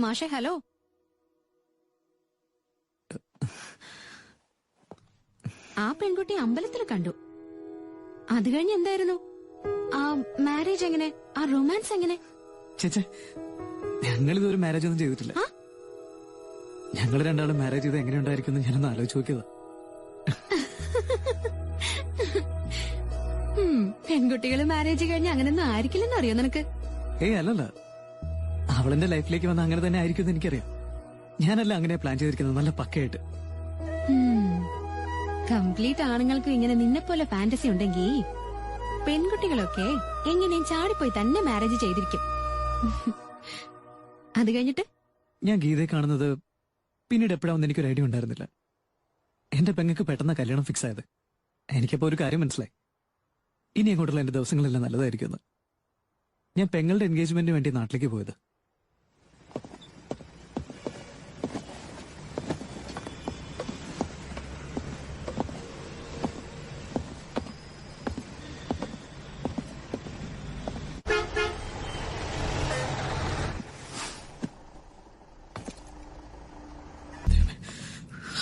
മാഷെ ഹലോ. ആ പെൺകുട്ടി അമ്പലത്തിൽ കണ്ടു. അത് കഴിഞ്ഞ് എന്തായിരുന്നു ആ മാരേജ്? എങ്ങനെ? ആ റൊമാൻസ് എങ്ങനെ? ചേച്ചേ, ഞങ്ങളിതൊരു മാരേജ് ഒന്നും ചെയ്തിട്ടില്ല. ഞങ്ങൾ രണ്ടാളും മാരേജ് ചെയ്ത് എങ്ങനെ ഉണ്ടായിരിക്കും ഞാനൊന്ന് ആലോചിച്ച് നോക്കിയതാ. പെൺകുട്ടികൾ മാരേജ് കഴിഞ്ഞ് അങ്ങനെയൊന്നും ആയിരിക്കില്ലെന്ന് അറിയോ നിനക്ക്? ഏയ് അല്ലല്ല, അവളെന്റെ ലൈഫിലേക്ക് വന്ന അങ്ങനെ തന്നെ ആയിരിക്കും എന്ന് എനിക്കറിയാം. ഞാനല്ല അങ്ങനെ പ്ലാൻ ചെയ്തിരിക്കുന്നത്, നല്ല പക്കയായിട്ട്. കംപ്ലീറ്റ് ആണുങ്ങൾക്കും ഇങ്ങനെ നിന്നെ പോലെ ഫാന്റസി ഉണ്ടെങ്കിൽ പെൺകുട്ടികളൊക്കെ എങ്ങനെയും ചാടിപ്പോയി തന്നെ മാരേജ് ചെയ്തിരിക്കും. അത് കഴിഞ്ഞിട്ട് ഞാൻ ഗീതയെ കാണുന്നത് പിന്നീട് എപ്പോഴാണെന്ന് എനിക്കൊരു ഐഡിയ ഉണ്ടായിരുന്നില്ല. എന്റെ പെങ്ങൾക്ക് പെട്ടെന്ന് കല്യാണം ഫിക്സ് ആയത്. എനിക്കപ്പോ ഒരു കാര്യം മനസ്സിലായി, ഇനി അങ്ങോട്ടുള്ള എന്റെ ദിവസങ്ങളെല്ലാം നല്ലതായിരിക്കും. ഞാൻ പെങ്ങളുടെ എൻഗേജ്മെന്റിന് വേണ്ടി നാട്ടിലേക്ക് പോയത്.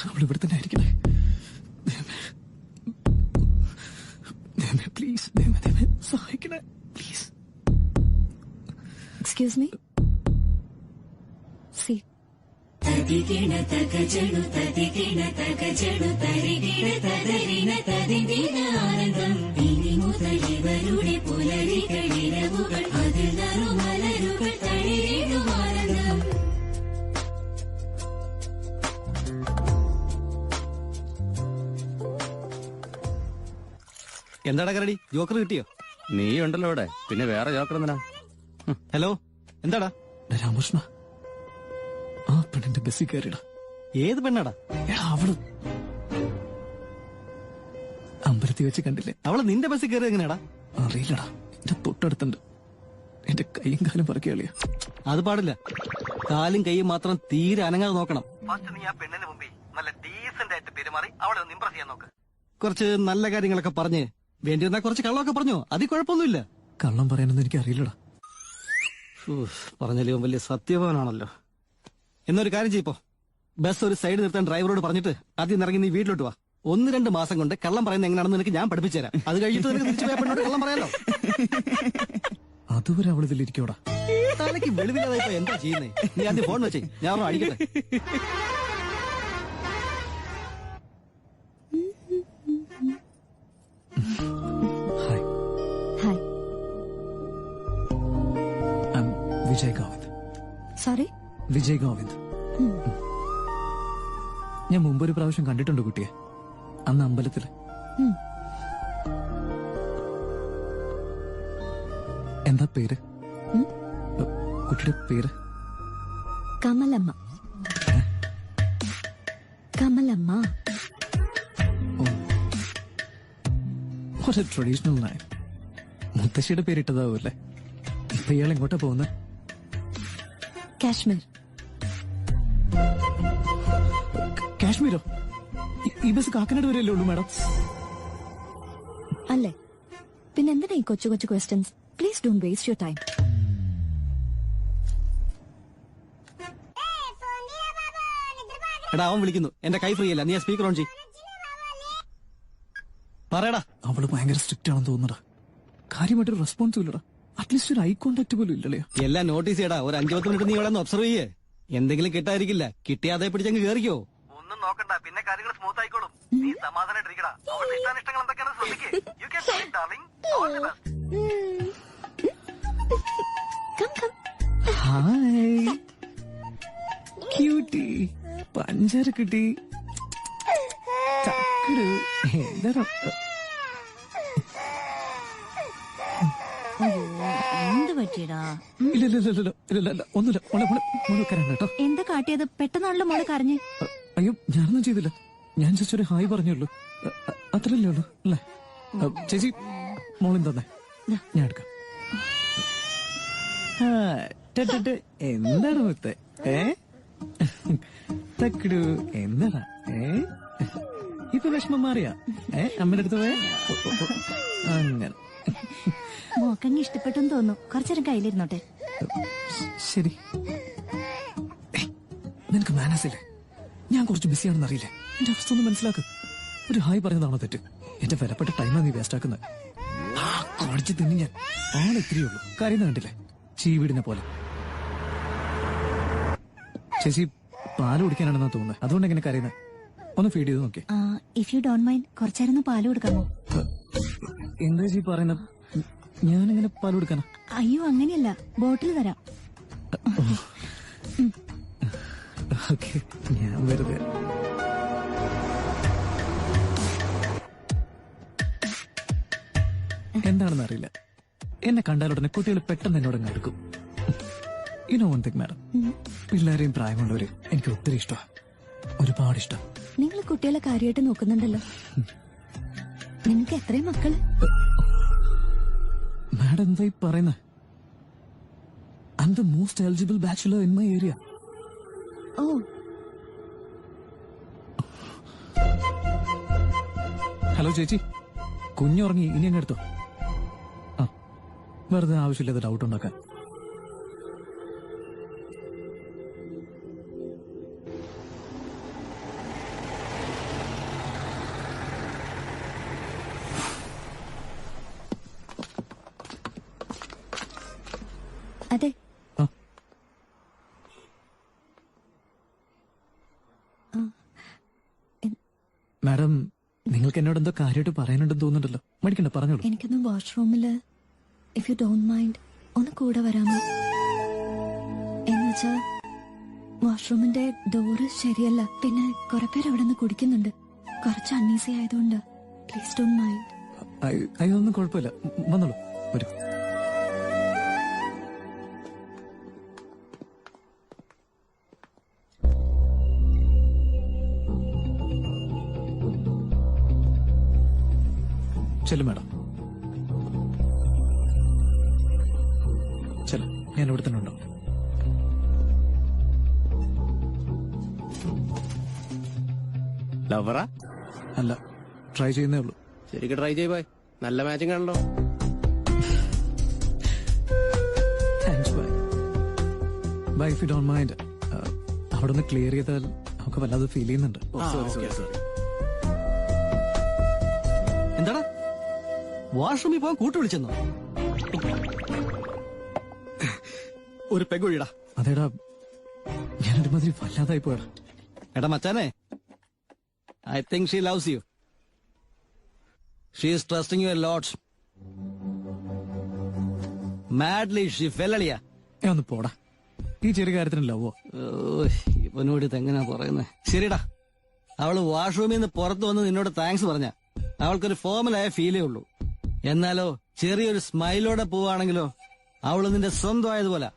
അവളിവിടെ തന്നെ ആയിരിക്കണേ. പ്ലീസ് സഹായിക്കണേ, പ്ലീസ്. Excuse me. സി തദികിണ തകജണു തദികിണ തകജണു തരികിണ തദരിണ തദിദിന ആനന്ദം. ഇനി മുതൽ ഇവരുടെ പുലരികളിരവുകൾ അതിൽ നറുമലരുകൾ തളിരിടും ആനന്ദം. എന്താടാ കരടി, ജോക്കർ കിട്ടിയോ? നീ ഉണ്ടല്ലോ ഇവിടെ, പിന്നെ വേറെ ജോക്കർ എന്തിനാ? ഹലോ, എന്താടാ? രാമകൃഷ്ണ, ആ പെണ്ണിന്റെ ബസ്സിൽ കയറിടാ. ഏത് പെണ്ണാടാ? അവള് അമ്പലത്തിൽ വെച്ച് കണ്ടില്ലേ? അവള് നിന്റെ ബസ്സിൽ കയറി എങ്ങനെയാടാ? അറിയില്ലടാ, എന്റെ തൊട്ടടുത്തുണ്ട്. എന്റെ കൈയും കാലും പറക്കിയാളിയാ. അത് പാടില്ല. കാലും കൈയും മാത്രം തീരെ അനങ്ങാതെ നോക്കണം. ഫസ്റ്റ് നീ ആ പെണ്ണിന് മുമ്പിൽ നല്ല ഡീസന്റ് ആയിട്ട് പെരുമാറി അവളെ ഒന്ന് ഇംപ്രസ് ചെയ്യാൻ നോക്ക്. കുറച്ച് നല്ല കാര്യങ്ങളൊക്കെ പറഞ്ഞ് വേണ്ടിയിരുന്ന കുറച്ച് കള്ളമൊക്കെ പറഞ്ഞോ, അതിൽ കുഴപ്പമൊന്നുമില്ല. കള്ളം പറയാനൊന്നും എനിക്ക് അറിയില്ലടാ. പറഞ്ഞാലും വലിയ സത്യവാനാണല്ലോ. എന്നൊരു കാര്യം ചെയ്യപ്പോ, ബസ് ഒരു സൈഡ് നിർത്താൻ ഡ്രൈവറോട് പറഞ്ഞിട്ട് ആദ്യം ഇറങ്ങി നീ വീട്ടിലോട്ട് വാ. 1-2 മാസം കൊണ്ട് കള്ളം പറയുന്നത് എങ്ങനെയാണെന്ന് എനിക്ക് ഞാൻ പഠിപ്പിച്ചു തരാം. അത് കഴിഞ്ഞിട്ട് നിനക്ക് തിരിച്ചു പോയ പെണ്ണോട് കള്ളം പറയാലോ. അതുവരെ അവള് ഇതിലിരിക്കോടാ. തലയ്ക്ക് വെളിവില്ലാതായിപ്പോ എന്താ ചെയ്യുന്നേ? നീ ആദ്യം ഫോൺ വെച്ചേ, ഞാൻ അടിക്കട്ടെ. വിജയ് ഗോവിന്ദ്. സോറി, വിജയ് ഗോവിന്ദ്. ഞാൻ മുമ്പൊരു പ്രാവശ്യം കണ്ടിട്ടുണ്ട് കുട്ടിയെ, അന്ന് അമ്പലത്തില്. എന്താ പേര്? കുട്ടിയുടെ പേര്? കമലമ്മ. കമലമ്മ. ഒരു ട്രഡീഷണൽ നയം. മുത്തശ്ശിയുടെ പേരിട്ടതാവൂല്ലേ? ഇപ്പൊ ഇയാൾ എങ്ങോട്ടാ പോകുന്നത്? കാശ്മീർ. കാശ്മീരോ? ഈ ബസ് കാക്കനാട് വരെയല്ലേ ഉള്ളൂ മാഡം? അല്ലേ? പിന്നെ എന്തിനാ ഈ കൊച്ചു കൊച്ചു questions? Please don't waste your time. എടാ, അവൻ വിളിക്കുന്നു. എന്റെ കൈ ഫ്രീ അല്ല, നീ ആ സ്പീക്കർ ഓൺ ചെയ്യ്. പറയടാ. അവള് ഭയങ്കര സ്ട്രിക്റ്റ് ആണെന്ന് തോന്നുന്നടാ. കാര്യമായിട്ടൊരു റെസ്പോൺസും ഇല്ലടാ. അറ്റ്ലീസ്റ്റ് ഒരു ഐ കോണ്ടാക്ട് പോലും ഇല്ലല്ലേ? എല്ലാം നോട്ടീസ് ചെയ്യടാ. ഒരു 5-10 മിനിറ്റ് നീ ഇവിടെ ഒന്ന് ഒബ്സർവ് ചെയ്യേ. എന്തെങ്കിലും കിട്ടാതിരിക്കില്ല. കിട്ടിയാതെ പിടിച്ചങ്ങ് കേറിക്കോ. ഒന്നും നോക്കണ്ട, പിന്നെ കാര്യങ്ങൾ സ്മൂത്ത് ആയിക്കോളും. നീ സമാധാനമായിട്ടിരിക്കടാ. അവളുടെ ഇഷ്ടാനിഷ്ടങ്ങൾ എന്തൊക്കെയാണെന്ന് ശ്രദ്ധിക്കേ. You can do it darling. All the best. Hi cutie. പഞ്ചാര കിട്ടി. എന്താ എന്ത് പറ്റിയടാ? ഇല്ല ഒന്നുമില്ല കേട്ടോ. എന്താ കാട്ടിയത്? പെട്ടെന്നാണല്ലോ മോള് കരഞ്ഞ്. അയ്യോ, ഞാനൊന്നും ചെയ്തില്ല. ഞാൻ ജസ്റ്റ് ഒരു ഹായ് പറഞ്ഞുള്ളൂ, അത്രല്ലേ ഉള്ളൂ അല്ലേ? ചേച്ചി മോളും തന്നെ ഞാൻ എടുക്കാം. ആ, എന്താണ് മുത്തേ? തക്കിടു എന്താടാ? ഇപ്പൊ വിഷമം മാറിയാ? അമ്മയുടെ അടുത്ത് പോയ അങ്ങനെ. മോക്കങ്ങ് ഇഷ്ടപ്പെട്ടെന്ന് തോന്നുന്നു. കുറച്ചേരം കയ്യിലിരുന്നോട്ടെ. ശരി. നിനക്ക് മാനസില്ലേ? ഞാൻ കുറച്ച് ബിസിയാണെന്ന് അറിയില്ലേ? എന്റെ അവസ്ഥ ഒന്ന് മനസ്സിലാക്ക്. ഒരു ഹായ് പറഞ്ഞതാണോ തെറ്റ്? എന്റെ വിലപ്പെട്ട ടൈമാണ് നീ വേസ്റ്റ് ആക്കുന്നത്. കാണിച്ചു തിന്നി ഞാൻ ആളിത്തിരിയേ ഉള്ളൂ. കരയുന്ന കണ്ടില്ലേ? ചീവീടിനെ പോലെ. ചേച്ചി പാല് കുടിക്കാനാണെന്നാ തോന്നുന്നത്. അതുകൊണ്ട് എങ്ങനെ കരയുന്നത്? ഒന്ന് ഫീഡ് ചെയ്ത് നോക്കിയേ. ഇഫ് യു ഡോണ്ട് മൈൻഡ് കുറച്ചേരം പാല് കൊടുക്കാമോ? എന്താ ചേച്ചി പറയുന്നത്? ഞാനെങ്ങനെ പാല് കൊടുക്കാനാ? അയ്യോ അങ്ങനെയല്ല, ബോട്ടിൽ തരാം. ഓക്കെ, ഞാൻ വെറുതെ. എന്താണെന്ന് അറിയില്ല, എന്നെ കണ്ടാലുടനെ കുട്ടികൾ പെട്ടെന്ന് എന്നോട് എടുക്കും. You know one thing madam, പിള്ളേരെയും പ്രായമുള്ളവരെയും എനിക്ക് ഒത്തിരി ഇഷ്ടമാണ്. ഒരുപാട് ഇഷ്ടം. നിങ്ങൾ കുട്ടികളെ കാര്യമായിട്ട് നോക്കുന്നുണ്ടല്ലോ. നിങ്ങൾക്ക് എത്രയും മക്കള്? മാഡം എന്താ ഈ പറയുന്നത്? I am the most eligible bachelor in my area. Oh, hello ചേച്ചി, കുഞ്ഞുറങ്ങി. ഇനി അങ്ങ് എടുത്തോ. ആ, വെറുതെ ആവശ്യമില്ലാത്ത ഡൗട്ട് ഉണ്ടാക്കാൻ. അതെ. ആ, മാഡം, നിങ്ങൾക്ക് എന്നോട് എന്തോ കാര്യമായിട്ട് പറയാനുണ്ടെന്ന് തോന്നുന്നുണ്ടല്ലോ. മടിക്കണ്ട, പറഞ്ഞോളൂ. എനിക്കൊന്ന് വാഷ്റൂമില്, ഇഫ് യു ഡോണ്ട് മൈൻഡ്, ഒന്ന് കൂടെ വരാമോ? എന്നുവെച്ചാ വാഷ്റൂമിന്റെ ഡോറ് ശരിയല്ല. പിന്നെ കുറെ പേര് അവിടെ നിന്ന് കുടിക്കുന്നുണ്ട്. കുറച്ച് അൺഈസി ആയതുകൊണ്ട് പ്ലീസ് ഡോണ്ട് മൈൻഡ്. അതൊന്നും കുഴപ്പമില്ല, വന്നോളൂ, വരൂ. ചെല്ലു മാഡം, ചെല്ലു. ഞാൻ ഇവിടെ തന്നെ ഉണ്ടോ? ലവറ അല്ല, ട്രൈ ചെയ്യുന്നേ ഉള്ളൂ. ശരിക്കും ട്രൈ ചെയ്യ്. നല്ല മാച്ചിങ് ആണല്ലോ. Thanks. Bye bye. If you don't mind, അവിടെ ഒന്ന് ക്ലിയർ ചെയ്താൽ നമുക്ക് വല്ലാതെ ഫീൽ ചെയ്യുന്നുണ്ട്. എന്താടാ വാഷ്റൂമിൽ പോകാൻ കൂട്ടു വിളിച്ചെന്നോ? ഒരു പെഗൊഴിടാ. അതേടാ, ഞാനൊരുമാതിരി വല്ലാതായി പോയടാ. എടാ മച്ചാനെ, I think she loves you. She is trusting you a lot. Madly she fell അളിയാ. ഒന്ന് പോടാ, ഈ ചെറിയ കാര്യത്തിന് ലവോ? ഇവനോട് ഇതെങ്ങനാ പറയുന്നത്? ശരിടാ, അവള് വാഷ്റൂമിൽ നിന്ന് പുറത്തു വന്ന് നിന്നോട് താങ്ക്സ് പറഞ്ഞ അവൾക്കൊരു ഫോമലായ ഫീലേ ഉള്ളൂ. എന്നാലോ ചെറിയൊരു സ്മൈലോടെ പോവാണെങ്കിലോ അവള് നിന്റെ സ്വന്തമായതുപോലെ.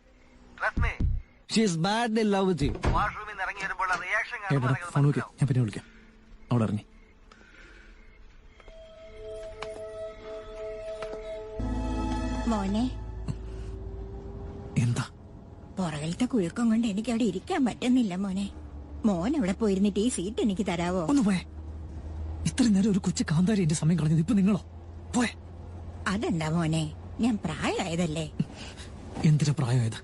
ഫോൺ വിളിക്കാം, ഞാൻ പിന്നെ വിളിക്കാം. അവിടെ ഇറങ്ങി. മോനെ, എന്താ? പുറകിലത്തെ കുഴുക്കം കൊണ്ട് എനിക്ക് അവിടെ ഇരിക്കാൻ പറ്റുന്നില്ല മോനെ. മോൻ അവിടെ പോയിരുന്നിട്ട് ഈ സീറ്റ് എനിക്ക് തരാവോ? ഒന്ന് പോയെ. ഇത്രയും നേരം ഒരു കൊച്ചു കാന്താരി എന്റെ സമയം കളഞ്ഞത്. ഇപ്പൊ നിങ്ങളോ? പോയെ. അതെന്താ മോനെ, ഞാൻ പ്രായമായതല്ലേ. എന്തിനാ പ്രായമായത്?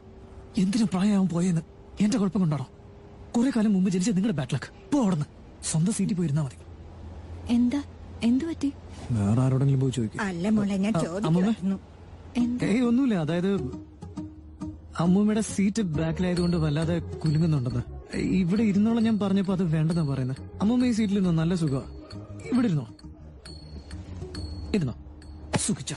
എന്തിനാ പ്രായമാവാൻ പോയെന്ന് എന്റെ കുഴപ്പം കൊണ്ടാണോ? കുറെ കാലം മുമ്പ് ജനിച്ച നിങ്ങളുടെ ബാറ്റ്ലക്ക്. പോ അവിടുന്ന്, സ്വന്തം സീറ്റിൽ പോയിരുന്നാ മതി. എന്താ? എന്തു പറ്റി? വേറെ ആരോടെങ്കിലും പോയി ചോദിക്കും. അല്ല മോളെ, ഞാൻ ചോദിക്കുന്നു. ഒന്നുമില്ല. അതായത് അമ്മൂമ്മയുടെ സീറ്റ് ബാക്കിലായതുകൊണ്ട് വല്ലാതെ കുലുങ്ങുന്നുണ്ടെന്ന്. ഇവിടെ ഇരുന്നോളം ഞാൻ പറഞ്ഞപ്പോ അത് വേണ്ടെന്നാ പറയുന്നത്. അമ്മൂമ്മ ഈ സീറ്റിൽ ഇരുന്നോ, നല്ല സുഖ. ഇവിടെ ഇരുന്നോ, ഇരുന്നോ, സുഖിച്ച.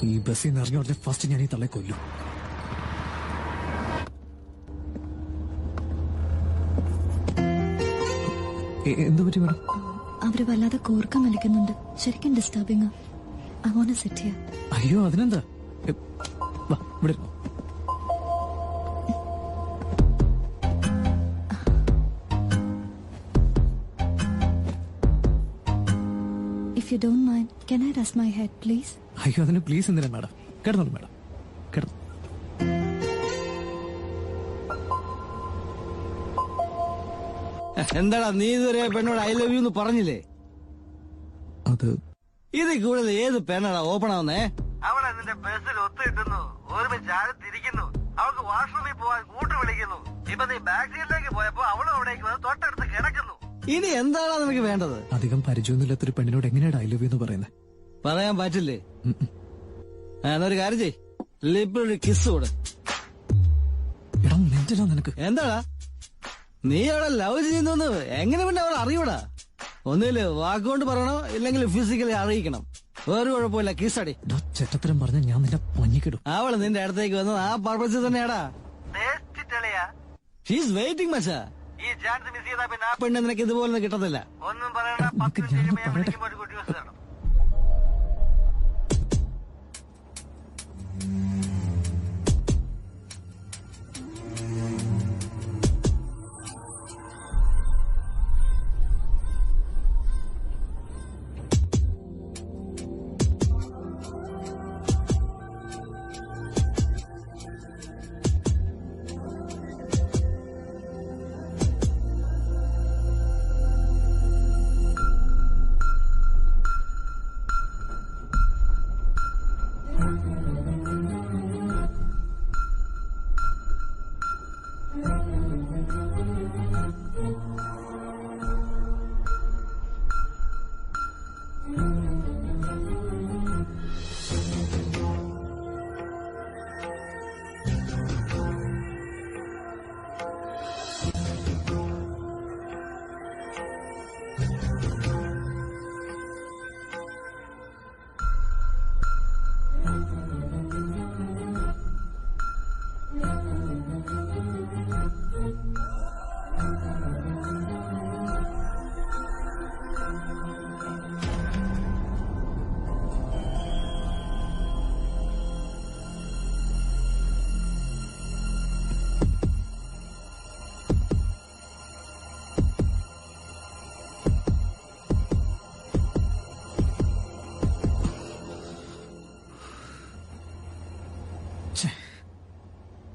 ഈ ബസ്സിൽ നിന്ന് ഇറങ്ങി ഉടനെ ഫസ്റ്റ് ഞാൻ ഈ തള്ളെ കൊല്ലും. എന്തു പറ്റി മേഡം? അവര് വല്ലാതെ കോർക്കം വലിക്കുന്നുണ്ട്. ശരിക്കും disturbing. I wanna sit here. അയ്യോ അതിനെന്താ, വാ ഇവിടെ ഇരുന്നോ. If you don't mind, can I rest my head, please? അയ്യോ അതിന് പ്ലീസ് എന്തിനാ മാഡം, കിടന്നോളൂ മാഡം, കിടന്നു. എന്താടാ നീ ഇതുവരെ പെണ്ണോട് ഐ ലവ് യു എന്ന് പറഞ്ഞില്ലേ? അത് ഇത് കൂടുതൽ ഏത് പെണ്ണാടാ ഓപ്പൺ ആവുന്നേ? അവളെ നിന്റെ ബസ്സിൽ ഒത്തുകിട്ടുന്നു, ഒരുമിച്ച് തിരിക്കുന്നു, അവൾക്ക് വാഷ്റൂമിൽ പോവാൻ കൂട്ടു വിളിക്കുന്നു. ഇപ്പൊ നീ ബാക്ക് സീറ്റിലേക്ക് പോയപ്പോ അവളും അവിടേക്ക് വന്ന് തൊട്ടടുത്ത് കിടക്കുന്നു. ഇനി എന്താണ് നിനക്ക് വേണ്ടത്? അധികം പരിചയമൊന്നുമില്ലാത്തൊരു പെണ്ണിനോട് എങ്ങനെയാണ് ഐ ലവ് യു എന്ന് പറയുന്നത്? പറയാൻ പറ്റില്ലേ? എന്നൊരു കാര്യം ചെയ്, ലിപ്പിലൊരു കിസ് കൂടെ. എടാ നെഞ്ചിലാ നിനക്ക്. എന്താടാ നീ അവളെ ലവ് ചെയ്യുന്നു എങ്ങനെ പിന്നെ അവളെ അറിയൂടാ? ഒന്നില് വാക്കുകൊണ്ട് പറയണോ, ഇല്ലെങ്കിൽ ഫിസിക്കലി അറിയിക്കണം. വേറെ കുഴപ്പമില്ല, കിസടി. ചേട്ടത്തരം പറഞ്ഞ ഞാൻ നിന്റെ പഞ്ഞിക്കിടും. അവള് നിന്റെ അടുത്തേക്ക് വന്നത് ആ പർപ്പസ് തന്നെയാടാ. ഷീസ് വെയിറ്റിംഗ് മച്ചാ. ഈ ചാൻസ് മിസ് ചെയ്താ പിന്നെ ആ പെണ്ണ് നിനക്ക് ഇതുപോലെ കിട്ടത്തില്ല. ഒന്നും പറയണ്ട, 10 മിനിറ്റ് കഴിയുമ്പോൾ ഞാൻ വിളിക്കുമ്പോൾ ഒരു ഗുഡ് ന്യൂസ് തരണം.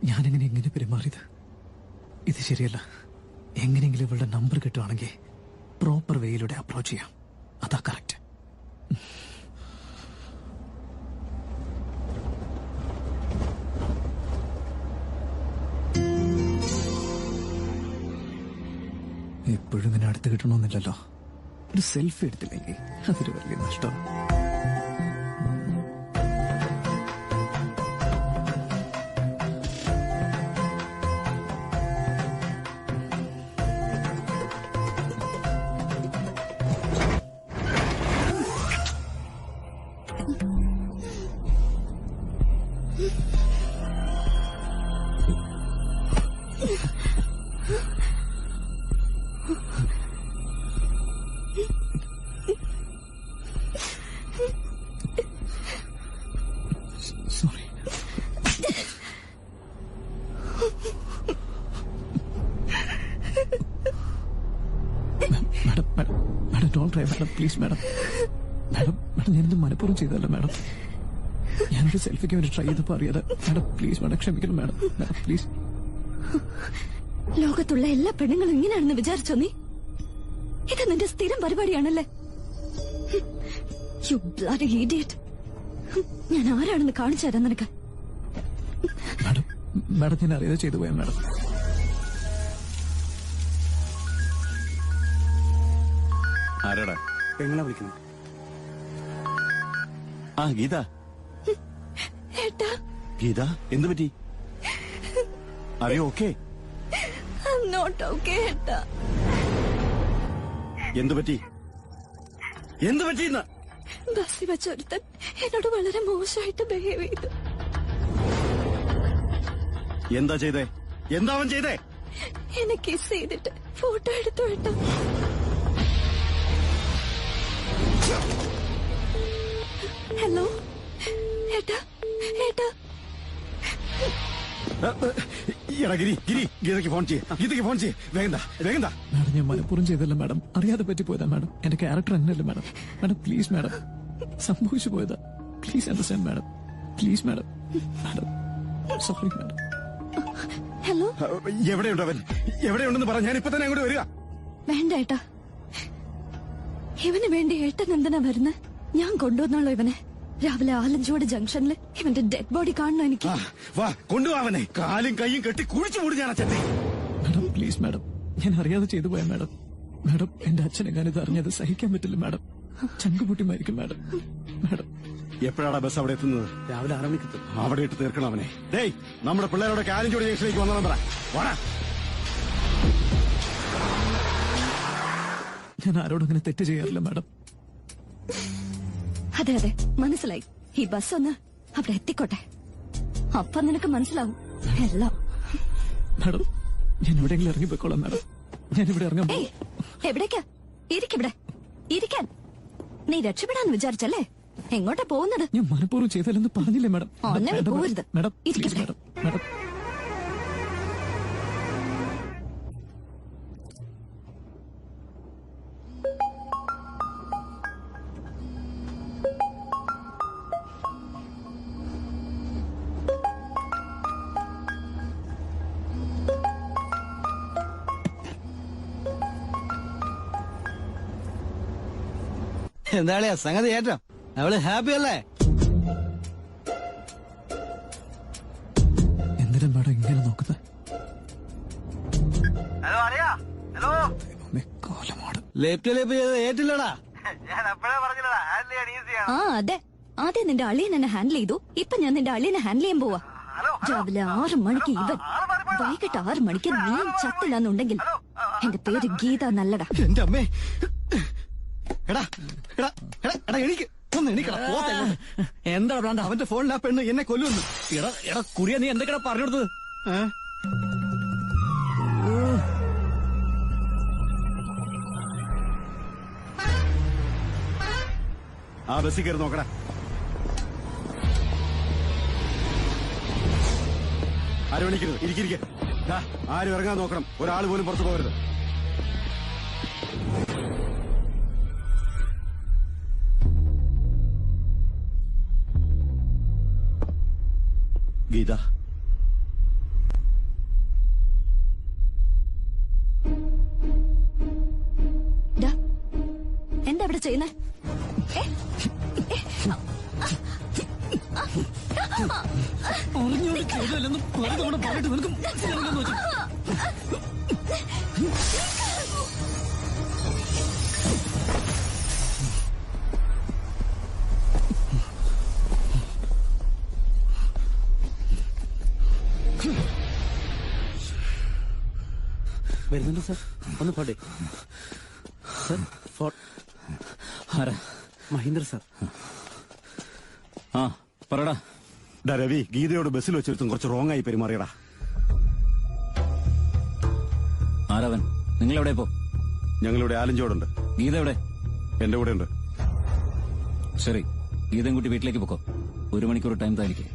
ഞാനെങ്ങനെ എങ്ങനെ പെരുമാറിയത്? ഇത് ശരിയല്ല. എങ്ങനെയെങ്കിലും ഇവളുടെ നമ്പർ കിട്ടുവാണെങ്കിൽ പ്രോപ്പർ വേയിലൂടെ അപ്രോച്ച് ചെയ്യാം. അതാ കറക്റ്റ്. എപ്പോഴും ഇങ്ങനെ അടുത്ത് കിട്ടണമെന്നില്ലല്ലോ. ഒരു സെൽഫി എടുത്തില്ലെങ്കിൽ അതൊരു വലിയ നഷ്ടം. Sorry. Madam, don't try, madam. Please, madam. Madam, ഞാനിത് മനഃപൂർവ്വം ചെയ്തതല്ല മാഡം. ഞാനൊരു സെൽഫിക്ക് വേണ്ടി ട്രൈ ചെയ്തപ്പോ അറിയാതെ. മാഡം പ്ലീസ്, മാഡം ക്ഷമിക്കണം മാഡം. Madam please. ലോകത്തുള്ള എല്ലാ പെണ്ണുങ്ങളും ഇങ്ങനെയാണെന്ന് വിചാരിച്ചോ നീ? ഇത് നിന്റെ സ്ഥിരം പരിപാടിയാണല്ലേ? You bloody idiot. ഞാൻ ആരാണെന്ന് കാണിച്ചു തരാം നിനക്ക്. മാഡം ഞാൻ അറിയാതെ ചെയ്തു പോയാ മാഡം. ആരാടാ? എങ്ങനെ വിളിക്കുന്നു? ആ ഗീത. ഏട്ടാ. ഗീത എന്തു പറ്റി? അറിയോ? ഓക്കെ? നോട്ട് ഓക്കെ ഏട്ടാ. എന്തു പറ്റി? എന്തു പറ്റിയെന്ന്? ബസ്സിൽ വെച്ചൊരുത്തൻ എന്നോട് വളരെ മോശമായിട്ട് ബിഹേവ് ചെയ്തു. എന്താ ചെയ്തേ? എന്താ അവൻ ചെയ്തേ? എന്നെ കിസ് ചെയ്തിട്ട് ഫോട്ടോ എടുത്തു ഏട്ടാ. ഹലോ ഏട്ടാ ഏട്ടാ എടാ ഗിരി ഗിരി ഗീതയ്ക്ക് ഫോൺ ചെയ്യേ, ഗീതയ്ക്ക് ഫോൺ ചെയ്യേ. വേഗം വേഗം. മാഡം ഞാൻ മനഃപൂർവ്വം ചെയ്തല്ല മാഡം, അറിയാതെ പറ്റിപ്പോയതാ മാഡം. എന്റെ ക്യാരക്ടർ അങ്ങനെയല്ല മാഡം. മാഡം പ്ലീസ് മാഡം, സംഭവിച്ചു പോയതാ. Please understand madam, please madam. Madam sorry madam. Hello എവിടെയുണ്ട് അവൻ? എവിടെയുണ്ടെന്ന് പറ, ഞാൻ ഇപ്പൊ തന്നെ അങ്ങോട്ട് വരിക. വേണ്ട ഏട്ടാ, ഇവന് വേണ്ടി ഏട്ടൻ എന്തിനാ വരുന്നത്? ഞാൻ കൊണ്ടുവന്നോളൂ ഇവനെ. രാവിലെ ആലഞ്ചോട് ജംഗ്ഷനിൽ ഇവന്റെ ഡെഡ് ബോഡി കാണണം എനിക്ക്. വാ കൊണ്ടുപോവാ അവനെ. കാലും കൈയും കെട്ടി കുഴിച്ചു മൂടി ഞാൻ അച്ഛനെ. മാഡം പ്ലീസ് മാഡം, ഞാൻ അറിയാതെ ചെയ്തു പോയ മാഡം. മാഡം എന്റെ അച്ഛനെങ്ങാനും ഇത് അറിഞ്ഞത് സഹിക്കാൻ പറ്റില്ല മാഡം. ചങ്കുപൊട്ടി മരിക്കും മാഡം. മാഡം എപ്പോഴാണ് ബസ് അവിടെ എത്തുന്നത്? രാവിലെ 6 മണിക്ക് എത്തും. അവിടെ ഇട്ട് തീർക്കണം അവനെ. ഡേയ്, നമ്മുടെ പിള്ളേരോടെ കാലിഞ്ചോടി ജംഗ്ഷനിലേക്ക് വന്നതെന്ന് പറ. വാടാ. ഞാൻ ആരോടും അങ്ങനെ തെറ്റ് ചെയ്യാറില്ല മാഡം. അതെ അതെ മനസ്സിലായി. ഈ ബസ് ഒന്ന് അവിടെ എത്തിക്കോട്ടെ, അപ്പൊ നിനക്ക് മനസ്സിലാവും എല്ലാം. മാഡം ഞാൻ എവിടെയെങ്കിലും ഇറങ്ങിപ്പോയിക്കോളാം മാഡം. ഞാൻ ഇവിടെ ഇറങ്ങാൻ ഏയ് എവിടേക്കാ? ഇരിക്കിവിടെ ഇരിക്കാൻ. നീ രക്ഷപ്പെടാന്ന് വിചാരിച്ചല്ലേ? എങ്ങോട്ടാ പോകുന്നത്? ഞാൻ മനഃപൂർവ്വം ചെയ്തല്ലെന്ന് പറഞ്ഞില്ലേ മാഡം. ഒന്നും മാഡം, പോകരുത്. മാഡം പ്ലീസ് ഇരിക്കട്ടെ. മാഡം. മാഡം എന്താളിയാ സംഗതി ഏറ്റം? അവള് ഹാപ്പി അല്ലേ? എന്തിനാ മാഡം ഇങ്ങനെ നോക്കുന്നത്? ഹലോ അറിയാ? ഹലോ കോലമാട് ലേപ്പ് ലേപ്പ് ചെയ്ത് ഏറ്റില്ലടാ. ഞാൻ അപ്പഴേ പറഞ്ഞില്ലടാ, ഹാൻഡിൽ ചെയ്യാൻ ഈസിയാണ്. ആ അതെ, ആദ്യം നിന്റെ അളിയൻ എന്നെ ഹാൻഡിൽ ചെയ്തു, ഇപ്പൊ ഞാൻ നിന്റെ അളിയനെ ഹാൻഡിൽ ചെയ്യാൻ പോവാ. രാവിലെ 6 മണിക്ക് ഇവൻ, വൈകിട്ട് 6 മണിക്ക് നീ ചത്തില്ലാന്നുണ്ടെങ്കിൽ എന്റെ പേര് ഗീത നല്ലടാ. എന്റെ അമ്മേ. എടാ എടാ എടാ എടാ എണീക്ക്, ഒന്ന് എണീക്കടാ. എന്താ വേണ്ട, അവന്റെ ഫോണിൽ ആ പെണ്ണ് എന്നെ കൊല്ലുന്നു. എടാ എടാ കുറിയ, നീ എന്തൊക്കെയാ പറഞ്ഞു കൊടുത്തത്? ആ ബസ്സിൽ കയറി നോക്കടാ. ആരും എണീക്കരുത്, ഇരിക്കിരിക്കെ. ആരും ഇറങ്ങാൻ നോക്കണം, ഒരാൾ പോലും പുറത്തു പോകരുത്. ഗീത, എന്താ ഇവിടെ ചെയ്യുന്നേ? അറിഞ്ഞോണ്ട് ചെയ്തല്ലെന്ന് പലതവണ പറഞ്ഞിട്ട് നിനക്ക് മനസ്സിലാവില്ലെന്ന് വെച്ചു. വരുന്നുണ്ട് സാർ, ഒന്ന് പോട്ടെ സാർ. ആരാ? മഹീന്ദ്ര സാർ. ആ പറടാ. രവി, ഗീതയോട് ബസ്സിൽ വെച്ചെടുത്തും കുറച്ച് റോങ് ആയി പെരുമാറിയടാ. ആരവൻ? നിങ്ങളെവിടെ പോ? ഞങ്ങളിവിടെ ആലഞ്ചോടുണ്ട്. ഗീത എവിടെ? എന്റെ കൂടെ ഉണ്ട്. ശരി, ഗീതയും കുട്ടി വീട്ടിലേക്ക് പോക്കോ. 1 മണിക്കൂർ ടൈം താനിക്ക്.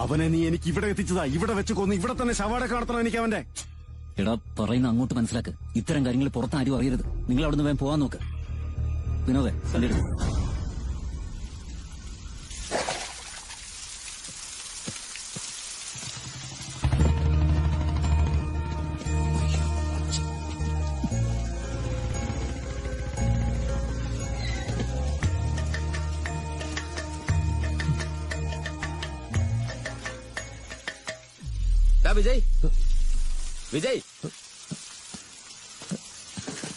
അവനെ നീ എനിക്ക് ഇവിടെ എത്തിച്ചതാ. ഇവിടെ വെച്ച് കൊന്ന് ഇവിടെ തന്നെ ശവാട കാണത്തണം എനിക്ക് അവന്റെ. എടാ, പറയുന്ന അങ്ങോട്ട് മനസ്സിലാക്ക്. ഇത്തരം കാര്യങ്ങൾ പുറത്ത് ആരും അറിയരുത്. നിങ്ങൾ അവിടുന്ന് വേഗം പോവാൻ നോക്ക്. വിനോദേ, സന്ധ്യ. വിജയ്, വിജയ്,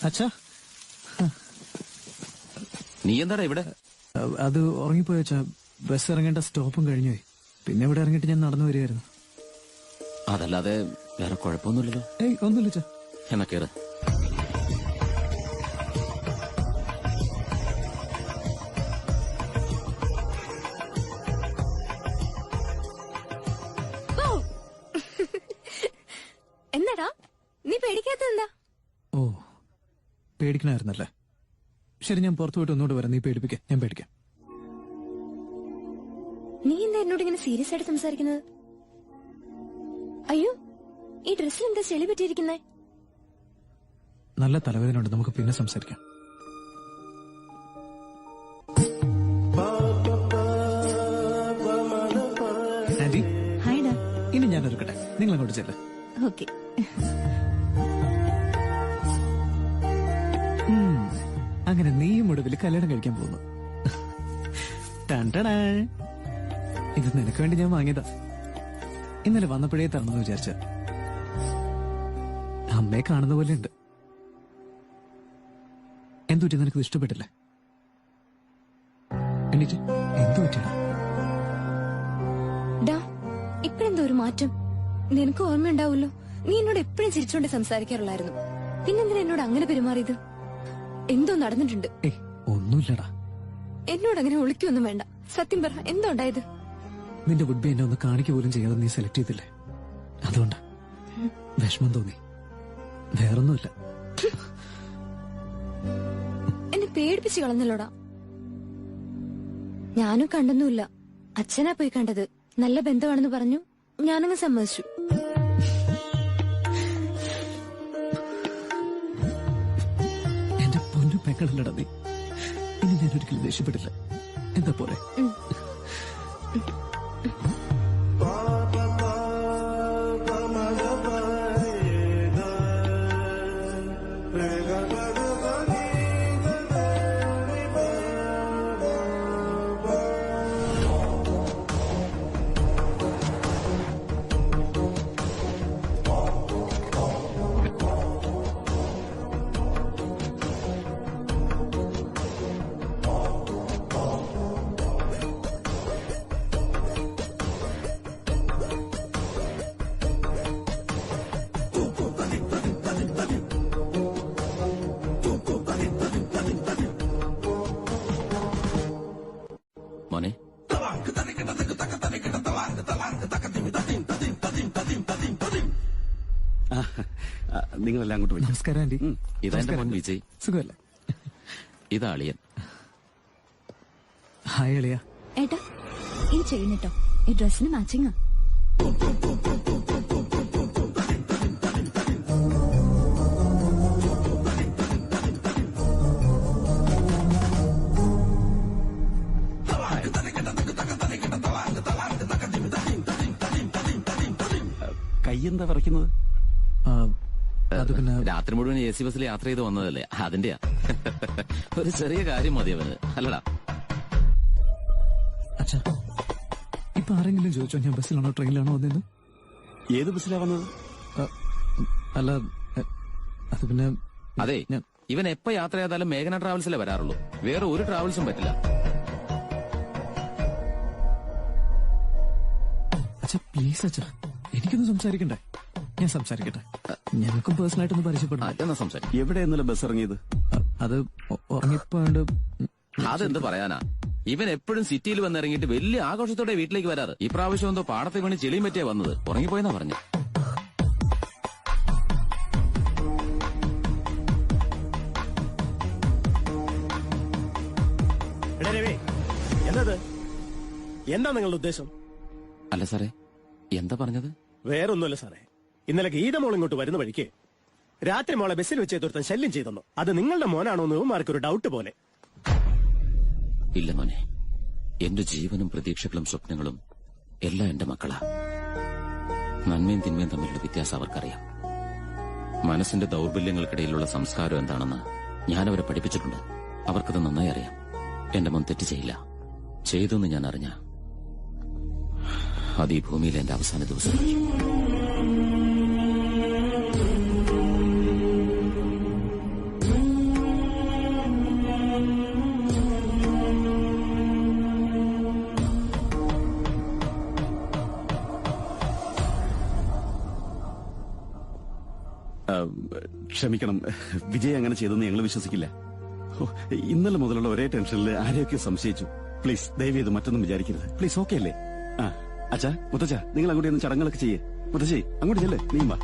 അച്ഛാ, നീ എന്താടാ ഇവിടെ? അത് ഉറങ്ങിപ്പോയച്ചാ. ബസ് ഇറങ്ങേണ്ട സ്റ്റോപ്പും കഴിഞ്ഞുപോയി. പിന്നെ ഇവിടെ ഇറങ്ങിയിട്ട് ഞാൻ നടന്നു വരികയായിരുന്നു. അതല്ലാതെ വേറെ കുഴപ്പമൊന്നുമില്ലല്ലോ? ഏയ് ഒന്നുമില്ല ചാ. എന്നാ കേറ്. എന്താടാ നീ പേടിക്കാത്ത? എന്താ? ഓ, പേടിക്കണായിരുന്നല്ലേ? ശരി, ഞാൻ പുറത്തു പോയിട്ട് ഒന്നുകൂടെ വരാം. നീ പേടിപ്പിക്കാം, ഞാൻ പേടിക്കാം. നീ എന്താ എന്നോട് ഇങ്ങനെ സീരിയസ് ആയിട്ട് സംസാരിക്കുന്നത്? അയ്യോ, ഈ ഡ്രസ്സിൽ എന്താ ചെളി പറ്റിയിരിക്കുന്നേ? നല്ല തലവേദന ഉണ്ട്, നമുക്ക് പിന്നെ സംസാരിക്കാം. ആന്റി, ഹായ്ഡാ. ഇനി ഞാൻ ഒരുക്കട്ടെ, നിങ്ങൾ അങ്ങോട്ട് ചെല്ല്. ഓക്കെ. അങ്ങനെ നീയും ഒടുവിൽ കല്യാണം കഴിക്കാൻ പോകുന്നു. ടണ്ടടാ. ഇത് നിനക്ക് വേണ്ടി ഞാൻ വാങ്ങിയതാ. ഇന്നലെ വന്നപ്പോഴേ തരണമെന്ന് വിചാരിച്ച. അമ്മയെ കാണുന്ന പോലെ ഉണ്ട്. എന്തുപറ്റി, നിനക്ക് ഇഷ്ടപ്പെട്ടില്ലേ? എന്നിട്ട് എന്തു പറ്റിയടാ? ഇപ്പഴെന്തോ ഒരു മാറ്റം. നിനക്ക് ഓർമ്മയുണ്ടാവുമല്ലോ, നീ എന്നോട് എപ്പോഴും ചിരിച്ചോണ്ട് സംസാരിക്കാറുള്ളായിരുന്നു. പിന്നെന്തിനാ എന്നോട് അങ്ങനെ പെരുമാറിയത്? എന്തോ നടന്നിട്ടുണ്ട്. ഒന്നുമില്ലടാ. എന്നോട് അങ്ങനെ ഒളിക്കൊന്നും വേണ്ട. സത്യം പറ, എന്തോ ഉണ്ടായത്? നിന്റെ വുഡ് ബി എന്നെ ഒന്ന് കാണിക്കുക പോലും ചെയ്യാതെ നീ സെലക്ട് ചെയ്തില്ലേ, അതുകൊണ്ടാ വിഷമം തോന്നി, വേറൊന്നുമില്ല. എന്നെ പേടിപ്പിച്ച് കളഞ്ഞല്ലോടാ. ഞാനും കണ്ടൊന്നുമില്ല, അച്ഛനാ പോയി കണ്ടത്. നല്ല ബന്ധമാണെന്ന് പറഞ്ഞു, ഞാനങ്ങ് സമ്മതിച്ചു. എന്റെ പൊന്നു പെങ്ങളല്ലടാ നീ. ഇനി ഞാൻ ഒരിക്കലും ദേഷ്യപ്പെടില്ല. എന്താ പോലെ? മോനെ, നിങ്ങളെല്ലാം അങ്ങോട്ട് പോയി. നമസ്കാരം ആന്റി. ഇതെന്റെ മോൻ വിജയ്. സുഖമല്ലേ? ഇതാ അളിയൻ. ഹായ് അളിയ. ഏട്ടാ, ഈ ചെയ്യുന്നിട്ടോ, ഈ ഡ്രസ്സിന് മാച്ചിങ്ങാ. കൈയെന്താ പറിക്കുന്നത്? അത് പിന്നെ രാത്രി മുഴുവൻ AC ബസ്സിൽ യാത്ര ചെയ്ത് വന്നതല്ലേ, അതിന്റെയാ. ഒരു ചെറിയ കാര്യം മതി അവന്, അല്ലടാ? അച്ഛാ, ഇപ്പൊ ആരെങ്കിലും ചോദിച്ചോ ഞാൻ ബസ്സിലാണോ ട്രെയിനിലാണോ വന്നതെന്ന്? ഏത് ബസ്സിലാ വന്നത്? അല്ല, അത് പിന്നെ അതെ, ഇവൻ എപ്പോ യാത്ര ചെയ്താലും മേഘന ട്രാവൽസിലേ വരാറുള്ളൂ, വേറെ ഒരു ട്രാവൽസും പറ്റില്ല. അച്ഛാ പ്ലീസ് അച്ഛാ, എനിക്കൊന്ന് സംസാരിക്കണ്ടേ? ഞാൻ സംസാരിക്കട്ടെ. ഞങ്ങൾക്കും പേഴ്സണലായിട്ടൊന്ന് പരിചയപ്പെടാം. സംസാരിക്കും. എവിടെ ഇന്നലെ ബസ് ഇറങ്ങിയത്? അത് ഉറങ്ങിപ്പോണ്ട്. അതെന്ത് പറയാനാ, ഇവൻ എപ്പോഴും സിറ്റിയിൽ വന്നിറങ്ങിയിട്ട് വലിയ ആഘോഷത്തോടെ വീട്ടിലേക്ക് വരാറ്. ഈ പ്രാവശ്യം എന്തോ പാടത്തെ വീണ് ചെളിയും പറ്റിയാ വന്നത്, ഉറങ്ങിപ്പോയെന്നാ പറഞ്ഞു. എന്താ നിങ്ങളുടെ ഉദ്ദേശം? അല്ല സാറേ, എന്താ പറഞ്ഞത്? വേറൊന്നുമല്ല സാറേ, ഇന്നലെ ഗീത മോൾ ഇങ്ങോട്ട് വരുന്ന വഴിക്ക് രാത്രി മോളെ ബസ്സിൽ വെച്ച് എതിർത്തൻ ശല്യം ചെയ്തെന്നു. അത് നിങ്ങളുടെ മോനാണോ എന്ന് ഇവന്മാർക്കൊരു ഡൗട്ട് പോലെ. ഇല്ല മോനെ, എന്റെ ജീവനും പ്രതീക്ഷകളും സ്വപ്നങ്ങളും എല്ലാം എന്റെ മക്കളാ. നന്മയും തിന്മയും തമ്മിലുള്ള വ്യത്യാസം അവർക്കറിയാം. മനസ്സിന്റെ ദൗർബല്യങ്ങൾക്കിടയിലുള്ള സംസ്കാരം എന്താണെന്ന് ഞാനവരെ പഠിപ്പിച്ചിട്ടുണ്ട്. അവർക്കത് നന്നായി അറിയാം. എന്റെ മോൻ തെറ്റ് ചെയ്യില്ല. ചെയ്തു എന്ന് ഞാൻ അറിഞ്ഞ അത് ഈ ഭൂമിയിലെ എന്റെ അവസാന ദിവസമായിരിക്കും. ക്ഷമിക്കണം, വിജയ് അങ്ങനെ ചെയ്തെന്ന് ഞങ്ങൾ വിശ്വസിക്കില്ല. ഇന്നലെ മുതലുള്ള ഒരേ ടെൻഷനിൽ ആരെയൊക്കെ സംശയിച്ചു. പ്ലീസ് ദയവേത് മറ്റൊന്നും വിചാരിക്കരുത്. പ്ലീസ്, ഓക്കെ അല്ലേ? അച്ഛാ, മുത്തച്ഛ, നിങ്ങൾ അങ്ങോട്ട് ഒന്ന് ചടങ്ങുകളൊക്കെ ചെയ്യേ. മുത്തശ്ശി അങ്ങോട്ട് ചെല്ലേ, നീ വാ.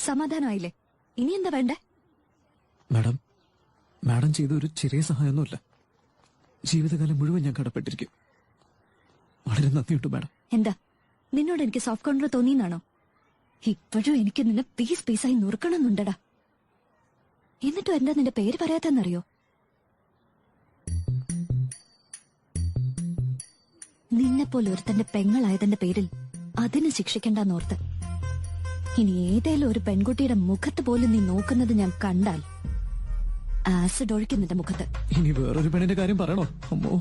സമാധാനമായില്ലേ? ഇനി എന്താ വേണ്ടേ? മാഡം, മാഡം ചെയ്ത ഒരു ചെറിയ സഹായമൊന്നുമില്ല. ജീവിതകാലം മുഴുവൻ ഞാൻ കടപ്പെട്ടിരിക്കും. വളരെ നന്ദിയുണ്ട് മാഡം. എന്താ നിന്നോട് എനിക്ക് സോഫ്റ്റ് കോർണർ തോന്നിയെന്നാണോ? ഇപ്പോഴും എനിക്ക് നിന്നെ പീസ് പീസായി നുറുക്കണമെന്നുണ്ടടാ. എന്നിട്ടും എന്താ നിന്റെ പേര് പറയാത്തെന്നറിയോ? നിന്നെപ്പോലെ ഒരുത്തന്റെ പെങ്ങളായതിന്റെ പേരിൽ അതിന് ശിക്ഷിക്കണ്ടെന്നോർത്ത് ഇനി ഏതേലും ഒരു പെൺകുട്ടിയുടെ മുഖത്ത് പോലും നീ നോക്കുന്നത് ഞാൻ കണ്ടാൽ ആസിഡ് ഒഴിക്കും നിന്റെ മുഖത്ത്. ഇനി വേറൊരു പെണ്ണിന്റെ കാര്യം പറയണോ? അമ്മോ,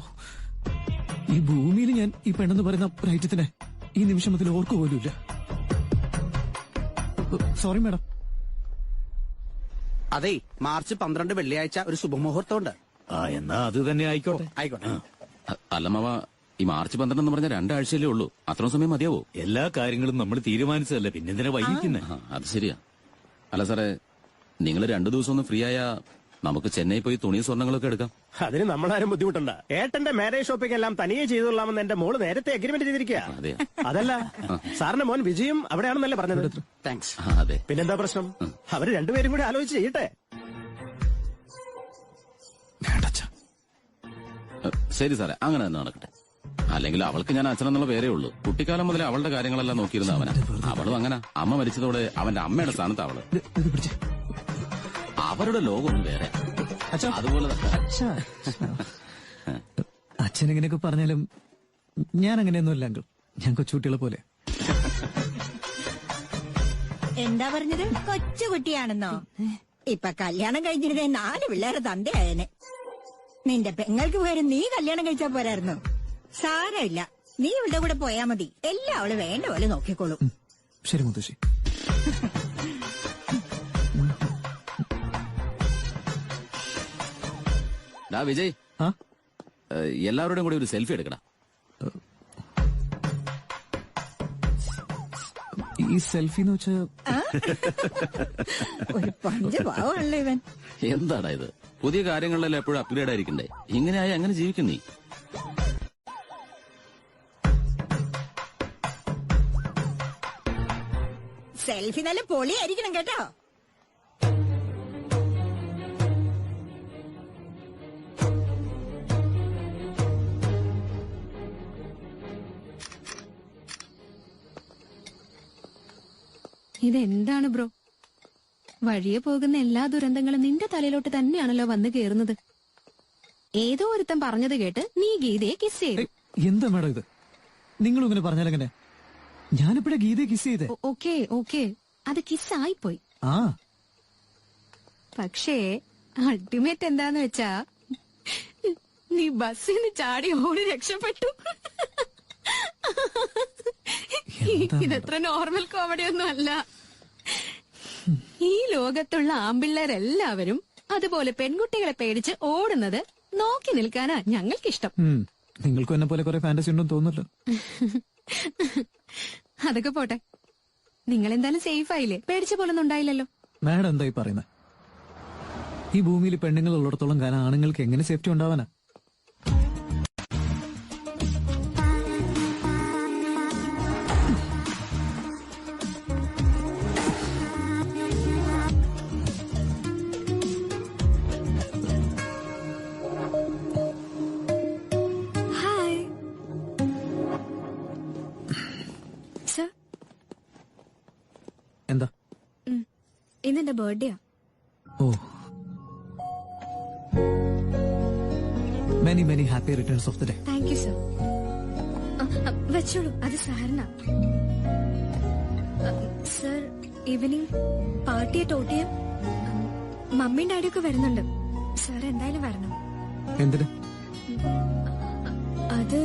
ഈ ഭൂമിയിൽ ഞാൻ ഈ പെണ്ണെന്ന് പറയുന്ന ഒരു ഐറ്റത്തിനെ ഈ നിമിഷം അതിൽ ഓർക്കുപോലുമില്ല. Sorry madam. അതെ, മാർച്ച് 12 വെള്ളിയാഴ്ച ഒരു ശുഭമുഹൂർത്തമുണ്ട്. എന്നാ അത് തന്നെ ആയിക്കോട്ടെ. ആയിക്കോട്ടെ. അല്ല മാവ, ഈ മാർച്ച് 12 എന്ന് പറഞ്ഞ 2 ആഴ്ചയല്ലേ ഉള്ളൂ. അത്രയും സമയം മതിയാവോ? എല്ലാ കാര്യങ്ങളും നമ്മൾ തീരുമാനിച്ചതല്ലേ, പിന്നെന്തിനാ വൈകിക്കുന്നേ? അത് ശരിയാ. അല്ല സാറേ, നിങ്ങൾ 2 ദിവസം ഒന്ന് ഫ്രീ ആയാ നമുക്ക് ചെന്നൈ പോയി തുണി സ്വർണ്ണങ്ങളൊക്കെ എടുക്കാം. അതിന് നമ്മളാരും ബുദ്ധിമുട്ടണ്ട. ഏട്ടന്റെ മാരേജ് ഷോപ്പിംഗ് എല്ലാം തനിയെ ചെയ്തോളാമെന്ന് എന്റെ മോള് നേരത്തെ അഗ്രിമെന്റ് ചെയ്തിരിക്കുക. അതല്ല, സാറിന്റെ മോൻ വിജയും അവിടെയാണെന്നല്ലേ പറഞ്ഞത്? താങ്ക്സ്. അതെ. പിന്നെന്താ പ്രശ്നം? അവര് രണ്ടുപേരും കൂടി ആലോചിച്ച് ചെയ്യട്ടെ. ശരി സാറേ, അങ്ങനെ തന്നെ നടക്കട്ടെ. അല്ലെങ്കിൽ അവൾക്ക് ഞാൻ അച്ഛനെന്നുള്ള പേരേ ഉള്ളൂ. കുട്ടിക്കാലം മുതലേ അവളുടെ കാര്യങ്ങളെല്ലാം നോക്കിയിരുന്ന അവനാ. അവളും അങ്ങനെ. അമ്മ മരിച്ചതോടെ അവന്റെ അമ്മയുടെ സ്ഥാനത്ത് അവള്. അവരുടെ ലോകമൊന്നും വേറെ. അതുപോലെ അച്ഛൻ എങ്ങനെയൊക്കെ പറഞ്ഞാലും ഞാൻ അങ്ങനെയൊന്നുമില്ല അങ്കിൾ. ഞാൻ കൊച്ചുകുട്ടികളെ പോലെ. എന്താ പറഞ്ഞത്? കൊച്ചുകുട്ടിയാണെന്നോ? ഇപ്പൊ കല്യാണം കഴിഞ്ഞിരുന്നേ 4 പിള്ളേരെ തന്തയായനെ. നിന്റെ പെങ്ങൾക്ക് പേര് നീ കല്യാണം കഴിച്ചാ പോരായിരുന്നു. സാരമില്ല, നീ ഇവളുടെ കൂടെ പോയാ മതി. എല്ലാം അവള് വേണ്ട പോലെ നോക്കിക്കോളും. ശരി മുത്തശ്ശി. വിജയ്, എല്ലാവരുടെയും കൂടി ഒരു സെൽഫി എടുക്കണം. ഈ സെൽഫി എന്ന് വെച്ചാ ഒരു പഞ്ചപാവല്ലേ ഇവൻ. എന്താടാ ഇത്? പുതിയ കാര്യങ്ങളിലെല്ലാം എപ്പോഴും അപ്ഗ്രേഡ് ആയിരിക്കണ്ടേ? ഇങ്ങനെയായി അങ്ങനെ ജീവിക്കുന്നീ. സെൽഫി നല്ല പൊളിയായിരിക്കണം കേട്ടോ. ഇതെന്താണ് ബ്രോ? വഴിയെ പോകുന്ന എല്ലാ ദുരന്തങ്ങളും നിന്റെ തലയിലോട്ട് തന്നെയാണല്ലോ വന്ന് കേറുന്നത്. ഏതോ ഒരുത്തൻ പറഞ്ഞത് കേട്ട് നീ ഗീതയെ കിസ് ചെയ്തു. എന്താ മേഡം ഇത്? നിങ്ങളും ഇങ്ങനെ പറഞ്ഞാലെങ്ങനെ? ഞാനിപ്പോഴെ ഗീതയെ കിസ് ചെയ്തേ. ഓക്കെ, അത് കിസ്സായിപ്പോയി. ആ, പക്ഷേ അൾട്ടിമേറ്റ് എന്താന്ന് വെച്ചാ നീ ബസ്സിൽ നിന്ന് ചാടി ഓടി രക്ഷപ്പെട്ടു. ഇതത്ര നോർമൽ കോമഡി ഒന്നും അല്ല. ഈ ലോകത്തുള്ള ആമ്പിള്ളേരെല്ലാവരും അതുപോലെ പെൺകുട്ടികളെ പേടിച്ച് ഓടുന്നത് നോക്കി നിൽക്കാനാ ഞങ്ങൾക്കിഷ്ടം. നിങ്ങൾക്കും എന്നെ പോലെ കുറെ ഫാന്റസി ഉണ്ടെന്ന് തോന്നുന്നല്ലോ. അതൊക്കെ പോട്ടെ, നിങ്ങൾ എന്തായാലും സേഫ് ആയില്ലേ? പേടിച്ച പോലൊന്നും ഉണ്ടായില്ലല്ലോ. മാഡം എന്തായി പറയുന്നത്? ഈ ഭൂമിയിൽ പെണ്ണുങ്ങൾ ഉള്ളിടത്തോളം കാലം ആണുങ്ങൾക്ക് എങ്ങനെ സേഫ്റ്റി ഉണ്ടാവാനാ? എന്താ? ഇന്നെന്റെ ബർത്ത്ഡേയാ. Oh, many many happy returns of the day. Thank you sir. വെച്ചോളൂ, അത് സാറിനാ. സർ, ഈവനിങ് പാർട്ടിയെ ടോട്ടിയം മമ്മിയും ഡാഡിയും ഒക്കെ വരുന്നുണ്ട്. സർ എന്തായാലും വരണം. എന്തിന്? അത്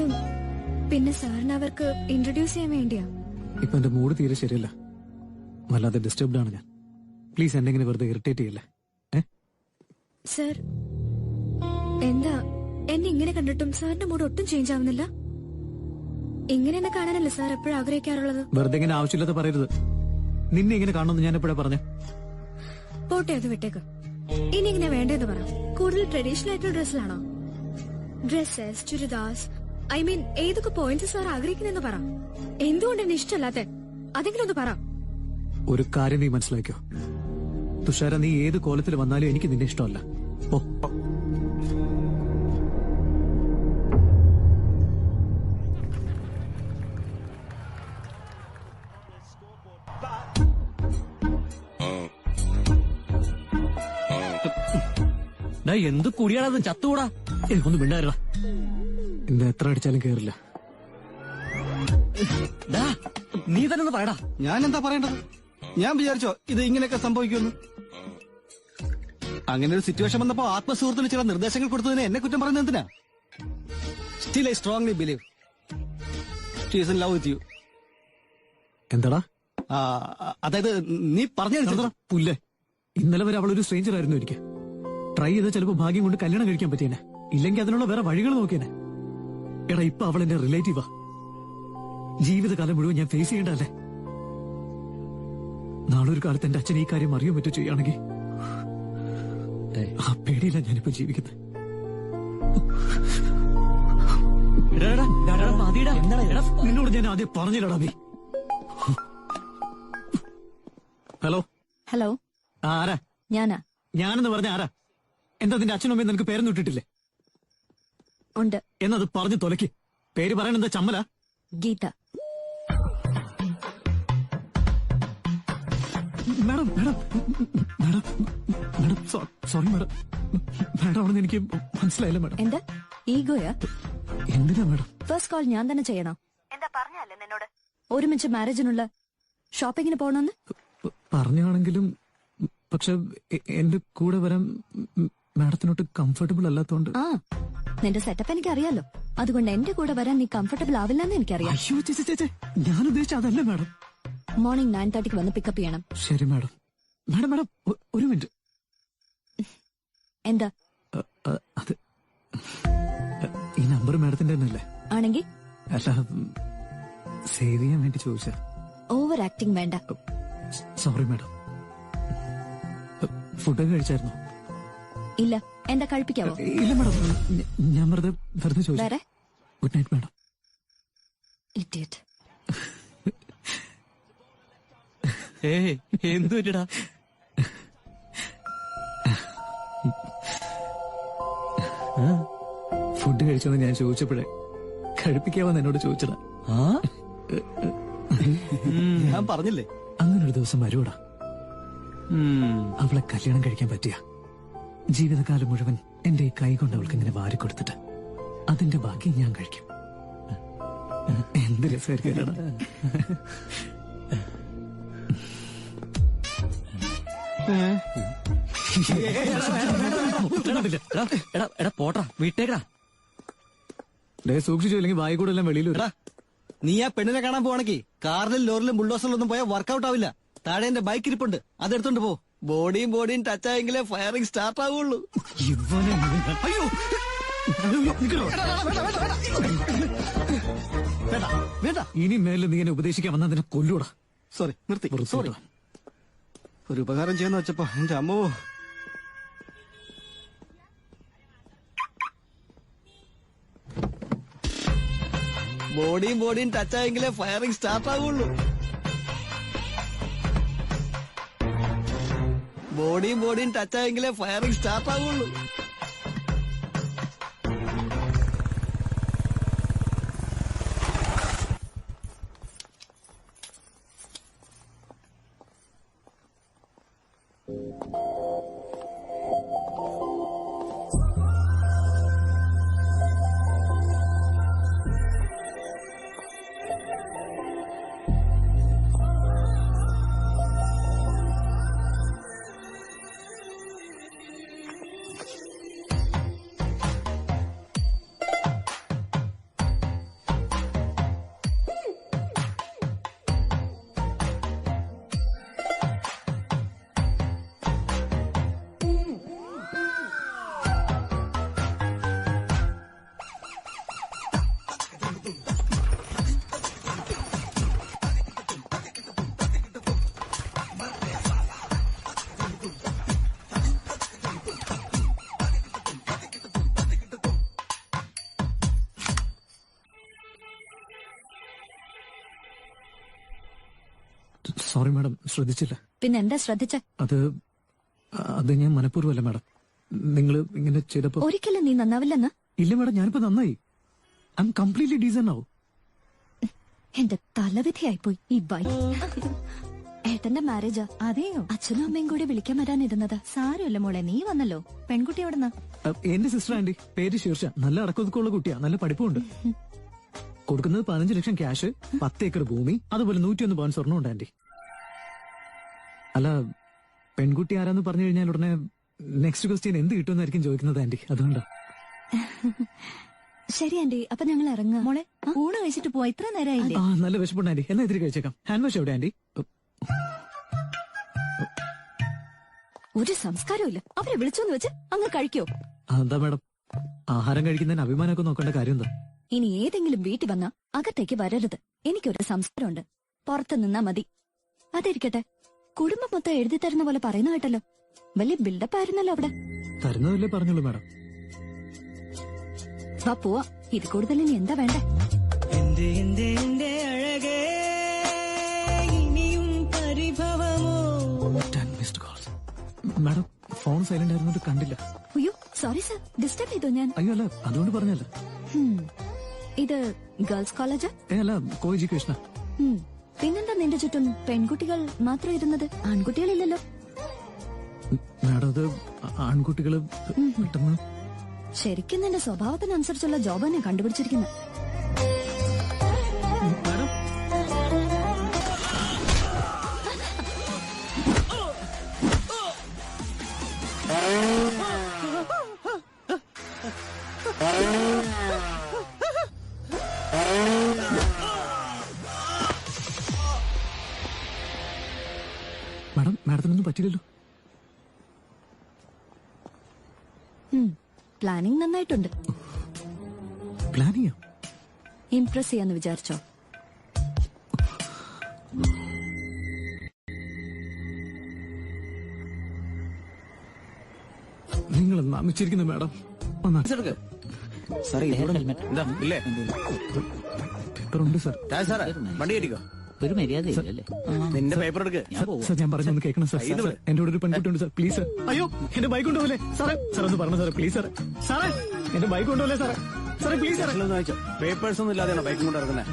പിന്നെ സാറിന് അവർക്ക് ഇൻട്രൊഡ്യൂസ് ചെയ്യാൻ വേണ്ടിയാ. ഇപ്പൊ എന്റെ മൂഡ് തീരെ ശരിയല്ല. വല്ലാതെ ഡിസ്റ്റർബ്ഡ് ആണ് ഞാൻ. പ്ലീസ് എന്നെ ഇങ്ങനെ വെറുതെ ഇറിറ്റേറ്റ് ചെയ്യല്ലേ. സർ, എന്താ എന്നെ ഇങ്ങനെ കണ്ടിട്ടും സാറിന്റെ മൂഡ് ഒട്ടും ചേഞ്ച് ആവുന്നില്ല? ഇങ്ങനെ എന്നെ കാണാനല്ലേ സാർ എപ്പോഴും ആഗ്രഹിക്കാറുള്ളത്? വെറുതെ ഇങ്ങനെ ആവശ്യമില്ലാത്ത പറയരുത്. നിന്നെ ഇങ്ങനെ കാണുമെന്ന് ഞാൻ എപ്പോഴാ പറഞ്ഞേ? പോട്ടെ, അത് വിട്ടേക്ക്. ഇനി ഇങ്ങനെ വേണ്ടതെന്ന് പറ. കൂടുതൽ ട്രഡീഷണൽ ആയിട്ടുള്ള ഡ്രസ്സിലാണോ? ഡ്രസ്സസ്, ചുരിദാസ്, ഐ മീൻ ഏതൊക്കെ പോയിന്റ്സ് സാർ ആഗ്രഹിക്കുന്നെന്ന് പറ. എന്തുകൊണ്ട് എന്നെ ഇഷ്ടമല്ലാത്ത അതെങ്കിലും ഒന്ന് പറ. ഒരു കാര്യം നീ മനസ്സിലാക്കോ, തുഷാര, നീ ഏത് കോലത്തിൽ വന്നാലും എനിക്ക് നിന്നെ ഇഷ്ടമല്ല. ഓ എന്ത് കുടിയാണത്, ചത്തുകൂടാ. ഒന്ന് മിണ്ടായിരുടാ. ഇന്ന് എത്ര അടിച്ചാലും കേറില്ല. നീ തന്നെ ഒന്ന് പറയടാ. ഞാൻ എന്താ പറയേണ്ടത്? ഞാൻ വിചാരിച്ചോ ഇത് ഇങ്ങനെയൊക്കെ സംഭവിക്കുമെന്ന്? അങ്ങനെ ഒരു സിറ്റുവേഷൻ വന്നപ്പോ ആത്മസുഹൃത്തിന് ചില നിർദ്ദേശങ്ങൾ കൊടുത്തതിന് എന്നെ കുറ്റം പറയുന്നത് എന്തിനാ? Still I strongly believe she is in love with you. എന്താടാ? അതായത് നീ പറഞ്ഞു പുല്ലേ. ഇന്നലെ വരെ അവളൊരു സ്ട്രേഞ്ചർ ആയിരുന്നു. എനിക്ക് ട്രൈ ചെയ്ത ചിലപ്പോ ഭാഗ്യം കൊണ്ട് കല്യാണം കഴിക്കാൻ പറ്റിയേനെ, ഇല്ലെങ്കിൽ അതിനുള്ള വേറെ വഴികൾ നോക്കിയേനെ. എടാ, ഇപ്പൊ അവൾ എന്റെ റിലേറ്റീവാ. ജീവിതകാലം മുഴുവൻ ഞാൻ ഫേസ് ചെയ്യേണ്ടല്ലേ. നാളെ ഒരു കാലത്ത് എന്റെ അച്ഛൻ ഈ കാര്യം അറിയാൻ പറ്റോ ചെയ്യുകയാണെങ്കിൽ ആ പേടിയില്ല ഞാനിപ്പോ ജീവിക്കുന്നത്. നിന്നോട് ഞാൻ ആദ്യം പറഞ്ഞില്ലടാ നീ. ഹലോ ഹലോ, ആരാ? ഞാനാ. ഞാനെന്ന് പറഞ്ഞ ആരാ? എന്താ നിന്റെ അച്ഛനും അമ്മയും നിനക്ക് പേരൊന്നും ഇട്ടിട്ടില്ലേ? ഉണ്ട്. എന്നത് പറഞ്ഞു തൊലക്ക്. പേര് പറയാൻ എന്താ ചമ്മല? Geetha. Madam madam madam madam sorry madam. Madam അവിടെ എനിക്ക് മനസ്സിലായില്ല മാഡം. എന്താ ഈഗോയാ? എന്തിനാ മാഡം? ഫസ്റ്റ് കോൾ ഞാൻ തന്നെ ചെയ്യണോ? എന്താ പറഞ്ഞല്ലേ നിന്നോട് ഒരുമിച്ച് മാരേജിനുള്ള ഷോപ്പിങ്ങിന് പോകണമെന്ന്? പറഞ്ഞാണെങ്കിലും പക്ഷെ എന്റെ കൂടെ വരാൻ മാഡത്തിനോട്ട് കംഫർട്ടബിൾ അല്ലാത്തോണ്ട്. ആ, നിന്റെ സെറ്റപ്പ് എനിക്ക് അറിയാലോ. അതുകൊണ്ട് എന്റെ കൂടെ വരാൻ നീ കംഫർട്ടബിൾ ആവില്ലെന്ന് എനിക്കറിയാം. അയ്യോ ചേച്ചേ, ഞാൻ ഉദ്ദേശിച്ച അതല്ല മാഡം. മോർണിംഗ് 9:30 വന്ന് പിക്കപ്പ് ചെയ്യണം. ശരി മാഡം. മാഡം മാഡം ഒരു മിനിറ്റ്. എന്താ? അത് ഈ നമ്പർ മാഡത്തിന്റെ തന്നെയല്ലേ? ആണെങ്കിൽ അല്ല, സേവ് ചെയ്യാൻ വേണ്ടി ചോദിച്ചാ. ഓവർ ആക്ടിങ് വേണ്ട. Sorry madam. ഫുഡൊക്കെ കഴിച്ചായിരുന്നോ? ഇല്ല. എന്താ കഴിപ്പിക്കാവോ? ഇല്ല മാഡം, ഞാൻ വെറുതെ ചോദിച്ചു. വേറെ? Good night madam. ഇഡിയറ്റ്. എന്തു പറ്റടാ? ഫുഡ് കഴിച്ചോന്ന് ഞാൻ ചോദിച്ചപ്പോഴേ കഴിപ്പിക്കാമെന്ന് എന്നോട് ചോദിച്ചടാ. ഞാൻ പറഞ്ഞില്ലേ അങ്ങനൊരു ദിവസം വരൂടാ. അവളെ കല്യാണം കഴിക്കാൻ പറ്റിയ ജീവിതകാലം മുഴുവൻ എന്റെ ഈ കൈ കൊണ്ട് അവൾക്ക് ഇങ്ങനെ വാരിക്കൊടുത്തിട്ട് അതിന്റെ ബാക്കി ഞാൻ കഴിക്കും. എന്ത് രസമായിരിക്കും. പോട്ടാ വീട്ടേക്കടാ. സൂക്ഷിച്ചു, ഇല്ലെങ്കിൽ വായി കൂടെ എല്ലാം വെളിയിൽ വരാ. നീ ആ പെണ്ണിനെ കാണാൻ പോവാണെങ്കിൽ കാറിലും ലോറിലും ബുൾഡോസറിലും ഒന്നും പോയാൽ വർക്കൗട്ട് ആവില്ല. താഴെ എന്റെ ബൈക്ക് ഇരിപ്പുണ്ട്, അതെടുത്തോണ്ട് പോ. ബോഡിയും ടച്ച് ആയെങ്കിലേ ഫയറിംഗ് സ്റ്റാർട്ട് ആവുള്ളൂ. അയ്യോ ഇനി മേലെ നീ എന്നെ ഉപദേശിക്കാൻ വന്നാൽ നിന്നെ കൊല്ലൂടാ. സോറി, നിർത്തി. സോറി, ഒരു ഉപകാരം ചെയ്യാന്ന് വെച്ചപ്പോ എന്റെ അമ്മോ. ബോഡിയും ടച്ച് ആയെങ്കിലേ ഫയറിംഗ് സ്റ്റാർട്ട് ആവുള്ളൂ. ബോഡിയും ടച്ച് ആയെങ്കിലേ ഫയറിംഗ് സ്റ്റാർട്ട് ആവുള്ളൂ. സോറി മാഡം, ശ്രദ്ധിച്ചില്ല. പിന്നെ എന്താ ശ്രദ്ധിച്ച? അത് ഞാൻ മനഃപൂർവ്വമല്ല മാഡം. നിങ്ങൾ ഇങ്ങനെ ചെയ്തപ്പോ. ഒരിക്കലും നീ നന്നാവില്ലെന്ന്. ഇല്ല മാഡം, ഞാനിപ്പോ നന്നായി. I am completely decent now. എന്റെ തലവിധിയായിപ്പോയി ഈ ബൈക്ക്. ഏട്ടന്റെ മാരേജാ. അതെയോ? അച്ഛനും അമ്മയും കൂടി വിളിക്കാൻ വരാനിരുന്നത്. സാരമില്ല മോളെ, നീ വന്നല്ലോ. പെൺകുട്ടി എവിടെന്നാ? എന്റെ സിസ്റ്റർ ആന്റി, പേര് ശീർഷ. നല്ല അടക്കൊതുക്കുള്ള കുട്ടിയാ, നല്ല പഠിപ്പുണ്ട്. കൊടുക്കുന്നത് 15 ലക്ഷം ക്യാഷ്, 10 ഏക്കർ ഭൂമി, അതുപോലെ 101 പവൻ സ്വർണ്ണം ഉണ്ട് ആന്റി. അല്ല, പെൺകുട്ടി ആരാന്ന് പറഞ്ഞു കഴിഞ്ഞാൽ ഉടനെ നെക്സ്റ്റ് ക്വസ്റ്റ്യൻ എന്ത് കിട്ടുമെന്നായിരിക്കും ചോദിക്കുന്നത് ആന്റി, അതുകൊണ്ടാ. ശരി ആന്റി, അപ്പൊ ഞങ്ങൾ ഇറങ്ങാം. മോളെ, ഊണ് കഴിച്ചിട്ട് പോവാ. ഇത്ര നേരമായില്ലേ? നല്ല വിശപ്പുണ്ട് ആന്റി, എന്നാ ഇത്തിരി കഴിച്ചേക്കാം. ഹാൻഡ് വാഷ് എവിടെ ആന്റി? ഒരു സംസ്കാരവും ഇല്ല. അവരെ വിളിച്ചോന്ന് വെച്ച് അങ്ങ് കഴിക്കോ? എന്താ മാഡം, ആഹാരം കഴിക്കുന്നതിന് അഭിമാനമൊക്കെ നോക്കേണ്ട കാര്യം എന്താ? ഇനി ഏതെങ്കിലും വീട്ടിൽ വന്നാ അകത്തേക്ക് വരരുത്. എനിക്കൊരു സംസ്കാരമുണ്ട്. പുറത്ത് നിന്നാ മതി. അതിരിക്കട്ടെ, കുടുംബം മൊത്തം എഴുതി തരുന്ന പോലെ പറയുന്ന കേട്ടല്ലോ. വലിയ ബിൽഡപ്പ് ആയിരുന്നല്ലോ അവിടെ. തരുന്നതല്ലേ പറഞ്ഞോളൂ മാഡം. വാ പോവാ. ഇത് കൂടുതൽ ഇനി എന്താ വേണ്ടേ? മാഡം, ഫോൺ സൈലന്റ് ആയിരുന്നിട്ട് കണ്ടില്ല. അയ്യോ സോറി സർ, ഡിസ്റ്റർബ് ചെയ്തോ ഞാൻ? അയ്യോ അല്ല, അതുകൊണ്ട് പറഞ്ഞല്ല. ഇത് ഗേൾസ് കോളേജാ? അല്ല, കോ എഡ്യൂക്കേഷനാ. പിന്നെന്താ നിന്റെ ചുറ്റും പെൺകുട്ടികൾ മാത്രം ഇരുന്നത്? ആൺകുട്ടികളില്ലല്ലോ. മാഡം, അത് ആൺകുട്ടികള് പെട്ടെന്ന്. ശരിക്കും നിന്റെ സ്വഭാവത്തിനനുസരിച്ചുള്ള ജോബ് തന്നെ കണ്ടുപിടിച്ചിരിക്കുന്നത്. മാഡം, മാഡത്തിനൊന്നും പറ്റില്ലല്ലോ. പ്ലാനിങ് നന്നായിട്ടുണ്ട്. പ്ലാനിങ്ങോ? ഇംപ്രസ് ചെയ്യാന്ന് വിചാരിച്ചോ? നിങ്ങൾ നമിച്ചിരിക്കുന്നു മാഡം. പേപ്പറുണ്ട് സാർ. വണ്ടി കയറ്റിക്കോ. ഒരു മര്യാദയില്ലല്ലേ? നിന്റെ പേപ്പർ എടുക്ക്. സാർ, ഞാൻ പറഞ്ഞൊന്ന് കേൾക്കണം സാർ. എന്റെ കൂടെ ഒരു പെൺകുട്ടി ഉണ്ട് സാർ, പ്ലീസ് സാർ. അയ്യോ, എന്റെ ബൈക്ക് കൊണ്ടുപോലെ സാറേ. സാർ ഒന്ന് പറഞ്ഞു സാറേ, പ്ലീസ് സാറേ. സാറേ, എന്റെ ബൈക്ക് കൊണ്ടുപോലെ സാറേ. സാറേ പ്ലീസ് സാറേ. വായിച്ചോ. പേപ്പേഴ്സ് ഒന്നും ഇല്ലാതെയാണോ ബൈക്കും കൊണ്ട് ഇറങ്ങുന്നത്?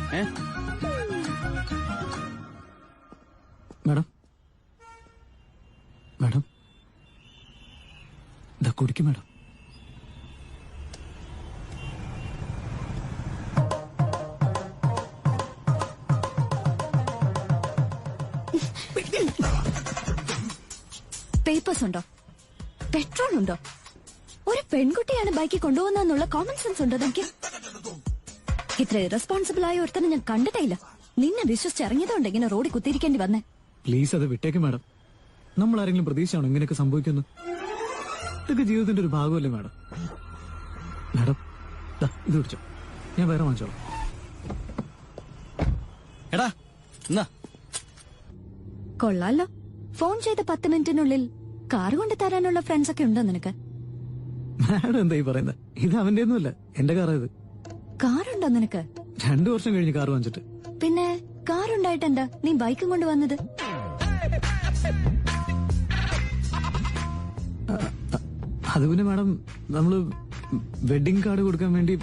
മാഡം, മാഡം, ഇതാ കുടിക്കും മാഡം. പേപ്പേഴ്സ് ഉണ്ടോ? പെട്രോൾ ഉണ്ടോ? ഒരു പെൺകുട്ടിയാണ് ബൈക്കിൽ കൊണ്ടുപോകുന്നുള്ള കോമൺ സെൻസ് ഉണ്ടോ എനിക്ക്? ഇത്ര ഇറസ്പോൺസിബിൾ ആയ ഒരുത്തനെ ഞാൻ കണ്ടിട്ടേ ഇല്ല. നിന്നെ വിശ്വസിച്ചിറങ്ങിയതുകൊണ്ട് ഇങ്ങനെ റോഡിൽ കുത്തിയിരിക്കേണ്ടി വന്നേ. പ്ലീസ് അത് വിട്ടേക്ക് മാഡം. നമ്മൾ ആരെങ്കിലും പ്രതീക്ഷയാണോ ഇങ്ങനെയൊക്കെ സംഭവിക്കുന്നു? ഇതൊക്കെ ജീവിതത്തിന്റെ ഒരു ഭാഗമല്ലേ മാഡം. മാഡം, ഇത് പിടിച്ചോ, ഞാൻ വേറെ വാങ്ങിച്ചോളാം. എടാ, എന്നാ കൊള്ളാലോ. ഫോൺ ചെയ്ത 10 മിനിറ്റിനുള്ളിൽ കാർ കൊണ്ട് തരാനുള്ള ഫ്രണ്ട്സ് ഒക്കെ ഉണ്ടോ നിനക്ക്? മാഡം എന്താ ഈ പറയുന്നത്? ഇത് അവന്റെ ഒന്നുമല്ല, എന്റെ കാറാ ഇത്. കാറുണ്ടോ നിനക്ക്? 2 വർഷം കഴിഞ്ഞ് കാർ വാങ്ങിച്ചിട്ട്. പിന്നെ കാറുണ്ടായിട്ട് എന്താ നീ ബൈക്കും കൊണ്ട് വന്നത്? അത് പിന്നെ മാഡം, നമ്മള് വെഡിങ് കാർഡ് കൊടുക്കാൻ വേണ്ടി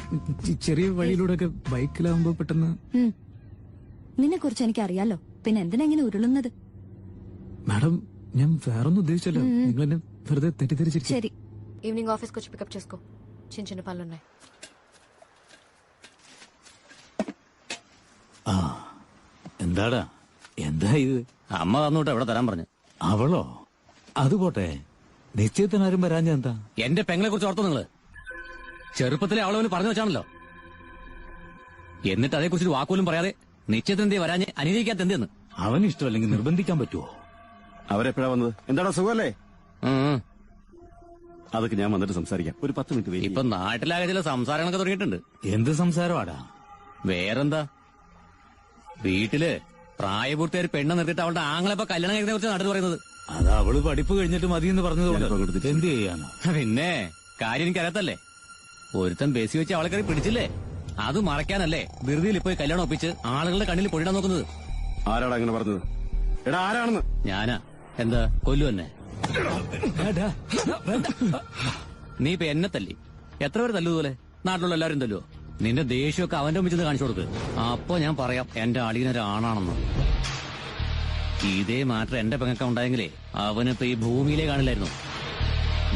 ചെറിയ വഴിയിലൂടെ ഒക്കെ ബൈക്കിലാവുമ്പോ പെട്ടെന്ന്. നിന്നെ കുറിച്ച് എനിക്ക് അറിയാലോ, പിന്നെ എന്തിനാ ഇങ്ങനെ ഉരുളുന്നത്? മാഡം, ഞാൻ വേറൊന്നും ఉద్దేశിച്ചല്ലോ. നിങ്ങൾ എന്നെ വെറുതെ തെറ്റിദ്ധരിച്ചിരിക്കും. ശരി, ఈవినింగ్ ఆఫీస్కి వచ్చి పికప్ చేసుకో. చిన్న చిన్న పనులు ఉన్నాయి. എന്താടാ, എന്താ ഇത്? അമ്മ തന്നോട്ട് എവിടെ തരാൻ പറഞ്ഞു. അവളോ? അത് പോട്ടെ, നിശ്ചയത്തിനാരും വരാഞ്ഞ എന്താ? എന്റെ പെങ്ങളെ കുറിച്ച് ഓർത്തോ നിങ്ങള്? ചെറുപ്പത്തിലെ അവളവന് പറഞ്ഞു വെച്ചാണല്ലോ. എന്നിട്ട് അതേക്കുറിച്ച് വാക്കുപോലും പറയാതെ നിശ്ചയത്തിന് എന്തേ വരാഞ്ഞ് അനുകരിക്കാത്ത എന്തെന്ന്? അവന് ഇഷ്ടമല്ലെങ്കിൽ നിർബന്ധിക്കാൻ പറ്റുമോ? അവരെപ്പോഴാ വന്നത്? എന്താണ് സുഖമല്ലേ? അതൊക്കെ ഞാൻ വന്നിട്ട് സംസാരിക്കാം. ഒരു 10 മിനിറ്റ് വെയിറ്റ്. ഇപ്പൊ നാട്ടിലാകെ ചില സംസാരങ്ങളൊക്കെ തുടങ്ങിയിട്ടുണ്ട്. എന്ത് സംസാരമാടാ? വേറെന്താ, വീട്ടില് പ്രായപൂർത്തിയായ ഒരു പെണ്ണെ നിർത്തിയിട്ട് അവളുടെ ആങ്ങളെ ഇപ്പൊ കല്യാണം കഴിക്കുന്നതിനെ കുറിച്ച് നാട്ടിൽ പറയുന്നത്. അത് അവള് പഠിപ്പ് കഴിഞ്ഞിട്ട് മതിയെന്ന് പറഞ്ഞതുകൊണ്ട് എന്ത് ചെയ്യാനോ? പിന്നെ കാര്യം എനിക്കറിയാത്തല്ലേ. ഒരുത്തൻ ബേസി വെച്ച് അവളെ കയറി പിടിച്ചില്ലേ? അത് മറയ്ക്കാനല്ലേ ധൃതിയിൽ പോയി കല്യാണം ഒപ്പിച്ച് ആളുകളുടെ കണ്ണിൽ പൊടിയിടാൻ നോക്കുന്നത്. ആരാടാ അങ്ങനെ പറഞ്ഞത്? എടാ ആരാണെന്ന്? ഞാനാ. എന്താ കൊല്ലു തന്നെ? നീ ഇപ്പൊ എന്നെ തല്ലി. എത്ര പേര് തല്ലുപോലെ? നാട്ടിലുള്ള എല്ലാവരും തല്ലുവോ? നിന്റെ ദേഷ്യമൊക്കെ അവന്റെ മുമ്പിൽ കാണിച്ചു കൊടുക്ക്. അപ്പൊ ഞാൻ പറയാം എന്റെ അളിയനൊരാണാണെന്ന്. ഇതേ മാറ്റം എന്റെ പെങ്ങക്ക ഉണ്ടായെങ്കിലേ അവനിപ്പോ ഈ ഭൂമിയിലേ കാണില്ലായിരുന്നു.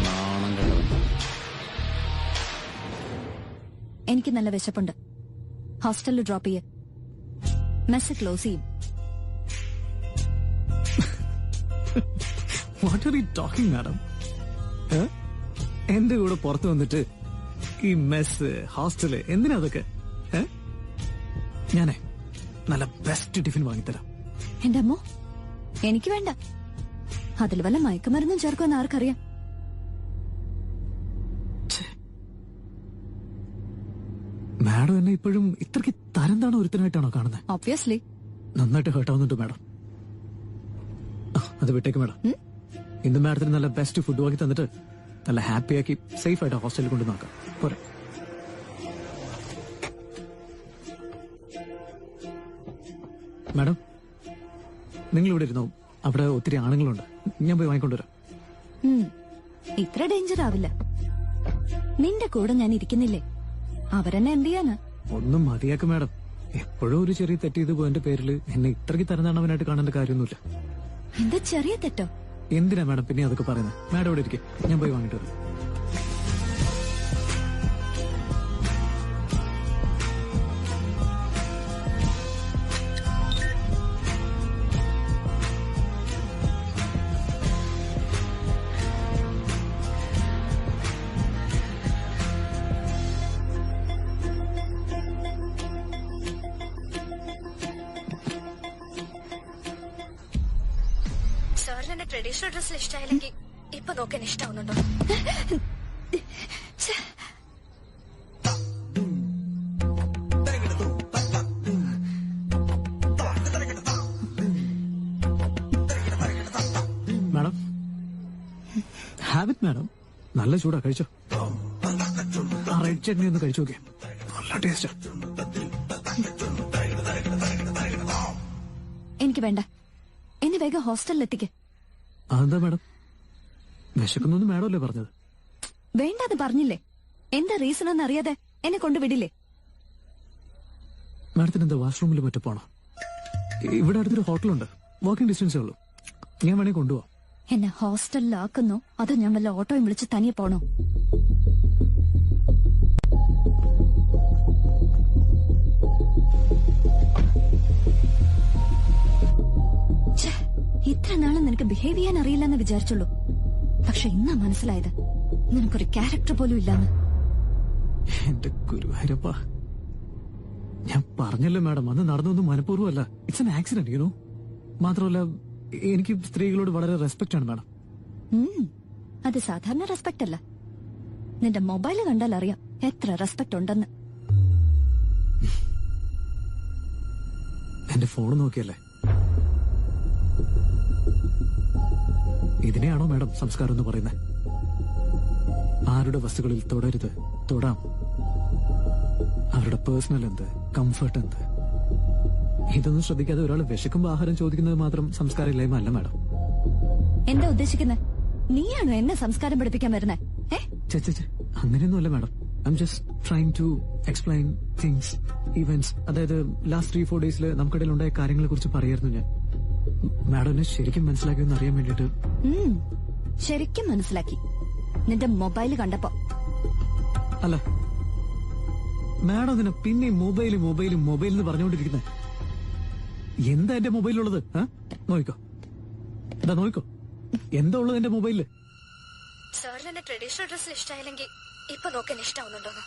നാണം കണ്ടവൻ. എനിക്ക് നല്ല വിശപ്പുണ്ട്. ഹോസ്റ്റലിൽ ഡ്രോപ്പ് ചെയ്യ. മെസ്സ് ക്ലോസ് ചെയ്യും. What are you talking madam? എന്റെ കൂടെ പുറത്തു വന്നിട്ട് ഈ മെസ് ഹോസ്റ്റല് എന്തിനാ അതൊക്കെ? ഞാനേ നല്ല ബെസ്റ്റ് ടിഫിൻ വാങ്ങിത്തരാം. എന്റെ അമ്മോ, എനിക്ക് വേണ്ട. അതിൽ വല്ല മയക്കുമരുന്നും ചേർക്കുമെന്ന് ആർക്കറിയാം? മാഡം എന്നെ ഇപ്പോഴും ഇത്രയ്ക്ക് തരംതാണോ ഒരുത്തനായിട്ടാണോ കാണുന്നത്? ഒബ്വിയസ്ലി. നന്നായിട്ട് ഹേർട്ട് ആവുന്നുണ്ട് മാഡം. അത് വിട്ടേക്ക് മാഡം. ഇന്ന് മാഡത്തിന് നല്ല ബെസ്റ്റ് ഫുഡ് വാങ്ങി തന്നിട്ട് നല്ല ഹാപ്പിയാക്കി സേഫ് ആയിട്ട് ഹോസ്റ്റലിൽ കൊണ്ട് നോക്കാം. പോരെ? മാഡം, നിങ്ങൾ ഇവിടെ ഇരുന്നോ. അവിടെ ഒത്തിരി ആണുങ്ങളുണ്ട്. ഞാൻ പോയി വാങ്ങിക്കൊണ്ടുവരാം. ഇത്ര ഡേഞ്ചർ ആവില്ല. നിന്റെ കൂടെ ഞാൻ ഇരിക്കുന്നില്ലേ, അവരെന്നെ എന്ത് ചെയ്യാനാ? ഒന്നും മതിയാക്കും മാഡം. എപ്പോഴും ഒരു ചെറിയ തെറ്റ് ചെയ്ത് പോയതിന്റെ പേരിൽ എന്നെ ഇത്രയ്ക്ക് തരംതാണവനായിട്ട് കാണേണ്ട കാര്യമൊന്നുമില്ല. എന്താ ചെറിയ തെറ്റോ? എന്തിനാ മാഡം പിന്നെ അതൊക്കെ പറയുന്നത്? മാഡം ഇവിടെ ഇരിക്കും, ഞാൻ പോയി വാങ്ങിട്ട് വരാം. സാറിന് ട്രഡീഷണൽ ഡ്രസ്സിൽ ഇഷ്ടമായില്ലെങ്കിൽ ഇപ്പൊ നോക്കാൻ ഇഷ്ടമാവുന്നുണ്ടോ? Madam, have it madam. നല്ല ചൂടാ, കഴിച്ചോ. ആ റെഡ് ചട്നി ഒന്ന് കഴിച്ചു നോക്കിയാ, നല്ല ടേസ്റ്റാ. എനിക്ക് വേണ്ട. എന്നെ വേഗം ഹോസ്റ്റലിൽ എത്തിക്ക്. അതെന്താ മാഡം? വിശക്കുന്നൊന്നും മാഡം അല്ലേ പറഞ്ഞത്? വേണ്ടാന്ന് പറഞ്ഞില്ലേ? എന്താ റീസൺ എന്ന് അറിയാതെ എന്നെ കൊണ്ടുവിടില്ലേ? മാഡത്തിന് എന്താ വാഷ്റൂമിൽ മറ്റു പോണോ? ഇവിടെ അടുത്തൊരു ഹോട്ടലുണ്ട്, വാക്കിംഗ് ഡിസ്റ്റൻസേ ഉള്ളൂ. ഞാൻ വേണേ കൊണ്ടുപോവാം. എന്നെ ഹോസ്റ്റലിലാക്കുന്നോ അതോ ഞാൻ വല്ല ഓട്ടോയും വിളിച്ച് തനിയെ പോണോ? ഇത്ര നാളും നിനക്ക് ബിഹേവ് ചെയ്യാൻ അറിയില്ലെന്ന് വിചാരിച്ചുള്ളൂ. പക്ഷെ ഇന്നാ മനസ്സിലായത് നിനക്കൊരു ക്യാരക്ടർ പോലും ഇല്ലാന്ന്. എന്റെ ഗുരുവായൂരപ്പ, ഞാൻ പറഞ്ഞല്ലോ മാഡം, അന്ന് നടന്നൊന്നും മനഃപൂർവ്വമല്ല. It's an accident, you know. മാത്രമല്ല എനിക്ക് സ്ത്രീകളോട് വളരെ റെസ്പെക്ട് ആണ് മാഡം. അത് സാധാരണ റെസ്പെക്ട് അല്ല. നിന്റെ മൊബൈല് കണ്ടാൽ അറിയാം എത്ര റെസ്പെക്ട് ഉണ്ടെന്ന്. എന്റെ ഫോൺ നോക്കിയല്ലേ? ഇതിനെയാണോ മാഡം സംസ്കാരം എന്ന് പറയുന്നത്? ആരുടെ വസ്തുക്കളിൽ തൊടരുത്, തൊടാം. അവരുടെ പേഴ്സണൽ എന്ത്, കംഫർട്ട് എന്ത്, ഇതൊന്നും ശ്രദ്ധിക്കാതെ ഒരാൾ വിശക്കുമ്പോ ആഹാരം ചോദിക്കുന്നത് മാത്രം സംസ്കാരമില്ലായ്മ അല്ല മാഡം. എന്താ ഉദ്ദേശിക്കുന്നത്? നീയാണോ എന്നെ സംസ്കാരം പഠിപ്പിക്കാൻ വരുന്നേ? അങ്ങനെയൊന്നുമല്ല madam. I'm just trying to explain things, events. അതായത് ലാസ്റ്റ് 3-4 ഡേയ്സിൽ നമുക്കിടയിൽ ഉണ്ടായ കാര്യങ്ങളെ കുറിച്ച് പറയായിരുന്നു ഞാൻ. മാഡം എന്നെ ശരിക്കും മനസ്സിലാക്കിയെന്ന് അറിയാൻ വേണ്ടിട്ട്. ശരിക്കും മനസ്സിലാക്കി നിന്റെ മൊബൈല് കണ്ടപ്പോ. അല്ല മാഡം ഇതിനെ പിന്നെ മൊബൈൽ എന്ന് പറഞ്ഞുകൊണ്ടിരിക്കുന്നത്. എന്താ എന്റെ മൊബൈലുള്ളത്? നോക്കോ, എന്താ നോക്കോ, എന്താ ഉള്ളത് എന്റെ മൊബൈലില്? സാറിന് എന്റെ ട്രഡീഷണൽ ഡ്രസ്സിൽ ഇഷ്ടമായില്ലെങ്കിൽ ഇപ്പൊ നോക്കാൻ ഇഷ്ടമാവുന്നുണ്ടോന്ന്?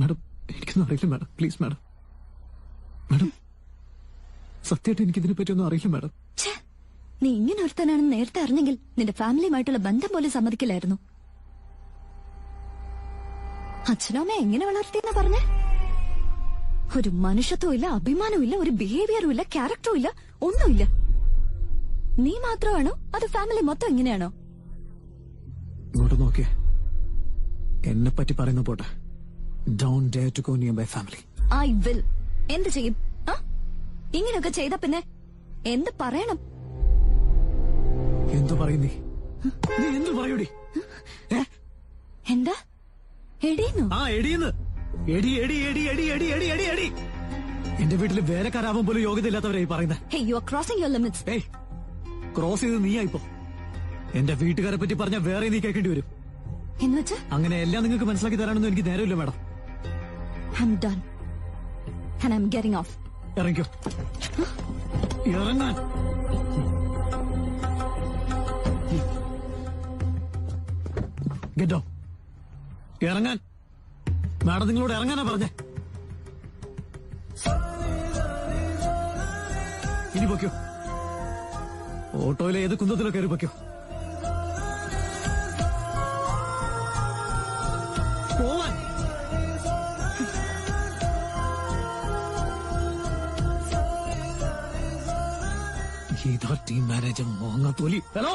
മാഡം എനിക്കൊന്നും അറിയില്ല മാഡം. Please madam. മാഡം സത്യമായിട്ട് എനിക്കിതിനെ പറ്റിയൊന്നും അറിയില്ല മാഡം. നീ ഇങ്ങനെ ഒരുത്തനാണെന്ന് നേരത്തെ അറിഞ്ഞെങ്കിൽ നിന്റെ ഫാമിലിയുമായിട്ടുള്ള ബന്ധം പോലും സമ്മതിക്കില്ലായിരുന്നു. അച്ഛനോ അമ്മ എങ്ങനെ വളർത്തിയെന്നാ പറഞ്ഞേ? ഒരു മനുഷ്യത്വം ഇല്ല, അഭിമാനവും ഇല്ല, ഒരു ബിഹേവിയറും ഇല്ല, ക്യാരക്ടറും ഇല്ല, ഒന്നുമില്ല. നീ മാത്രമാണോ അത് ഫാമിലി മൊത്തം ഇങ്ങനെയാണോ? ഇങ്ങോട്ട് നോക്കിയേ, എന്നെ പറ്റി പറയുന്ന പോട്ടെ. Don't dare to go near my family. I will. എന്ത് ചെയ്യും? ഇങ്ങനെയൊക്കെ ചെയ്ത പിന്നെ എന്ത് പറയണം? എന്തു പറയും നീ? എന്തു പറയൂടി? എന്താ എടീന്നു? ആ എടീന്ന്. എടി എടി എടി എടി എടി എടി എടി എടി. എന്റെ വീട്ടില് വേലക്കാരാവാൻ പോലും യോഗ്യത ഇല്ലാത്തവരായി പറയുന്നത്. Hey, you are crossing your limits. ഏയ്, ക്രോസ് ചെയ്ത് നീയായിപ്പോ. എന്റെ വീട്ടുകാരെ പറ്റി പറഞ്ഞാൽ വേറെ നീ കേൾക്കേണ്ടി വരും. എന്നുവെച്ചാ അങ്ങനെ എല്ലാം നിങ്ങൾക്ക് മനസ്സിലാക്കി തരാനൊന്നും എനിക്ക് നേരമില്ല madam. I'm done. And I'm getting off. ഇറങ്ങിക്കോ. ഇറങ്ങാൻ. ഗെറ്റോ, ഇറങ്ങാൻ. മാഡം നിങ്ങളോട് ഇറങ്ങാനാ പറഞ്ഞേ. ഇനി പൊയ്ക്കോ. ഓട്ടോയിലെ ഏത് കുന്തത്തിലോ കയറി പൊയ്ക്കോ. പോവാൻ. ഇതാ ടീം മാനേജർ മോങ്ങത്തോലി. Hello,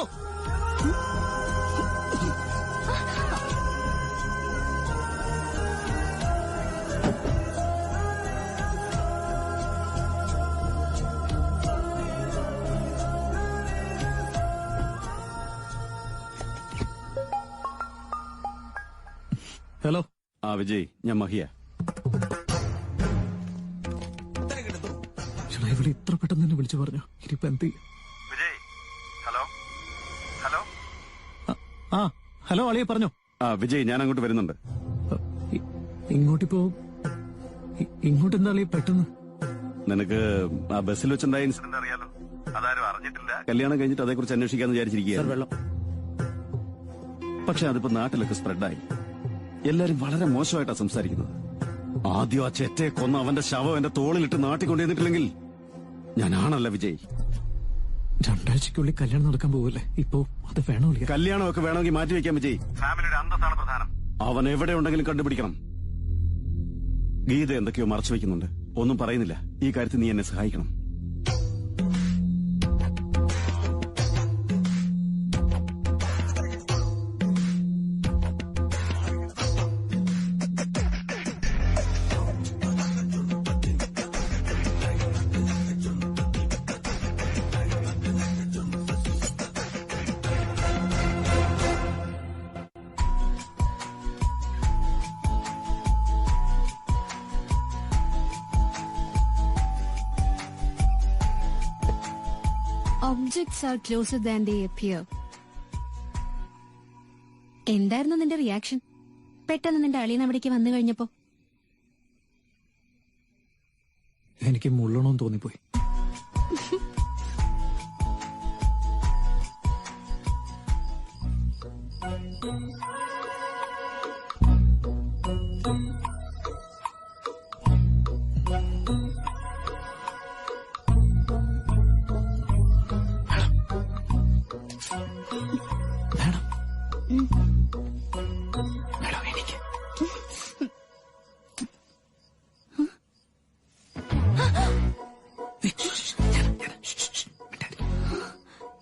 hello. ആ വിജയ്, ഞാൻ മഹിയ. ഇവിടെ ഇത്ര പെട്ടെന്ന് തന്നെ വിളിച്ചു പറഞ്ഞു. ഇനിയിപ്പോ എന്ത് ചെയ്യും? Vijay, hello hello. ആ ഹലോ, അളിയെ പറഞ്ഞോ. ആ വിജയ്, ഞാൻ അങ്ങോട്ട് വരുന്നുണ്ട്. ഇങ്ങോട്ടിപ്പോ ഇങ്ങോട്ട് എന്താ അളിയെ പെട്ടെന്ന്? നിനക്ക് ആ ബസ്സിൽ വെച്ചുണ്ടായ ഇൻസിഡന്റ് അറിയാലോ, അതാരും അറിഞ്ഞിട്ടില്ല. കല്യാണം കഴിഞ്ഞിട്ട് അതേക്കുറിച്ച് അന്വേഷിക്കാന്ന് വിചാരിച്ചിരിക്കുകയാണ്. വെള്ളം. പക്ഷെ അതിപ്പോ നാട്ടിലൊക്കെ സ്പ്രെഡായി. എല്ലാരും വളരെ മോശമായിട്ടാ സംസാരിക്കുന്നത്. ആദ്യം ആ ചെറ്റയെ കൊന്ന അവന്റെ ശവം എന്റെ തോളിലിട്ട് നാട്ടിൽ കൊണ്ടുവന്നിട്ടില്ലെങ്കിൽ ഞാനാണല്ല വിജയ്. 2 ആഴ്ചക്കുള്ളിൽ കല്യാണം നടക്കാൻ പോവല്ലേ? ഇപ്പോ അത് വേണോ? കല്യാണമൊക്കെ വേണമെങ്കിൽ മാറ്റിവെക്കാം വിജയ്. ഫാമിലിയുടെ അന്തസ്സാണ് പ്രധാനം. അവൻ എവിടെ ഉണ്ടെങ്കിലും കണ്ടുപിടിക്കണം. ഗീത എന്തൊക്കെയോ മറച്ചു വെക്കുന്നുണ്ട്, ഒന്നും പറയുന്നില്ല. ഈ കാര്യത്തിൽ നീ എന്നെ സഹായിക്കണം. Objects are closer than they appear. എന്തായിരുന്നു നിന്റെ റിയാക്ഷൻ പെട്ടെന്ന് നിന്റെ അളിയൻ അവിടേക്ക് വന്നു കഴിഞ്ഞപ്പോ? എനിക്ക് മുള്ളണമെന്ന് തോന്നിപ്പോയി.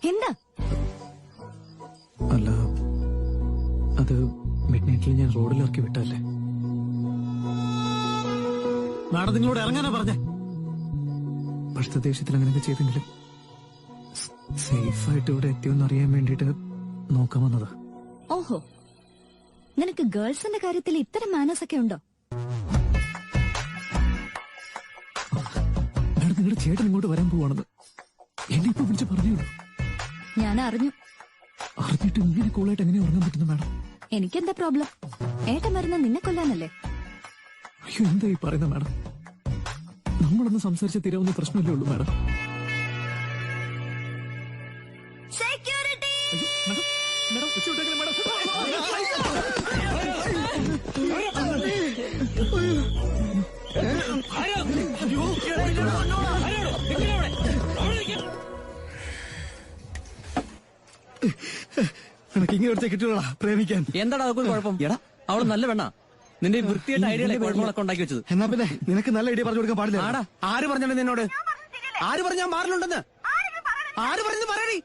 എന്താ? അല്ല, അത് മിഡ്നൈറ്റിൽ ഞാൻ റോഡിൽ ഇറക്കി വിട്ടല്ലേ. മാഡം നിങ്ങളോട് ഇറങ്ങാനാ പറഞ്ഞേ. പക്ഷത്തെ ദേഷ്യത്തിൽ അങ്ങനെയൊക്കെ ചെയ്തെങ്കിലും സേഫായിട്ട് ഇവിടെ എത്തിയോന്ന് അറിയാൻ വേണ്ടിട്ട് നോക്കാൻ വന്നത്. ഓഹോ, നിനക്ക് ഗേൾസിന്റെ കാര്യത്തിൽ ഇത്തരം മാനേഴ്സ് ഒക്കെ ഉണ്ടോ? മാഡം, നിങ്ങളുടെ ചേട്ടൻ ഇങ്ങോട്ട് വരാൻ പോവാണെന്ന് എന്നെ ഇപ്പൊ വിളിച്ച് പറഞ്ഞോളൂ. ഞാൻ അറിഞ്ഞു. അറിഞ്ഞിട്ട് ഇങ്ങനെ കൂളായിട്ട് എങ്ങനെ ഉറങ്ങാൻ പറ്റുന്നു മാഡം? എനിക്കെന്താ പ്രോബ്ലം? ഏട്ടൻ വരുന്ന നിന്നെ കൊല്ലാനല്ലേ? അയ്യോ, എന്താ ഈ പറയുന്നത് മാഡം? നമ്മളൊന്ന് സംസാരിച്ച തീരാവുന്ന പ്രശ്നമല്ലേ ഉള്ളൂ മാഡം. എനിക്ക് ഇങ്ങനെ ഒരുത്തെ കിട്ടിയോളാ പ്രേമിക്കാൻ. എന്താടാ അതൊക്കെ കുഴപ്പം? എടാ, അവള് നല്ല പെണ്ണാ. നിന്റെ വൃത്തിയായിട്ട് ഐഡിയ കുഴപ്പങ്ങളൊക്കെ ഉണ്ടാക്കി വെച്ചത്. എന്നാ പിന്നെ നിനക്ക് നല്ല ഐഡിയ പറഞ്ഞു കൊടുക്കാൻ പാടില്ല. ആടാ ആര് പറഞ്ഞാണ് നിന്നോട്? ആര് പറഞ്ഞാ മാറിലുണ്ടെന്ന്? ആര് പറഞ്ഞു പറയടി?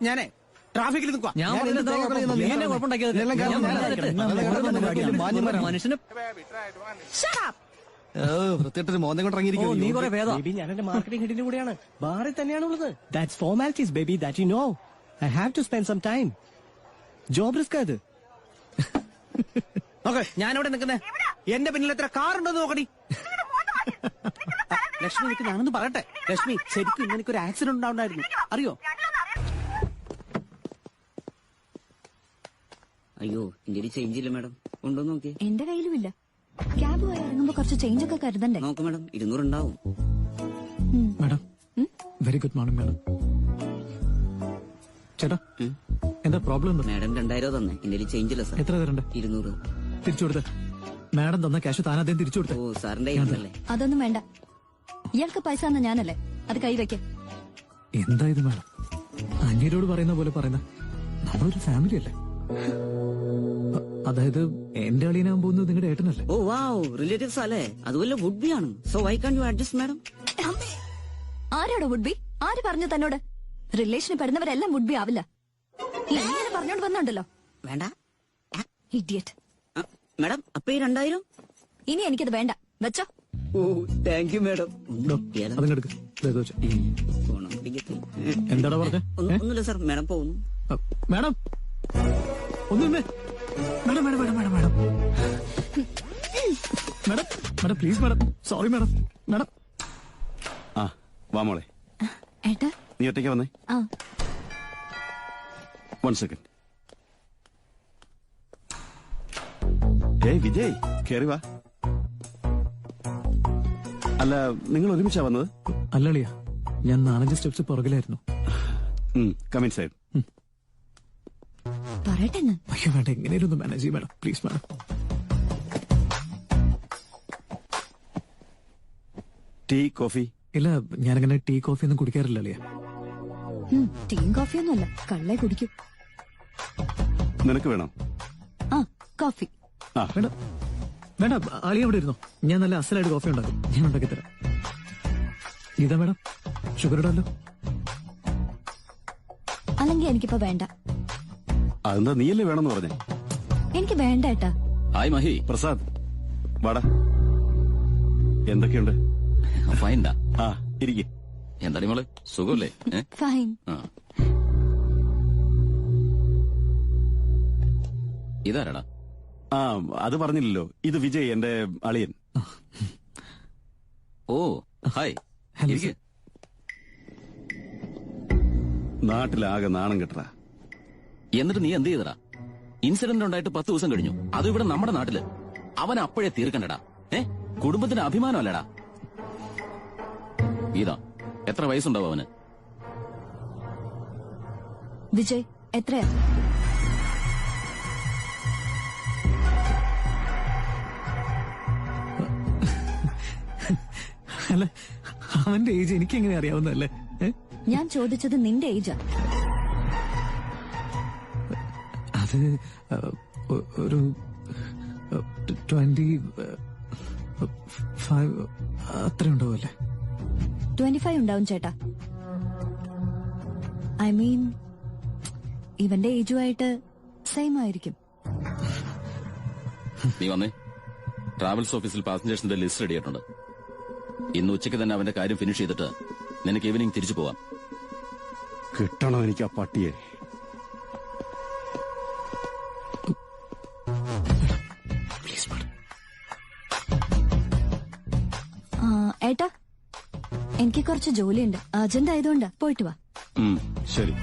ഞാനേ ട്രാഫിക്കിൽ നിൽക്കുക. ഞാൻ മനുഷ്യന് വൃത്തിയായിട്ടൊരു മോന്തം കൊണ്ട് ഇറങ്ങിയിരിക്കും. നീ കുറെ ഭേദം. ബേബി ഞാൻ എന്റെ മാർക്കറ്റിംഗ് ഹെഡിന്റെ കൂടെയാണ്. ബാറിൽ തന്നെയാണ് ഉള്ളത്. That's formalities baby, that you know. I have to spend some time. Job risk അത്. ഓക്കെ, ഞാനിവിടെ നിൽക്കുന്നേ. എന്റെ പിന്നിൽ എത്ര കാറുണ്ടെന്ന് നോക്കടി. ലക്ഷ്മി എനിക്ക് ഞാനൊന്ന് പറയട്ടെ. ലക്ഷ്മി, ശരിക്കും ഇന്ന് എനിക്കൊരു ആക്സിഡന്റ് ഉണ്ടാവുണ്ടായിരുന്നു, അറിയോ? അയ്യോ, എന്റെ ചേഞ്ച് ഇല്ല മാഡം. ഉണ്ടോ നോക്കി? എന്റെ കയ്യിലുമില്ല. ക്യാബ് വരെ ഇറങ്ങുമ്പോ കുറച്ച് ചേഞ്ച് ഒക്കെ കരുതണ്ടേ? നോക്ക് മാഡം, 200 ഉണ്ടാവും. Madam, very good morning madam. ചേട്ടാ, എന്താ പ്രോബ്ലം? മാഡം 2000 തന്നെ. എന്റെ ചേഞ്ച് ഇല്ല സാർ. എത്ര തരണ്ട? 200. തിരിച്ചു കൊടുത്ത മാഡം തന്ന ക്യാഷ് താനാദ്യം തിരിച്ചു കൊടുത്ത. ഓ, സാറിന്റെ കയ്യിലല്ലേ? അതൊന്നും വേണ്ട. ഇയാൾക്ക് പൈസ തന്ന ഞാനല്ലേ, അത് കൈവയ്ക്ക. എന്താ ഇത് മാഡം, അന്യരോട് പറയുന്ന പോലെ പറയുന്ന? നമ്മളൊരു ഫാമിലി അല്ലേ? അതായത് എന്റെ അളിയനാകാൻ പോകുന്നത് നിങ്ങളുടെ ഏട്ടനല്ലേ? ഓ വാവ്, റിലേറ്റീവ്സ് അല്ലേ? അതുപോലെ വുഡ് ബി ആണ്. So why can you adjust madam? ആരാടോ വുഡ് ബി? ആര് പറഞ്ഞു തന്നോട്? റിലേഷന് പെടുന്നവരെല്ലാം വുഡ് ബി ആവില്ല. ഇങ്ങനെ പറഞ്ഞോണ്ട് വന്നുണ്ടല്ലോ. വേണ്ട ഇഡിയറ്റ്. മാഡം, അപ്പൊ ഈ 2000? ഇനി എനിക്കത് വേണ്ട, വെച്ചോ. ഓ, താങ്ക് യു മാഡം. എന്താടാ പറഞ്ഞ? ഒന്നുമില്ല സാർ, മാഡം പോകുന്നു. മാഡം ഒന്നുമില്ലേ? Madam madam madam madam madam madam madam please madam, sorry madam. Madam ആ വാ മോളെ. ഏട്ടാ, നീ ഒറ്റയ്ക്ക് വന്നേ. 1 സെക്കൻഡ്. വിജയ്, കേറി വാ. അല്ല, നിങ്ങൾ ഒരുമിച്ചാ വന്നത്? അല്ലളിയാ, ഞാൻ 4-5 സ്റ്റെപ്സ് പുറകിലായിരുന്നു. Come in side. പറയട്ടെ. അയ്യോ വേണ്ട, എങ്ങനെയും ഒന്ന് മാനേജ് ചെയ്യും madam, please madam. Tea coffee? ഇല്ല, ഞാനങ്ങനെ ടീ കോഫി ഒന്നും കുടിക്കാറില്ല അളിയാ. ടീയും കോഫിയൊന്നുമല്ല, കള്ളേ കുടിക്കും. നിനക്ക് വേണോ? ആ, കോഫി. വേണ്ട വേണ്ട, അളിയ അവിടെ ഇരുന്നോ, ഞാൻ നല്ല അസലായിട്ട് കോഫി ഉണ്ടാക്കും, ഞാൻ ഉണ്ടാക്കി തരാം. ഇതാ മാഡം, ഷുഗർ ഇടാലോ? അല്ലെങ്കിൽ എനിക്കിപ്പോ വേണ്ട. അതെന്താ, നീയല്ലേ വേണമെന്ന് പറഞ്ഞേ? എനിക്ക് വേണ്ട ഏട്ടാ. ഹായ് മഹി. പ്രസാദ്, വാടാ. എന്തൊക്കെയുണ്ട്? ഫൈൻഡാ. ആ, ഇരിക്കെ. എന്താടി മോളെ, സുഖമല്ലേ? ഫൈൻ. ഇതാരടാ? ആ, അത് പറഞ്ഞില്ലല്ലോ, ഇത് വിജയ്, എന്റെ അളിയൻ. ഓ ഹായ്. നാട്ടിലാകെ നാണം കെട്ടറ. എന്നിട്ട് നീ എന്ത് ചെയ്തടാ? ഇൻസിഡന്റ് ഉണ്ടായിട്ട് 10 ദിവസം കഴിഞ്ഞു. അതും ഇവിടെ നമ്മുടെ നാട്ടില്. അവൻ അപ്പോഴേ തീർക്കണ്ടടാ. കുടുംബത്തിന് അഭിമാനമല്ലടാ. ഇതാ, എത്ര വയസ്സുണ്ടാവും അവന്? വിജയ്, എത്രയാ? അല്ല, അവന്റെ ഏജ് എനിക്ക് എങ്ങനെ അറിയാവുന്നല്ലേ? ഞാൻ ചോദിച്ചത് നിന്റെ ഏജാ. അത് ഒരു 25 അത്ര ഉണ്ടാവുമല്ലേ? 25 ഉണ്ടാവും ചേട്ടാ. ഐ മീൻ, ഇവന്റെ ഏജുമായിട്ട് സെയിം ആയിരിക്കും. നീ വന്നേ. ട്രാവൽസ് ഓഫീസിൽ പാസഞ്ചേഴ്സിന്റെ ലിസ്റ്റ് റെഡിയായിട്ടുണ്ട്. ഇന്ന് ഉച്ചയ്ക്ക് തന്നെ അവന്റെ കാര്യം ഫിനിഷ് ചെയ്തിട്ട് നിനക്ക് ഈവനിങ് തിരിച്ചു പോവാം. കിട്ടണോ എനിക്ക് ആ പട്ടിയെ? ഏട്ടാ, എനിക്ക് കുറച്ച് ജോലിയുണ്ട്, അർജന്റ് ആയതുകൊണ്ടാ. പോയിട്ട് വാ. ശരി.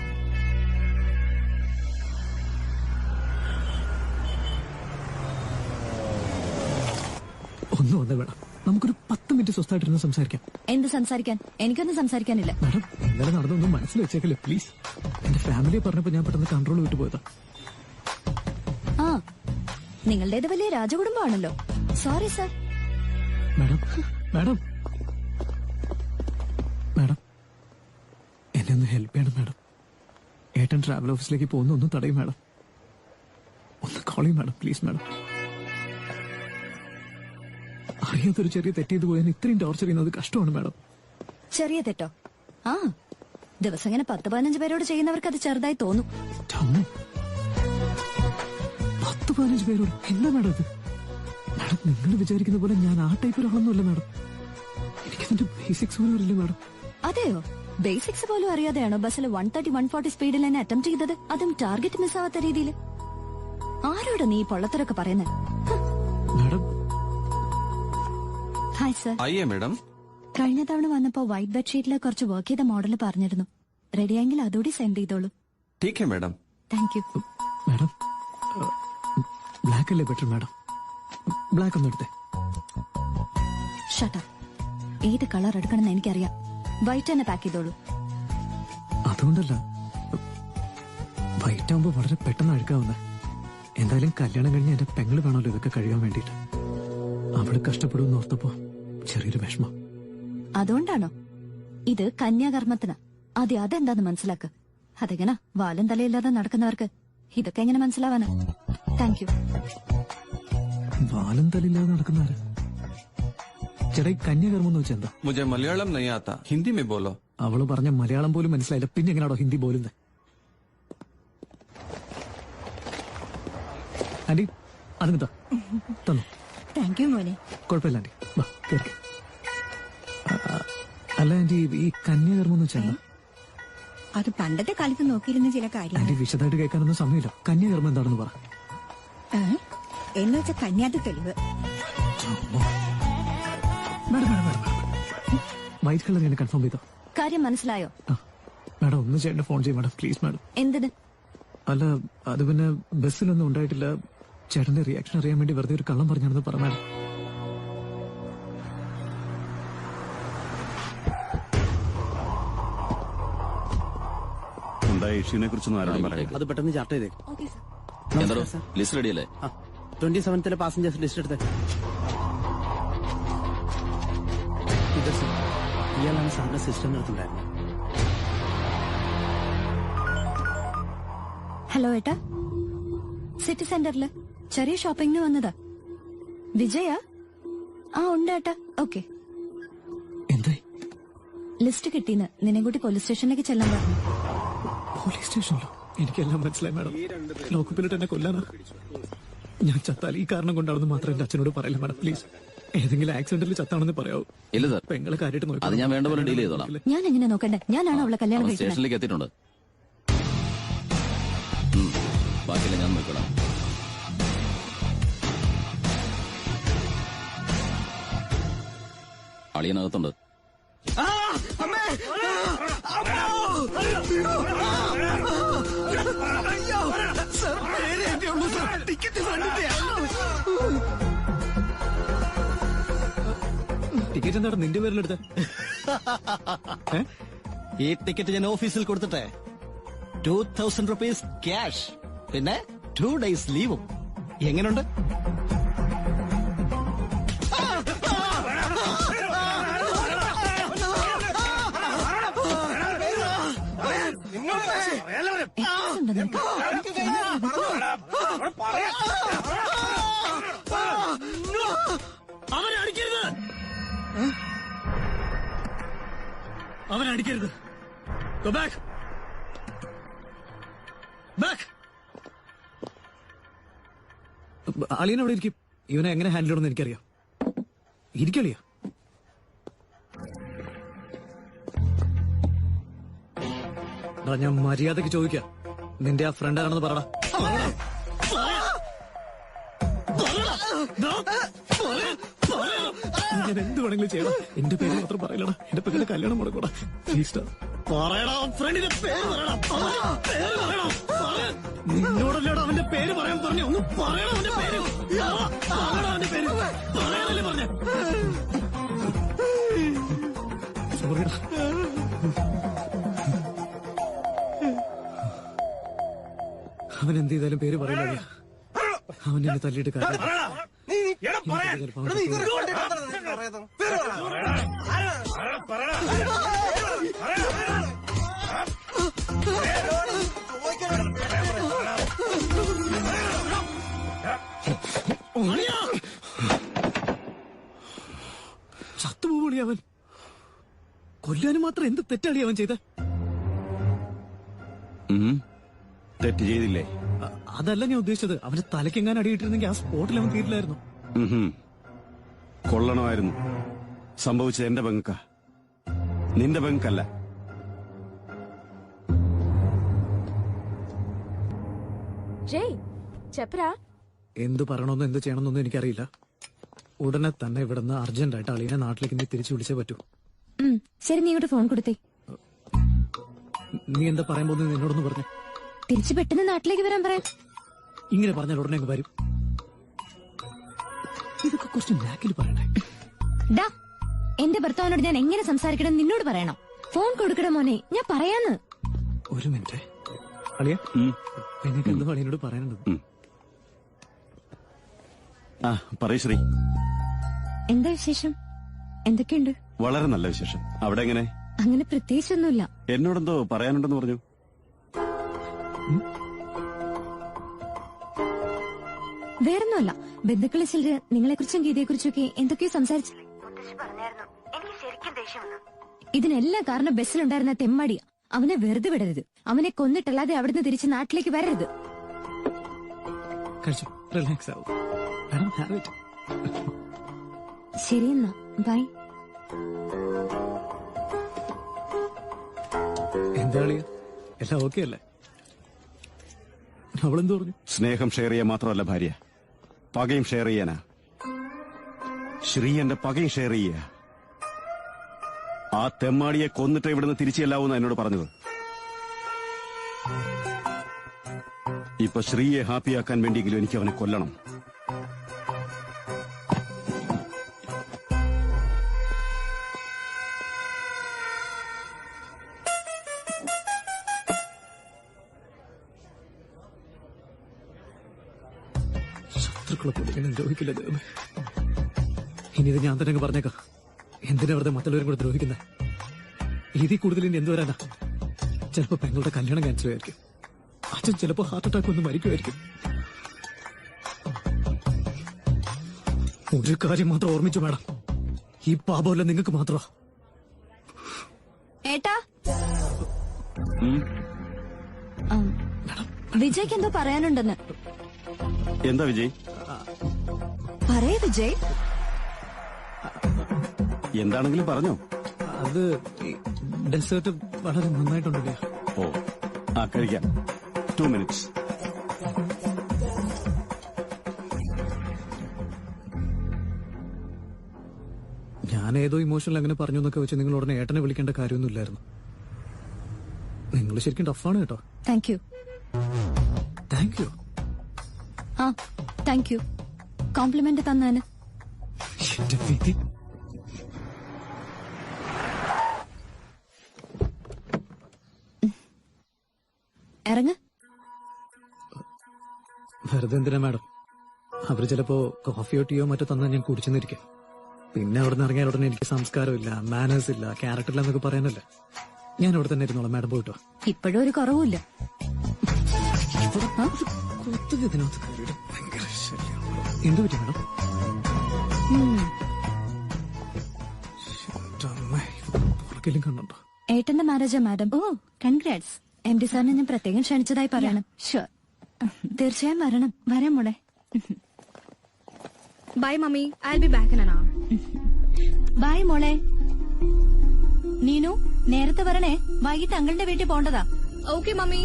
ഒന്നും വേണം, നമുക്കൊരു 10 മിനിറ്റ് സ്വസ്ഥമായിട്ടിരുന്ന് സംസാരിക്കാം. എന്ത് സംസാരിക്കാൻ? എനിക്കൊന്നും സംസാരിക്കാനില്ല. മാഡം, ഇന്നലെ നടന്നൊന്നും മനസ്സിൽ വെച്ചേക്കല്ലേ പ്ലീസ്. എന്റെ ഫാമിലിയെ പറഞ്ഞപ്പോ ഞാൻ പെട്ടെന്ന് കൺട്രോൾ വിട്ടു പോയതാ. ആ, നിങ്ങളുടേത് വലിയ രാജകുടുംബമാണല്ലോ. Sorry sir. Madam madam madam എന്നെ ഒന്ന് ഹെൽപ്പ് ചെയ്യണം മാഡം. ഏട്ടൻ ട്രാവൽ ഓഫീസിലേക്ക് പോകുന്ന ഒന്ന് തടയും മാഡം. ഒന്ന് കോൾ ചെയ്യും മാഡം, പ്ലീസ് മാഡം. അറിയാത്തൊരു ചെറിയ തെറ്റിയത് പോയാൽ ഇത്രയും ടോർച്ചർ ചെയ്യുന്നത് കഷ്ടമാണ് മാഡം. ചെറിയ തെറ്റോ? ആ, ദിവസം ഇങ്ങനെ 10-15 പേരോട് ചെയ്യുന്നവർക്ക് അത് ചെറുതായി തോന്നും. 10-15 പേരോട് എന്താ മാഡം ഇത്? മാഡം നിങ്ങൾ വിചാരിക്കുന്ന പോലെ ഞാൻ ആ ടൈപ്പ് ഒരാളൊന്നുമല്ല മാഡം. എനിക്കതിന്റെ ബേസിക്സ് പോലും അറിയില്ല മാഡം. അതെയോ? ബേസിക്സ് പോലും അറിയാതെയാണോ ബസ്സിൽ 130-140 സ്പീഡിൽ എന്നെ അറ്റംപ്റ്റ് ചെയ്തത്? അതും ടാർഗറ്റ് മിസ്സാവാത്ത രീതിയിൽ. ആരോട് നീ പൊള്ളത്തരൊക്കെ പറയുന്നത്? Hi sir. മേഡം, കഴിഞ്ഞ തവണ വന്നപ്പോ വൈറ്റ് ബെഡ്ഷീറ്റിൽ കുറച്ച് വർക്ക് ചെയ്ത മോഡൽ പറഞ്ഞിരുന്നു. റെഡിയായെങ്കിൽ അതോടെ സെൻഡ് ചെയ്തോളൂ. Madam. Thank you. Madam black അല്ലേ ബെറ്റർ മാഡം? ബ്ലാക്ക് ഒന്ന് എടുത്തേ. Shut up. ഏത് കളർ എടുക്കണമെന്ന് എനിക്കറിയാം. വൈറ്റ് തന്നെ പാക്ക് ചെയ്തോളൂ. അതുകൊണ്ടല്ല, വൈറ്റ് ആകുമ്പോ വളരെ പെട്ടെന്ന് അഴുക്കാവുന്നത്. എന്തായാലും കല്യാണം കഴിഞ്ഞ് എന്റെ പെങ്ങള് വേണമല്ലോ ഇതൊക്കെ കഴിയാൻ വേണ്ടിട്ട്. അവള് കഷ്ടപ്പെടുമെന്ന് ഓർത്തപ്പോ ചെറിയൊരു വിഷമം. അതുകൊണ്ടാണോ? ഇത് കന്യാകർമ്മത്തിന്. ആദ്യം അതെന്താന്ന് മനസ്സിലാക്ക്. അതെങ്ങനെ വാലും തലയില്ലാതെ നടക്കുന്നവർക്ക് ഇതൊക്കെ എങ്ങനെ മനസ്സിലാവാനാ? Thank you. വാലും തലയില്ലാതെ നടക്കുന്നവര് ചേട്ടാ, ഈ കന്യാകർമ്മം എന്ന് വെച്ചാൽ എന്താ? മുझे മലയാളം नहीं आता, हिंदी में बोलो. അവള് പറഞ്ഞ മലയാളം പോലും മനസ്സിലായില്ല, പിന്നെ എങ്ങനെയാണോ ഹിന്ദി പോലുന്നത്? ആന്റി അതിന് തന്നു. താങ്ക് യു മോനെ. കുഴപ്പമില്ല ആന്റി, വാ കേറി. അല്ല ആന്റി, ഈ കന്യാകർമ്മം എന്ന് വെച്ചാൽ അത് പണ്ടത്തെ കാലത്ത് നോക്കിയിരുന്ന ചില കാര്യങ്ങൾ. ആന്റി വിശദമായിട്ട് കേൾക്കാനൊന്നും സമയമില്ല. കന്യാകർമ്മം എന്താണെന്ന് പറ. എന്ന് വെച്ചാൽ കന്യാത്തി തെളിവ്. വൈറ്റ് കളർ ഞാൻ കൺഫേം ചെയ്തോ? കാര്യം മനസ്സിലായോ? മാഡം ഒന്ന് ചേട്ടന്റെ ഫോൺ ചെയ്യും മാഡം, പ്ലീസ് മാഡം. എന്തിന്? അല്ല, അത് പിന്നെ ബസ്സിലൊന്നും ഉണ്ടായിട്ടില്ല. ചേട്ടന്റെ റിയാക്ഷൻ അറിയാൻ വേണ്ടി വെറുതെ ഒരു കള്ളം പറഞ്ഞാണെന്ന് പറ മാഡം. ഉണ്ടായ ഇഷ്യൂനെ കുറിച്ചൊന്നും ആരോടും പറയാം. അത് പെട്ടെന്ന് ചാർട്ട് ചെയ്തേ. ലിസ്റ്റ് റെഡിയല്ലേ? 27 പാസഞ്ചേഴ്സ് ലിസ്റ്റ് എടുത്തേ. ഇയാളാണ് സാറിന്റെ സിസ്റ്റം നടത്തുണ്ടായിരുന്നത്. ഹലോ ഏട്ടാ, സിറ്റി സെന്ററില് ചെറിയ ഷോപ്പിംഗിന് വന്നതാ. വിജയാ? ആ ഉണ്ട് ഏട്ടാ. ഓക്കെ. ലിസ്റ്റ് കിട്ടീന്ന് നിന്നെ കൂട്ടി പോലീസ് സ്റ്റേഷനിലേക്ക് ചെല്ലാൻ പറഞ്ഞു. പോലീസ് സ്റ്റേഷനിലോ? എനിക്കെല്ലാം മനസ്സിലായി മാഡം. ലോക്കപ്പിലിട്ട് എന്നെ കൊല്ലാനാ. ഞാൻ ചത്താൽ ഈ കാരണം കൊണ്ടാണെന്ന് മാത്രം എന്റെ അച്ഛനോട് പറയില്ല മാഡം, പ്ലീസ്. ഏതെങ്കിലും ആക്സിഡന്റിൽ ചത്താണെന്ന് പറയാവൂ. ഇല്ല സാർ, പെങ്ങളെ കാര്യമായിട്ട് നോക്കി. അത് ഞാൻ വേണ്ട പോലെ ഡീൽ ചെയ്തോളാം. ഞാൻ എങ്ങനെ നോക്കണ്ടേ? ഞാനാണ് അവളെ കല്യാണം കഴിക്കുന്നത്. സ്റ്റേഷനിലേക്ക് എത്തിയിട്ടുണ്ട്. ബാക്കിയെല്ലാം ഞാൻ നോക്കണം. അളിയനകത്തുണ്ട്. ടിക്കറ്റ് എന്താണ് നിന്റെ പേരിലെടുത്ത്? ഈ ടിക്കറ്റ് ഞാൻ ഓഫീസിൽ കൊടുത്തിട്ടെ 2000 rupees ക്യാഷ്, പിന്നെ 2 days ലീവും. എങ്ങനെയുണ്ട്? അവനടിക്കരുത്. Go back. Back. അളിയൻ അവിടെ ഇരിക്കും. ഇവനെ എങ്ങനെ ഹാൻഡിൽ ചെയ്യണമെന്ന് എനിക്കറിയാം. ഇരിക്കളിയാ. ഞാൻ മര്യാദക്ക് ചോദിക്കാം, നിന്റെ ആ ഫ്രണ്ട് ആണെന്ന് പറയടാ. ഞാൻ എന്ത് വേണമെങ്കിലും ചെയ്യണം. എന്റെ പേര് മാത്രം പറയലടാ. എന്റെ പേരുടെ കല്യാണം മുടക്കൂടാ. നിന്നോടല്ലേടാ അവന്റെ പേര് പറയാൻ പറഞ്ഞു. ഒന്ന് പറയണം അവന്റെ പേര്. അവന്റെ പേര് പറയാനല്ലേ പറഞ്ഞ. സോറിടാ. അവൻ എന്ത് ചെയ്താലും പേര് പറയില്ല. അവൻ എന്നെ തല്ലിയിട്ട് കാര്യം. കൊല്ലാനും മാത്രം എന്ത് തെറ്റാളി അവൻ ചെയ്ത? തെറ്റ് ചെയ്തില്ലേ? അതല്ല ഞാൻ ഉദ്ദേശിച്ചത്. അവന്റെ തലക്കെങ്ങാൻ അടിയിട്ടിരുന്നെങ്കിൽ ആ സ്പോട്ടിൽ അവൻ തീരില്ലായിരുന്നു. കൊള്ളണമായിരുന്നു. സംഭവിച്ചത് എന്റെ പെങ്ക, നിന്റെ പെങ്കല്ല. എന്ത് പറയണമെന്നോ എന്ത് ചെയ്യണമെന്നൊന്നും എനിക്കറിയില്ല. ഉടനെ തന്നെ ഇവിടുന്ന് അർജന്റായിട്ട് അളിയനെ നാട്ടിലേക്ക് നീ തിരിച്ചു വിളിച്ചേ പറ്റൂ. ശരി, നീ ഇവിടെ ഫോൺ കൊടുത്തേ. നീ എന്താ പറയാൻ പോകുന്നത് എന്നോടൊന്ന് പറഞ്ഞു. തിരിച്ചു പെട്ടെന്ന് നാട്ടിലേക്ക് വരാൻ പറയാം. ഇങ്ങനെ പറഞ്ഞാൽ ഉടനെ അങ്ങ് വരും. ഇതൊക്കെ കുറച്ച് ബാക്കിൽ പറയണ്ടേ? ഡാ, എന്റെ ഭർത്താവിനോട് ഞാൻ എങ്ങനെ സംസാരിക്കണം നിന്നോട് പറയണം. ഫോൺ കൊടുക്കണ മോനെ, ഞാൻ പറയാന്ന്. ഒരു മിനിറ്റ് അളിയ, എനിക്ക് എന്തോ അളിയനോട് പറയാനുണ്ട്. പറയൂ ശ്രീ. എന്താ വിശേഷം? എന്തൊക്കെയുണ്ട്? വളരെ നല്ല വിശേഷം. അവിടെ എങ്ങനെ? അങ്ങനെ പ്രത്യേകിച്ചൊന്നുമില്ല. എന്നോടെന്തോ പറയാനുണ്ടെന്ന് പറഞ്ഞു. വേറൊന്നുമല്ല, ബന്ധുക്കളെ ചിലര് നിങ്ങളെ കുറിച്ചും ഗീതയെ കുറിച്ചൊക്കെ എന്തൊക്കെയോ സംസാരിച്ചില്ലേ? ഇതിനെല്ലാം കാരണം ബസ്സിലുണ്ടായിരുന്ന തെമ്മാടിയ. അവനെ വെറുതെ വിടരുത്. അവനെ കൊന്നിട്ടല്ലാതെ അവിടുന്ന് തിരിച്ച് നാട്ടിലേക്ക് വരരുത്. ശരിയെന്നാ, ബൈ. എന്താ എല്ലാം ഓക്കെ അല്ലേ? അവളെന്ത് പറഞ്ഞു? സ്നേഹം ഷെയർ ചെയ്യാൻ മാത്രമല്ല ഭാര്യ, പകയും ഷെയർ ചെയ്യാനാ. ശ്രീ എന്റെ പകയും ഷെയർ ചെയ്യുക. ആ തെമ്മാടിയെ കൊന്നിട്ട് ഇവിടുന്ന് തിരിച്ചു ചെല്ലാവൂന്ന എന്നോട് പറഞ്ഞത്. ഇപ്പൊ ശ്രീയെ ഹാപ്പിയാക്കാൻ വേണ്ടിയെങ്കിലും എനിക്ക് അവനെ കൊല്ലണം. ശത്രുക്കളെ പോലെ ദ്രോഹിക്കില്ല ദൈവമേ. ഇനി ഇത് ഞാൻ തന്നെ പറഞ്ഞേക്കാം. എന്തിനാ വെറുതെ മറ്റുള്ളവരും കൂടെ ദ്രോഹിക്കുന്നത്? ഇതിൽ കൂടുതൽ ഇനി എന്ത് വരാനാ? ചിലപ്പോ പെങ്ങളുടെ കല്യാണം ക്യാൻസൽ ആയിരിക്കും. അച്ഛൻ ചിലപ്പോ ഹാർട്ട് അറ്റാക്ക് ഒന്ന് മരിക്കുമായിരിക്കും. ഒരു കാര്യം മാത്രം ഓർമ്മിച്ചു വേണം, ഈ പാപമല്ല നിങ്ങൾക്ക് മാത്രമാ. ഏട്ടാ, വിജയ്ക്ക് എന്തോ പറയാനുണ്ടെന്ന്. എന്താ വിജയ്? പറയേ വിജയ്. എന്താണെങ്കിലും പറഞ്ഞോ. അത് ഡെസേർട്ട് വളരെ നന്നായിട്ടുണ്ടല്ലേ? ഓ, കഴിക്കാം. 2 minutes. ഞാൻ ഏതോ ഇമോഷണൽ അങ്ങനെ പറഞ്ഞു എന്നൊക്കെ വെച്ച് നിങ്ങൾ ഉടനെ ഏട്ടനെ വിളിക്കേണ്ട കാര്യമൊന്നുമില്ലായിരുന്നു. നിങ്ങൾ ശരിക്കും ടഫാണ് കേട്ടോ. Thank you. Thank you. ആ, താങ്ക് യു. കോംപ്ലിമെന്റ് തന്നാന്. ഇറങ്ങ. വെറുതെ എന്തിനാ മാഡം? അവര് ചിലപ്പോ കോഫിയോ ടീയോ മറ്റോ തന്നാൽ ഞാൻ കുടിച്ചെന്നിരിക്കും. പിന്നെ അവിടെ നിന്ന് ഇറങ്ങിയാൽ ഉടനെ എനിക്ക് സംസ്കാരമില്ല, മാനേഴ്സ് ഇല്ല, ക്യാരക്ടറില്ല എന്നൊക്കെ പറയാനല്ല. ഞാൻ അവിടെ തന്നെ ഇരുന്നോളാം. മാഡം പോയിട്ടോ. ഇപ്പോഴും ഒരു കുറവുമില്ല. എന്ത് പറ്റി മാഡം? കണ്ടോ? ഏട്ടന്റെ മാരേജാ മാഡം. ഓ, കൺഗ്രാറ്റ്സ്. MD സാറിനെ ഞാൻ പ്രത്യേകം ക്ഷണിച്ചതായി പറയണം. ഷുവർ, തീർച്ചയായും വരണം. വരാം മോളെ. Bye mummy, I be back in an hour. Bye മോളെ. നീനു, നേരത്തെ വരണേ. വൈകിട്ട് അങ്കിളിന്റെ വീട്ടിൽ പോണ്ടതാ. Okay mummy.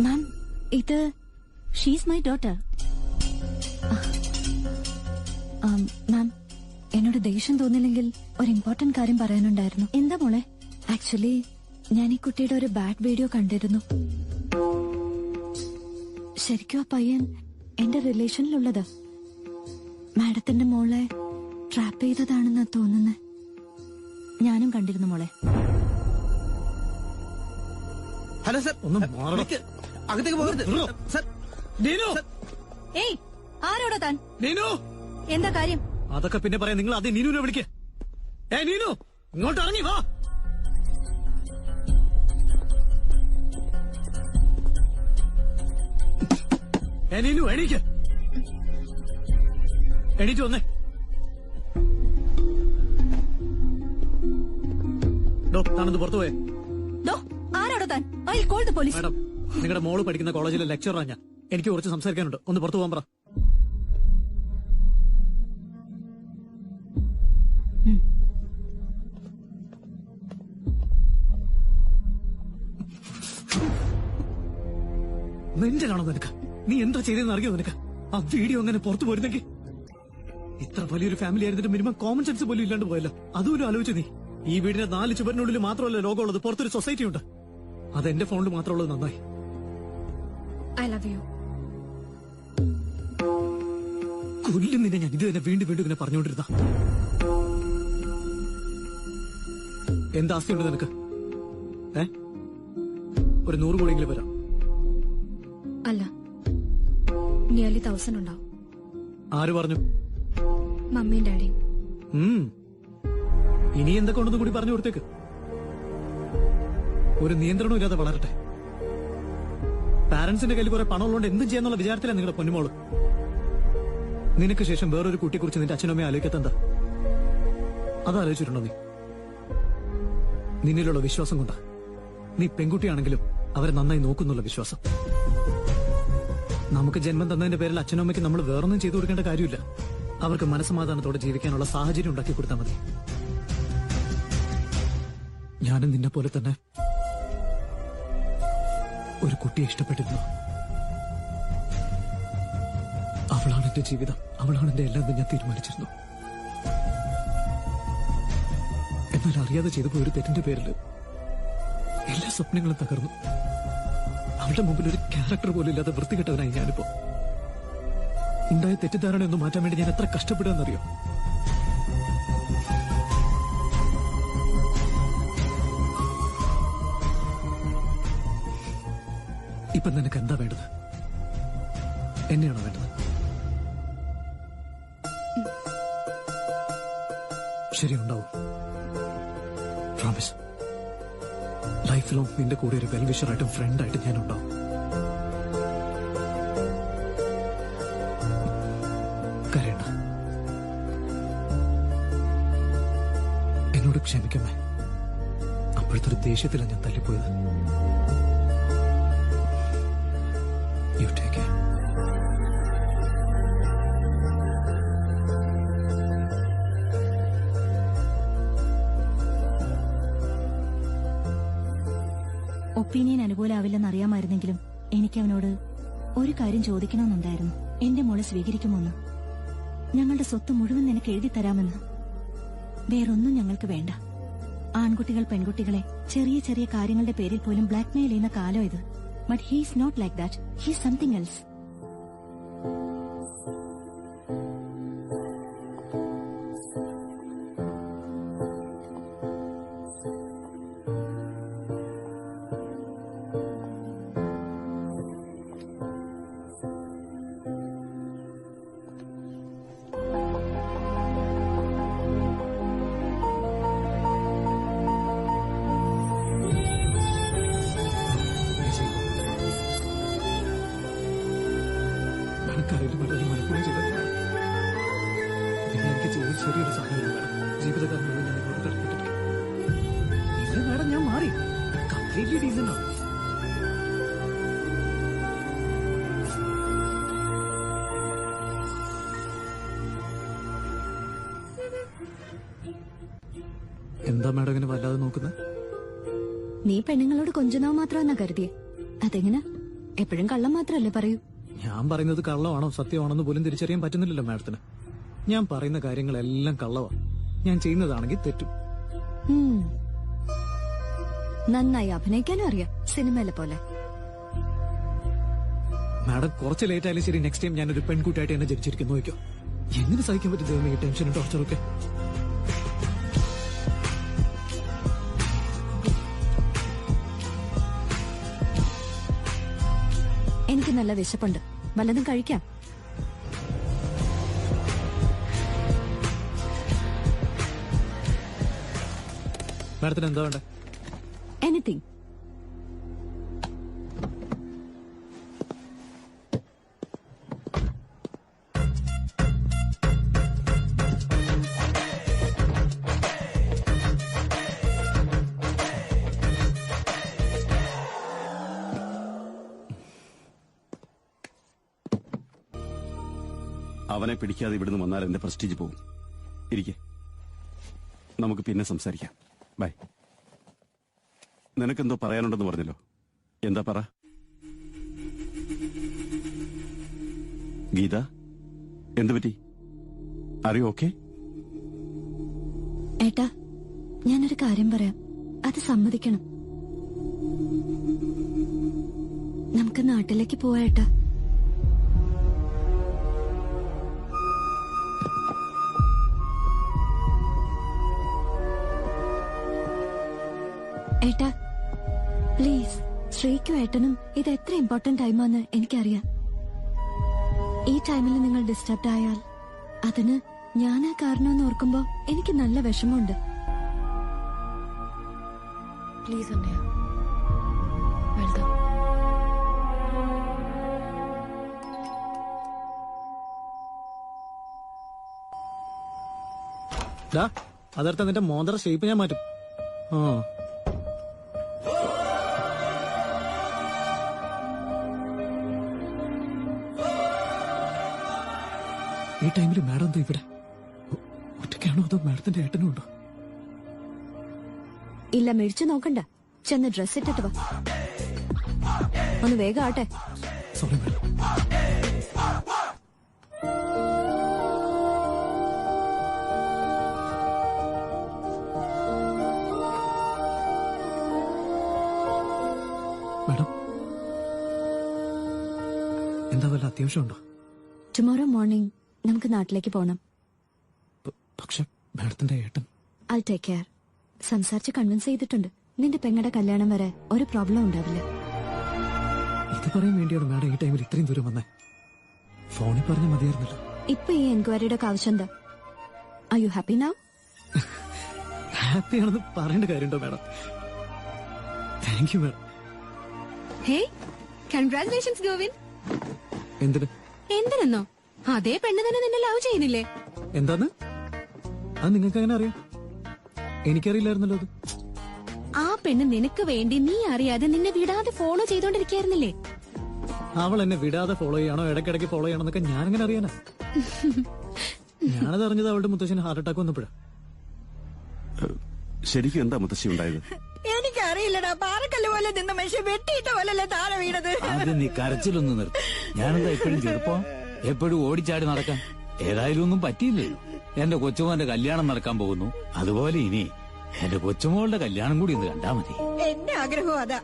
മാം, ഇത് ഷീസ് മൈ ഡോട്ടർ. മാം, എന്നോട് ദേഷ്യം തോന്നില്ലെങ്കിൽ ഒരു ഇമ്പോർട്ടന്റ് കാര്യം പറയാനുണ്ടായിരുന്നു. എന്താ മോളെ? ആക്ച്വലി ഞാൻ ഈ കുട്ടിയുടെ ഒരു ബാഡ് വീഡിയോ കണ്ടിരുന്നു. ശരിക്കും ആ പയ്യൻ എന്റെ റിലേഷനിലുള്ളത്. മാഡത്തിന്റെ മോളെ ട്രാപ്പ് ചെയ്തതാണെന്നാ തോന്നുന്നത്. ഞാനും കണ്ടിരുന്നു മോളെ. ഹലോ സർ, ഒന്ന് അകത്തേക്ക് പോകരുത് സർ. ഏയ്, ആരോടാ താൻ? നീനു, എന്താ കാര്യം? അതൊക്കെ പിന്നെ പറയാം. നിങ്ങൾ ആദ്യം നീനുവിനെ വിളിക്കേ. നീനു, ഇങ്ങോട്ട് ഇറങ്ങി വാ. നീനു, എണീക്ക്. എണീറ്റ് വന്നേ. താനൊന്ന് പുറത്തു പോയേ. ആരാടോ താൻ? I call the police. Madam, നിങ്ങളുടെ മോള് പഠിക്കുന്ന കോളേജിലെ ലെക്ചറാണ് ഞാൻ. എനിക്ക് കുറച്ച് സംസാരിക്കാനുണ്ട്. ഒന്ന് പുറത്തു പോകാൻ പറ. നെഞ്ചലാണോ നിനക്ക്? നീ എന്താ ചെയ്തെന്ന് അറിയോ നിനക്ക്? ആ വീഡിയോ അങ്ങനെ പുറത്തു പോയിരുന്നെങ്കിൽ ഇത്ര വലിയൊരു ഫാമിലി ആയിരുന്നിട്ട് മിനിമം കോമൺ സെൻസ് പോലും ഇല്ലാണ്ട് പോയല്ലോ. അതുപോലും ആലോചിച്ചു നീ. ഈ വീടിന്റെ 4 ചുവരിനുള്ളിൽ മാത്രമല്ല ലോകമുള്ളത്, പുറത്തൊരു സൊസൈറ്റി ഉണ്ട്. അത് എന്റെ ഫോണിൽ മാത്രമുള്ളത് നന്നായി. I love you. കൊല്ലും നിന്നെ ഞാൻ. ഇത് തന്നെ വീണ്ടും വീണ്ടും ഇങ്ങനെ പറഞ്ഞുകൊണ്ടിരുന്ന. എന്താ ആസ്തിയുണ്ട് നിനക്ക്? ഒരു 100 കോടിയെങ്കിലും വരാം. അല്ല, നിയർലി 1000 ഉണ്ടാവും. ആര് പറഞ്ഞു? മമ്മിയും ഡാഡിയും. ഇനി എന്തൊക്കെ ഉണ്ടെന്ന് കൂടി പറഞ്ഞു കൊടുത്തേക്ക്. ഒരു നിയന്ത്രണവും ഇല്ലാതെ വളരട്ടെ. പാരന്റ്സിന്റെ കയ്യിൽ കുറെ പണമുള്ളതുകൊണ്ട് എന്തും ചെയ്യാന്നുള്ള വിചാരത്തിലാണ് നിങ്ങളുടെ പൊന്നുമോള്. നിനക്ക് ശേഷം വേറൊരു കുട്ടിയെക്കുറിച്ച് നിന്റെ അച്ഛനമ്മയെ ആലോചിക്കത്തെന്താ? അതാലോചിച്ചിട്ടുണ്ടോ നീ? നിന്നിലുള്ള വിശ്വാസം കൊണ്ടാ. നീ പെൺകുട്ടിയാണെങ്കിലും അവരെ നന്നായി നോക്കുന്നുള്ള വിശ്വാസം. നമുക്ക് ജന്മം തന്നതിന്റെ പേരിൽ അച്ഛനും അമ്മയ്ക്ക് നമ്മൾ വേറൊന്നും ചെയ്തു കൊടുക്കേണ്ട കാര്യമില്ല. അവർക്ക് മനസ്സമാധാനത്തോടെ ജീവിക്കാനുള്ള സാഹചര്യം ഉണ്ടാക്കി കൊടുത്താൽ മതി. ഞാനും നിന്നെ പോലെ തന്നെ ഒരു കുട്ടിയെ ഇഷ്ടപ്പെട്ടിരുന്നു. അവളാണ് എന്റെ ജീവിതം, അവളാണ് എന്റെ എല്ലാം ഞാൻ തീരുമാനിച്ചിരുന്നു. എന്നാൽ അറിയാതെ ചെയ്തു പോയ ഒരു തെറ്റിന്റെ പേരിൽ എല്ലാ സ്വപ്നങ്ങളും തകർന്നു. അവളുടെ മുമ്പിൽ ഒരു ക്യാരക്ടർ പോലും ഇല്ലാതെ വൃത്തികെട്ടവനായി ഞാനിപ്പോ. ഉണ്ടായ തെറ്റിദ്ധാരണയൊന്നും മാറ്റാൻ വേണ്ടി ഞാൻ എത്ര കഷ്ടപ്പെടുമെന്നറിയോ? ഇപ്പൊ നിനക്ക് എന്താ വേണ്ടത്? എന്നെയാണോ വേണ്ടത്? ശരി, ഉണ്ടാവും. പ്രോമിസ്. ലൈഫ് ലോങ് നിന്റെ കൂടെ ഒരു വെൽവിഷറായിട്ടും ഫ്രണ്ടായിട്ടും ഞാനുണ്ടാവും. കരയണ്ട. എന്നോട് ക്ഷമിക്കമേ. അപ്പോഴത്തെ ഒരു ദേഷ്യത്തിലാണ് ഞാൻ തല്ലിപ്പോയത്. You take care. ഒപ്പീനിയൻ അനുകൂലമാവില്ലെന്ന് അറിയാമായിരുന്നെങ്കിലും എനിക്ക് അവനോട് ഒരു കാര്യം ചോദിക്കണമെന്നുണ്ടായിരുന്നു. എന്റെ മോളെ സ്വീകരിക്കുമോന്ന്. ഞങ്ങളുടെ സ്വത്ത് മുഴുവൻ നിനക്ക് എഴുതി തരാമെന്ന്. വേറൊന്നും ഞങ്ങൾക്ക് വേണ്ട. ആൺകുട്ടികൾ പെൺകുട്ടികളെ ചെറിയ ചെറിയ കാര്യങ്ങളുടെ പേരിൽ പോലും ബ്ലാക്ക്മെയിൽ ചെയ്യുന്ന കാലം ഇത്. But he's not like that. He's something else. ചെറിയൊരു സഹായം വേണം. ജീവിതകാലം മുഴുവൻ ഞാൻ നിങ്ങളോട് കടപ്പെട്ടിട്ടില്ല. ഇല്ല മാഡം, ഞാൻ മാറി. കംപ്ലീറ്റ്ലി ഡീസൻ്റാണ്. എന്താ മാഡം ഇങ്ങനെ വല്ലാതെ നോക്കുന്നത്? നീ പെണ്ണുങ്ങളോട് കൊഞ്ചനാവ് മാത്രമെന്നാ കരുതിയേ? അതെങ്ങനെ? എപ്പോഴും കള്ളം മാത്രല്ലേ പറയൂ? ഞാൻ പറയുന്നത് കള്ളമാണോ സത്യമാണെന്ന് പോലും തിരിച്ചറിയാൻ പറ്റുന്നില്ലല്ലോ മാഡത്തിന്. ഞാൻ പറയുന്ന കാര്യങ്ങളെല്ലാം കള്ളവാ. ഞാൻ ചെയ്യുന്നതാണെങ്കിൽ തെറ്റും. നന്നായി അഭിനയിക്കാനും അറിയാം, സിനിമയിലെ പോലെ. മാഡം കുറച്ച് ലേറ്റ് ആയാലും ശരി, നെക്സ്റ്റ് ടൈം ഞാനൊരു പെൺകുട്ടിയായിട്ട് എന്നെ ജനിച്ചിരിക്കുന്നു. നോക്കോ, എങ്ങനെ സഹിക്കാൻ പറ്റും ഈ ടെൻഷനും ടോർച്ചറൊക്കെ? എനിക്ക് നല്ല വിശപ്പുണ്ട്, വല്ലതും കഴിക്കാം. മാഡത്തിന് എന്താ വേണ്ട? എനിത്തിങ്. അവനെ പിടിക്കാതെ ഇവിടുന്ന് വന്നാൽ എന്റെ പ്രസ്റ്റീജ് പോകും. ഇരിക്കെ, നമുക്ക് പിന്നെ സംസാരിക്കാം. ബൈ. നിനക്കെന്തോ പറയാനുണ്ടെന്ന് പറഞ്ഞല്ലോ, എന്താ പറ. ഗീത, എന്തു പറ്റി? അറിയോ? ഓക്കെ. ഏട്ടാ, ഞാനൊരു കാര്യം പറയാം, അത് സമ്മതിക്കണം. നമുക്ക് നാട്ടിലേക്ക് പോവാ ഏട്ടാ. ഏട്ടാ പ്ലീസ്, ശ്രീക്കും ഏട്ടനും ഇത് എത്ര ഇമ്പോർട്ടന്റ് ടൈമാന്ന് എനിക്കറിയാം. ഈ ടൈമിൽ നിങ്ങൾ ഡിസ്റ്റർബ് ആയാൽ അതിന് ഞാനാ കാരണമെന്ന് ഓർക്കുമ്പോ എനിക്ക് നല്ല വിഷമമുണ്ട്. Please അന്നയ, welcome. അതർത്ഥം നിന്റെ മോന്തറ ഷേപ്പ് ഞാൻ മാറ്റും. ഈ ടൈമിൽ മാഡം എന്താ ഇവിടെ? ഒറ്റയ്ക്കാണോ അതോ മാഡത്തിന്റെ ഏട്ടനും ഉണ്ടോ? ഇല്ല, മേടിച്ചു നോക്കണ്ട, ചെന്ന് ഡ്രസ് ഇട്ടിട്ട് വാ. ഒന്ന് വേഗം ആട്ടെ. Sorry madam. മാഡം, എന്താ വല്ല അത്യാവശ്യമുണ്ടോ? ടുമോറോ മോർണിംഗ് നമുക്ക് നാട്ടിലേക്ക് പോണം. പക്ഷെ മാഡത്തിന്റെ ഏട്ടൻ. I take care. സംസാരിച്ച് കൺവിൻസ് ചെയ്തിട്ടുണ്ട്. നിന്റെ പെങ്ങളുടെ കല്യാണം വരെ ഒരു പ്രോബ്ലം ഉണ്ടാവില്ല. ഇത് പറയാൻ വേണ്ടിയാണ് മാഡം ഈ ടൈമിൽ ഇത്രയും ദൂരം വന്നേ. ഫോണിൽ പറഞ്ഞ മതിയായിരുന്നല്ലോ. ഇപ്പൊ ഈ എൻക്വയറിയുടെ ഒക്കെ ആവശ്യം എന്താ? Are you happy now? ഹാപ്പിയാണെന്ന് പറയേണ്ട കാര്യമുണ്ടോ madam? Thank you madam. Hey, congratulations Govin. എന്തിന്? എന്തിനെന്നോ? അതേ പെണ്ണ് തന്നെ നിന്നെ ലവ് ചെയ്യുന്നില്ലേ? എന്താന്ന്? അത് നിങ്ങൾക്ക് എങ്ങനെ അറിയാം? എനിക്കറിയില്ലായിരുന്നല്ലോ അത്. ആ പെണ്ണ് നിനക്ക് വേണ്ടി നീ അറിയാതെ നിന്നെ വിടാതെ ഫോളോ ചെയ്തോണ്ടിരിക്കായിരുന്നില്ലേ? അവൾ എന്നെ വിടാതെ ഫോളോ ചെയ്യണോ ഇടയ്ക്കിടയ്ക്ക് ഫോളോ ചെയ്യണോ എന്നൊക്കെ ഞാനെങ്ങനെ അറിയാനാ? ഞാനത് അറിഞ്ഞത് അവളുടെ മുത്തശ്ശന് ഹാർട്ട് അറ്റാക്ക് വന്നപ്പോഴാ. ശരിക്കും എന്താ മുത്തശ്ശി ഉണ്ടായത്? എനിക്കറിയില്ലടാ. പാറക്കല്ല് പോലെ നിന്ന മനുഷ്യ വെട്ടിയിട്ട പോലല്ലേ താഴെ വീണത്. അത് നീ കരച്ചിലൊന്നും നിർത്തി. ഞാനെന്താ എപ്പോഴും ചെറുപ്പം, എപ്പോഴും ഓടിച്ചാടി നടക്കാൻ. ഏതായാലും ഒന്നും പറ്റിയില്ലല്ലോ. എന്റെ കൊച്ചുമോന്റെ കല്യാണം നടക്കാൻ പോകുന്നു. അതുപോലെ ഇനി എന്റെ കൊച്ചുമോളുടെ കല്യാണം കൂടി ഒന്ന് കണ്ടാ മതി. എന്റെ ആഗ്രഹവും അതാ.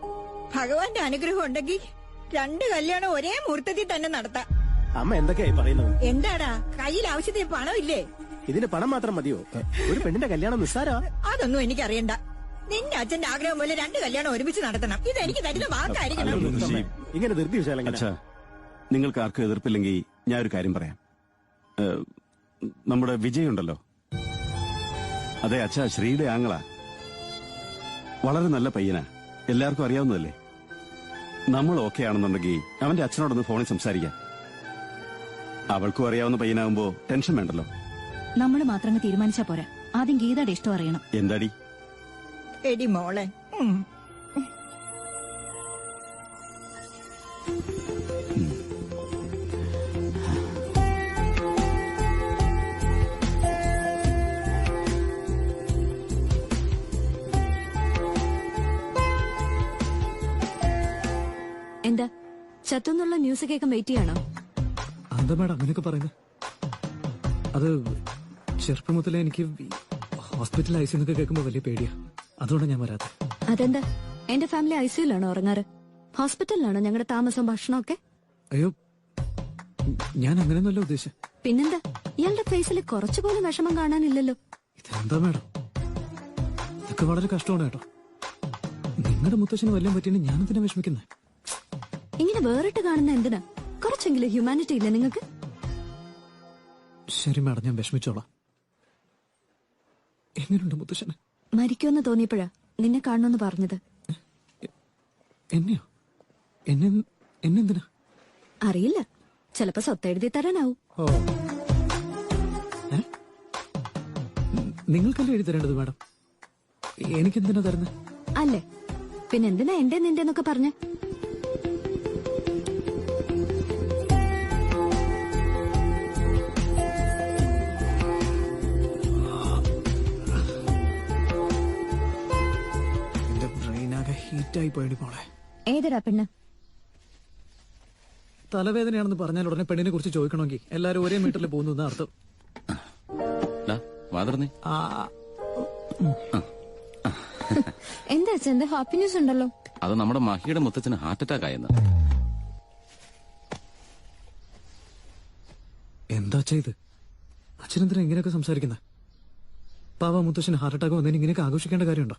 ഭഗവാന്റെ അനുഗ്രഹം ഉണ്ടെങ്കിൽ 2 കല്യാണം ഒരേ മുഹൂർത്തത്തിൽ തന്നെ നടത്താം. അമ്മ എന്തൊക്കെയായി പറയുന്നത്? എന്താടാ, കയ്യിൽ ആവശ്യത്തിന് പണമില്ലേ? ഇതിന് പണം മാത്രം മതിയോ? ഒരു പെണ്ണിന്റെ കല്യാണം നിസ്സാരോ? അതൊന്നും എനിക്കറിയണ്ട. നിന്റെ അച്ഛന്റെ ആഗ്രഹം പോലെ 2 കല്യാണം ഒരുമിച്ച് നടത്തണം. ഇതെനിക്ക് തരുന്ന വാക്കായിരിക്കണം. ഇങ്ങനെ ധൃതി വിശാലം. അച്ഛാ, നിങ്ങൾക്ക് ആർക്കും എതിർപ്പില്ലെങ്കിൽ ഞാൻ ഒരു കാര്യം പറയാം. നമ്മുടെ വിജയ് ഉണ്ടല്ലോ, അതെ അച്ഛാ, ശ്രീയുടെ ആങ്ങളാ. വളരെ നല്ല പയ്യനാ, എല്ലാവർക്കും അറിയാവുന്നതല്ലേ. നമ്മൾ ഓക്കെ ആണെന്നുണ്ടെങ്കിൽ അവന്റെ അച്ഛനോടൊന്ന് ഫോണിൽ സംസാരിക്കാം. അവൾക്കും അറിയാവുന്ന പയ്യനാകുമ്പോ ടെൻഷൻ വേണ്ടല്ലോ. നമ്മൾ മാത്രം തീരുമാനിച്ചാ പോരാ, ആദ്യം ഗീതയുടെ ഇഷ്ടം അറിയണം. എന്താടി? എടി മോളെ, എന്താ ചത്തെന്നുള്ള ന്യൂസ് കേൾക്കാൻ വെയിറ്റ് ചെയ്യണോ? എന്താ മാഡം അങ്ങനെയൊക്കെ പറയുന്നത്? അത് ചെറുപ്പം മുതലേ എനിക്ക് ഹോസ്പിറ്റൽ ഐസിയു എന്നൊക്കെ കേൾക്കുമ്പോൾ വലിയ പേടിയാ. അതുകൊണ്ടാണ് ഞാൻ വരാതെ. അതെന്താ, എന്റെ ഫാമിലി ഐസിയുലാണോ ഉറങ്ങാറ്? ഹോസ്പിറ്റലിലാണോ ഞങ്ങളുടെ താമസവും ഭക്ഷണമൊക്കെ? അയ്യോ, ഞാൻ അങ്ങനെയൊന്നുമല്ല ഉദ്ദേശിച്ചത്. പിന്നെന്താ, ഇയാളുടെ ഫേസിൽ കുറച്ചുപോലും വിഷമം കാണാനില്ലല്ലോ. ഇതെന്താ മാഡം, ഇതൊക്കെ വളരെ കഷ്ടമാണ് കേട്ടോ. നിങ്ങളുടെ മുത്തശ്ശന് വല്ലതും പറ്റിയാണ് ഞാനെന്തിനാ വിഷമിക്കുന്നത്? ഇങ്ങനെ വേറിട്ട് കാണുന്ന എന്തിനാ? കുറച്ചെങ്കിലും ഹ്യൂമാനിറ്റി ഇല്ലേ നിങ്ങൾക്ക്? ശരി മാഡം, ഞാൻ വിഷമിച്ചോളാം. എങ്ങനെയുണ്ട് മുത്തശ്ശന്? മരിക്കുമെന്ന് തോന്നിയപ്പോഴാ നിന്നെ കാണണമെന്ന് പറഞ്ഞത്. എന്നെയോ? എന്നെന്തിനാ? അറിയില്ല, ചിലപ്പോ സ്വത്തെഴുതി തരാനാവും. ഓ, നിങ്ങൾക്കല്ലേ എഴുതി തരേണ്ടത് മാഡം, എനിക്കെന്തിനാ തരുന്നത്? അല്ലേ, പിന്നെന്തിനാ എന്റെ നിന്റെ എന്നൊക്കെ പറഞ്ഞ? സെറ്റായി പോയി മോളെ. ഏതൊരാ പെണ്ണ്? തലവേദനയാണെന്ന് പറഞ്ഞാൽ ഉടനെ പെണ്ണിനെ കുറിച്ച് ചോദിക്കണമെങ്കിൽ എല്ലാരും ഒരേ മീറ്ററിൽ പോകുന്ന അർത്ഥം. എന്താ അച്ഛൻ ഹാപ്പി ന്യൂസ് ഉണ്ടല്ലോ? അത് നമ്മുടെ മഹിയുടെ മുത്തച്ഛന് ഹാർട്ട് അറ്റാക്ക് ആയെന്ന്. എന്താ ചെയ്ത് അച്ഛനെന്തിനാ ഇങ്ങനെയൊക്കെ സംസാരിക്കുന്നത്? പാവ മുത്തച്ഛന് ഹാർട്ട് അറ്റാക്ക് വന്നതിന് ഇങ്ങനെയൊക്കെ ആഘോഷിക്കേണ്ട കാര്യമുണ്ടോ?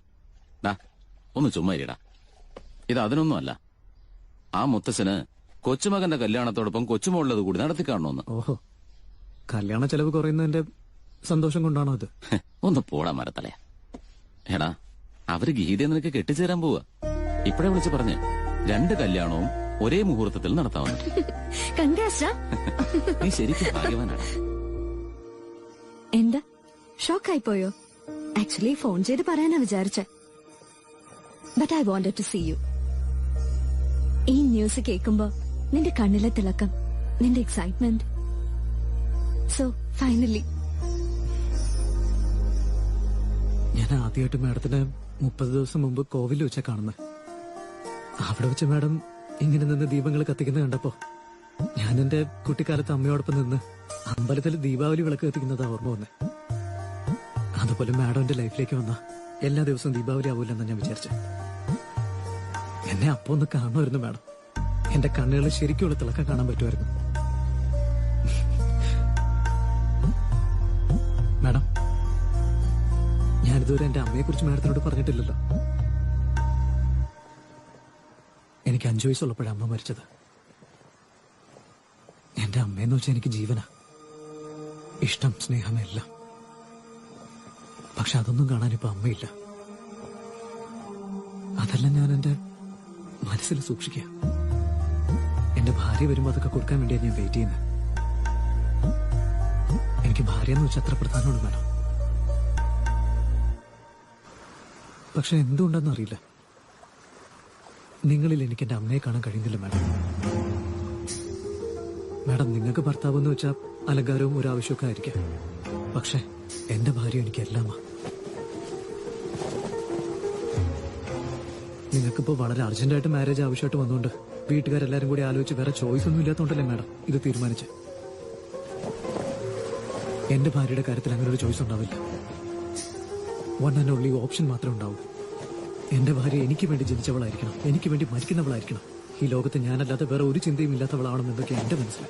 ഒന്ന് ചുമ്മാ ഇരിടാ. ഇത് അതിനൊന്നും അല്ല. ആ മുത്തച്ഛന് കൊച്ചുമകന്റെ കല്യാണത്തോടൊപ്പം കൊച്ചുമോളുള്ളത് കൂടി നടത്തി കാണണമെന്ന്. ഓഹോ, കല്യാണ ചെലവ് കുറയുന്നതിന്റെ സന്തോഷം കൊണ്ടാണോ അത്? ഒന്ന് പോടാ മരത്തലയാ. എടാ, അവര് ഗീതയെ നിനക്ക് കെട്ടിച്ചേരാൻ പോവാ. ഇപ്പഴേ വിളിച്ച് പറഞ്ഞ് 2 കല്യാണവും ഒരേ മുഹൂർത്തത്തിൽ നടത്താവുന്നു. നീ ശരിക്കും ഭാഗ്യവാനാണ്. എന്താ ഷോക്കായി പോയോ? ആക്ച്വലി ഫോൺ ചെയ്ത് പറയാനാ വിചാരിച്ച. But I wanted to see you. ഈ ന്യൂസ് കേൾക്കുമ്പോ നിന്റെ കണ്ണിലെ തിളക്കം, നിന്റെ എക്സൈറ്റ്മെന്റ്. So finally. ഞാൻ ആദ്യമായിട്ട് മാഡത്തിന് 30 ദിവസം മുമ്പ് കോവിലിൽ വെച്ചാ കാണുന്നത്. അവിടെ വെച്ച് മാഡം ഇങ്ങനെ നിന്ന് ദീപങ്ങൾ കത്തിക്കുന്നത് കണ്ടപ്പോ ഞാൻ എന്റെ കുട്ടിക്കാലത്ത് അമ്മയോടൊപ്പം നിന്ന് അമ്പലത്തിൽ ദീപാവലി വിളക്ക് കത്തിക്കുന്നതാ ഓർമ്മ വന്നേ. അതുപോലെ മാഡം എന്റെ ലൈഫിലേക്ക് വന്ന എല്ലാ ദിവസവും ദീപാവലി ആവൂലെന്നാ ഞാൻ വിചാരിച്ചു. എന്നെ അപ്പൊ ഒന്ന് കാണുമായിരുന്നു മാഡം. എന്റെ കണ്ണുകളിൽ ശരിക്കുള്ള തിളക്കം കാണാൻ പറ്റുമായിരുന്നു. മാഡം, ഞാനിതുവരെ എന്റെ അമ്മയെ കുറിച്ച് മാഡത്തിനോട് പറഞ്ഞിട്ടില്ലല്ലോ. എനിക്ക് 5 വയസ്സുള്ളപ്പോഴാണ് അമ്മ മരിച്ചത്. എന്റെ അമ്മയെന്ന് വെച്ചാൽ എനിക്ക് ജീവനാ, ഇഷ്ടം, സ്നേഹം എല്ലാം. പക്ഷെ അതൊന്നും കാണാൻ ഇപ്പൊ അമ്മയില്ല. അതെല്ലാം ഞാൻ എന്റെ മനസ്സിൽ സൂക്ഷിക്കുക. എന്റെ ഭാര്യ വരുമ്പോ അതൊക്കെ കൊടുക്കാൻ വേണ്ടിയാണ് ഞാൻ വെയിറ്റ് ചെയ്യുന്നത്. എനിക്ക് ഭാര്യ എന്ന് വെച്ചാൽ അത്ര പ്രധാനമാണ് മാഡം. പക്ഷെ എന്തുകൊണ്ടെന്ന് അറിയില്ല, നിങ്ങളിൽ എനിക്ക് എന്റെ അമ്മയെ കാണാൻ കഴിയുന്നില്ല മാഡം. മാഡം, നിങ്ങൾക്ക് ഭർത്താവ് എന്ന് വെച്ചാൽ അലങ്കാരവും ഒരു ആവശ്യമൊക്കെ ആയിരിക്കാം. പക്ഷെ എന്റെ ഭാര്യ എനിക്ക് എല്ലാമാ. നിങ്ങൾക്കിപ്പോ വളരെ അർജന്റായിട്ട് മാരേജ് ആവശ്യമായിട്ട് വന്നുകൊണ്ട് വീട്ടുകാരെല്ലാരും കൂടി ആലോചിച്ച് വേറെ ചോയ്സ് ഒന്നും ഇല്ലാത്തോണ്ടല്ലേ മാഡം ഇത് തീരുമാനിച്ച്. എന്റെ ഭാര്യയുടെ കാര്യത്തിൽ അങ്ങനെ ഒരു ചോയ്സ് ഉണ്ടാവില്ല. 1 and only ഓപ്ഷൻ മാത്രമേ ഉണ്ടാവൂ. എന്റെ ഭാര്യ എനിക്ക് വേണ്ടി ജനിച്ചവളായിരിക്കണം, എനിക്ക് വേണ്ടി മരിക്കുന്നവളായിരിക്കണം. ഈ ലോകത്ത് ഞാനല്ലാതെ വേറെ ഒരു ചിന്തയും ഇല്ലാത്തവളാണെന്നൊക്കെ എന്റെ മനസ്സിൽ.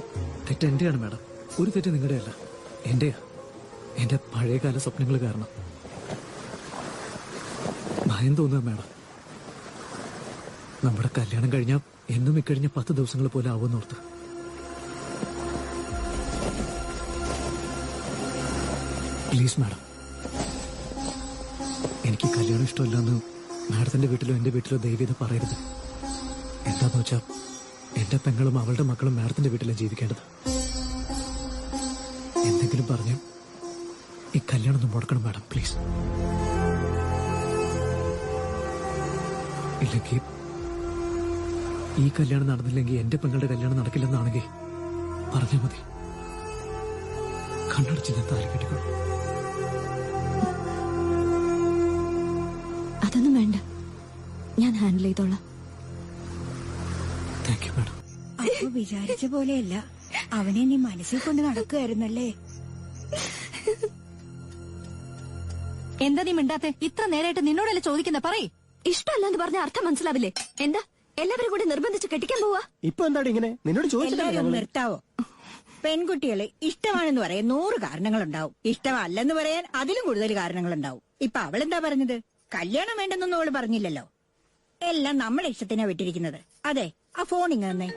തെറ്റ് എന്റെയാണ് മാഡം, ഒരു തെറ്റ് നിങ്ങളുടെ അല്ല, എന്റെയാ. എന്റെ പഴയകാല സ്വപ്നങ്ങൾ കാരണം ഭയം തോന്നുക മാഡം. നമ്മുടെ കല്യാണം കഴിഞ്ഞാൽ എന്നും ഇക്കഴിഞ്ഞ 10 ദിവസങ്ങൾ പോലെ ആവുമെന്നോർത്ത്. പ്ലീസ് മാഡം, എനിക്ക് കല്യാണം ഇഷ്ടമില്ലെന്ന് മാഡത്തിന്റെ വീട്ടിലോ എന്റെ വീട്ടിലോ ദയവീത് പറയരുത്. എന്താന്ന് വെച്ചാ എന്റെ പെങ്ങളും അവളുടെ മക്കളും മാഡത്തിന്റെ വീട്ടിലാണ് ജീവിക്കേണ്ടത്. എന്തെങ്കിലും പറഞ്ഞ് ഈ കല്യാണം ഒന്ന് മുടക്കണം മാഡം, പ്ലീസ്. ഇല്ലെങ്കിൽ ഈ കല്യാണം നടന്നില്ലെങ്കിൽ എന്റെ പെങ്ങളുടെ കല്യാണം നടക്കില്ലെന്നാണെങ്കിൽ പറഞ്ഞാൽ മതി. കണ്ണടച്ച് ഞാൻ താലി കെട്ടിക്കൊള്ളു. അതൊന്നും വേണ്ട, ഞാൻ ഹാൻഡിൽ ചെയ്തോളാം. Thank you madam. അപ്പൊ വിചാരിച്ച പോലെയല്ല, അവനെ നീ മനസ്സിൽ കൊണ്ട് നടക്കുകയായിരുന്നല്ലേ. എന്താ നീ മിണ്ടാത്തെ? ഇത്ര നേരമായിട്ട് നിന്നോടല്ലേ ചോദിക്കുന്ന? പറയ്. ഇഷ്ടമല്ലെന്ന് പറഞ്ഞ അർത്ഥം മനസ്സിലാവില്ലേ? എന്താ എല്ലാവരും കൂടി നിർബന്ധിച്ച് കെട്ടിക്കാൻ പോവാ? ഇപ്പൊ എന്താണ് ഇങ്ങനെ? നിന്നോട് എല്ലാവരും നിർത്താവോ? പെൺകുട്ടികള് ഇഷ്ടമാണെന്ന് പറയാൻ 100 കാരണങ്ങളുണ്ടാവും. ഇഷ്ടമല്ലെന്ന് പറയാൻ അതിലും കൂടുതൽ കാരണങ്ങളുണ്ടാവും. ഇപ്പൊ അവളെന്താ പറഞ്ഞത്? കല്യാണം വേണ്ടെന്നൊന്നും അവള് പറഞ്ഞില്ലല്ലോ. എല്ലാം നമ്മളെ ഇഷ്ടത്തിനാ വിട്ടിരിക്കുന്നത്. അതെ, ആ ഫോൺ ഇങ്ങ തന്നെ.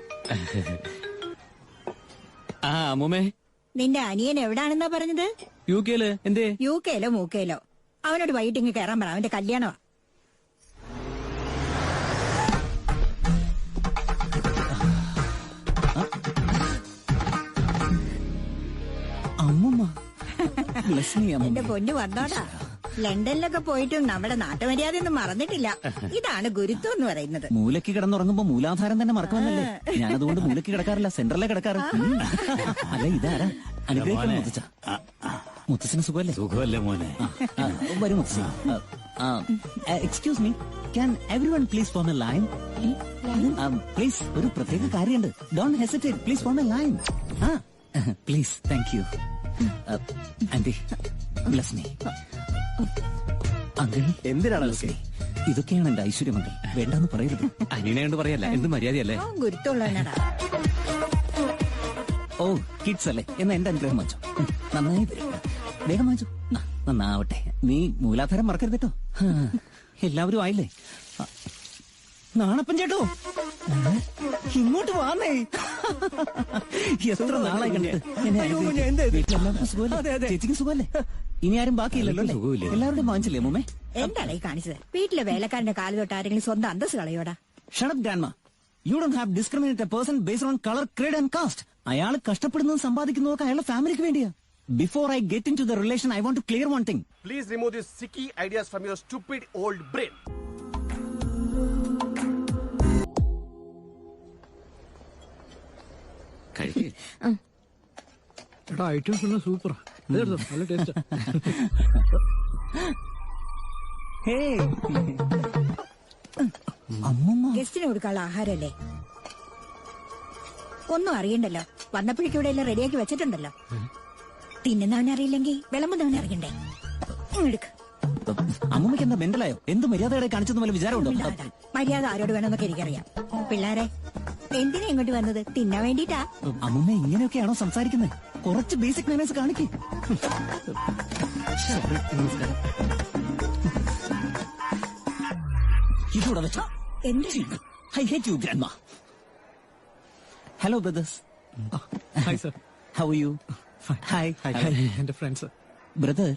നിന്റെ അനിയൻ എവിടാണെന്നാ പറഞ്ഞത്? UK-ല്. എന്തേ? UK-ലോ മൂക്കയിലോ? അവനോട് വൈകിട്ട് ഇങ്ങ് കയറാൻ പറ, അവന്റെ കല്യാണമാ. എന്റെ പൊന്നു വന്നോടാ. ലണ്ടനിലൊക്കെ പോയിട്ടും നമ്മുടെ നാട്ടുമര്യാദയൊന്നും മറന്നിട്ടില്ല. ഇതാണ് ഗുരുത്വം എന്ന് പറയുന്നത്. മൂലയ്ക്ക് കിടന്നുറങ്ങുമ്പോ മൂലാധാരം തന്നെ മറക്കുമെന്നല്ലേ? ഞാനതുകൊണ്ട് മൂലയ്ക്ക് കിടക്കാറില്ല, സെന്ററിലെ കിടക്കാറ്. അല്ല, ഇതാരാ? അനുഗ്രഹിക്കണം മുത്തച്ഛ. മുത്തച്ഛന് സുഖമല്ലേ? സുഖമല്ലേ മോനെ? വരും മുത്തച്ഛ. Excuse me, can everyone please form a line? Please, ഒരു പ്രത്യേക കാര്യമുണ്ട്. Don't hesitate, please form a line. Please, thank you. Aunty, bless me. Uncle, എന്തിനാണ് ഇതൊക്കെയാണ് എന്റെ ഐശ്വര്യമംഗൾ. വേണ്ടെന്ന് പറയരുത്. അനിയനെ പറയല്ല, എന്ത് മര്യാദയല്ലേ? ഗുരുത്തുള്ളവനാടാ. ഓ, കിഡ്സ് അല്ലേ? എന്നാ എന്റെ അനുഗ്രഹം വാങ്ങിച്ചോ. നന്നായി വരും. വേഗം വാങ്ങിച്ചോ. നന്നാവട്ടെ. നീ മൂലാധാരം മറക്കരുത് കേട്ടോ. എല്ലാവരും ആയില്ലേ? നാണപ്പൻ ചേട്ടോ, ഇങ്ങോട്ട് വാന്നേ. എത്ര നാളായി കണ്ടിട്ട്. ചേച്ചിക്ക് സുഖമല്ലേ? ഇനി ആരും ബാക്കിയില്ലല്ലോ അല്ലേ? എല്ലാവരുടെയും വാങ്ങിച്ചില്ലേ മുമ്മേ? എന്താണ് ഈ കാണിച്ചത്? വീട്ടിലെ വേലക്കാരന്റെ കാല് തൊട്ട് ആരെങ്കിലും സ്വന്തം അന്തസ് കളയോടാ? Shut up, grandma. You don't have discriminate a person based on color, creed and caste. അയാൾ കഷ്ടപ്പെടുന്നതും സമ്പാദിക്കുന്നതൊക്കെ അയാളുടെ ഫാമിലിക്ക് വേണ്ടിയാ. Before I get into the relation, I want to clear one thing. Please remove these sicky ideas from your stupid old brain. എടാ, items എല്ലാം സൂപ്പറാ. നല്ല taste. ഗസ്റ്റിന് കൊടുക്കാനുള്ള ആഹാരമല്ലേ? ഒന്നും അറിയണ്ടല്ലോ. വന്നപ്പോഴേക്കും ഇവിടെ എല്ലാം റെഡിയാക്കി വെച്ചിട്ടുണ്ടല്ലോ. തിന്നുന്നവനറിയില്ലെങ്കിൽ വിളമ്പുന്നവനെ അറിയണ്ടേ? എടുക്ക്. അമ്മമ്മയ്ക്ക് എന്താ മെന്റലായോ? എന്ത് മര്യാദയുടെ കാണിച്ചെന്ന് വല്ല വിചാരമുണ്ടോ? മര്യാദ ആരോട് വേണമെന്നൊക്കെ എനിക്കറിയാം. പിള്ളേരെ, എന്തിനാ ഇങ്ങോട്ട് വന്നത്? തിന്നാൻ വേണ്ടിട്ടാ? അമ്മമ്മ ഇങ്ങനെയൊക്കെയാണോ സംസാരിക്കുന്നത്? കുറച്ച് ബേസിക് മാനേഴ്സ് കാണിക്കേ. ഇതൂടെ വെച്ചോ. I hate you, grandma. Hello, brothers. Hi, sir. How are you? Hi. എന്റെ ഫ്രണ്ട്സ്. ബ്രദർ,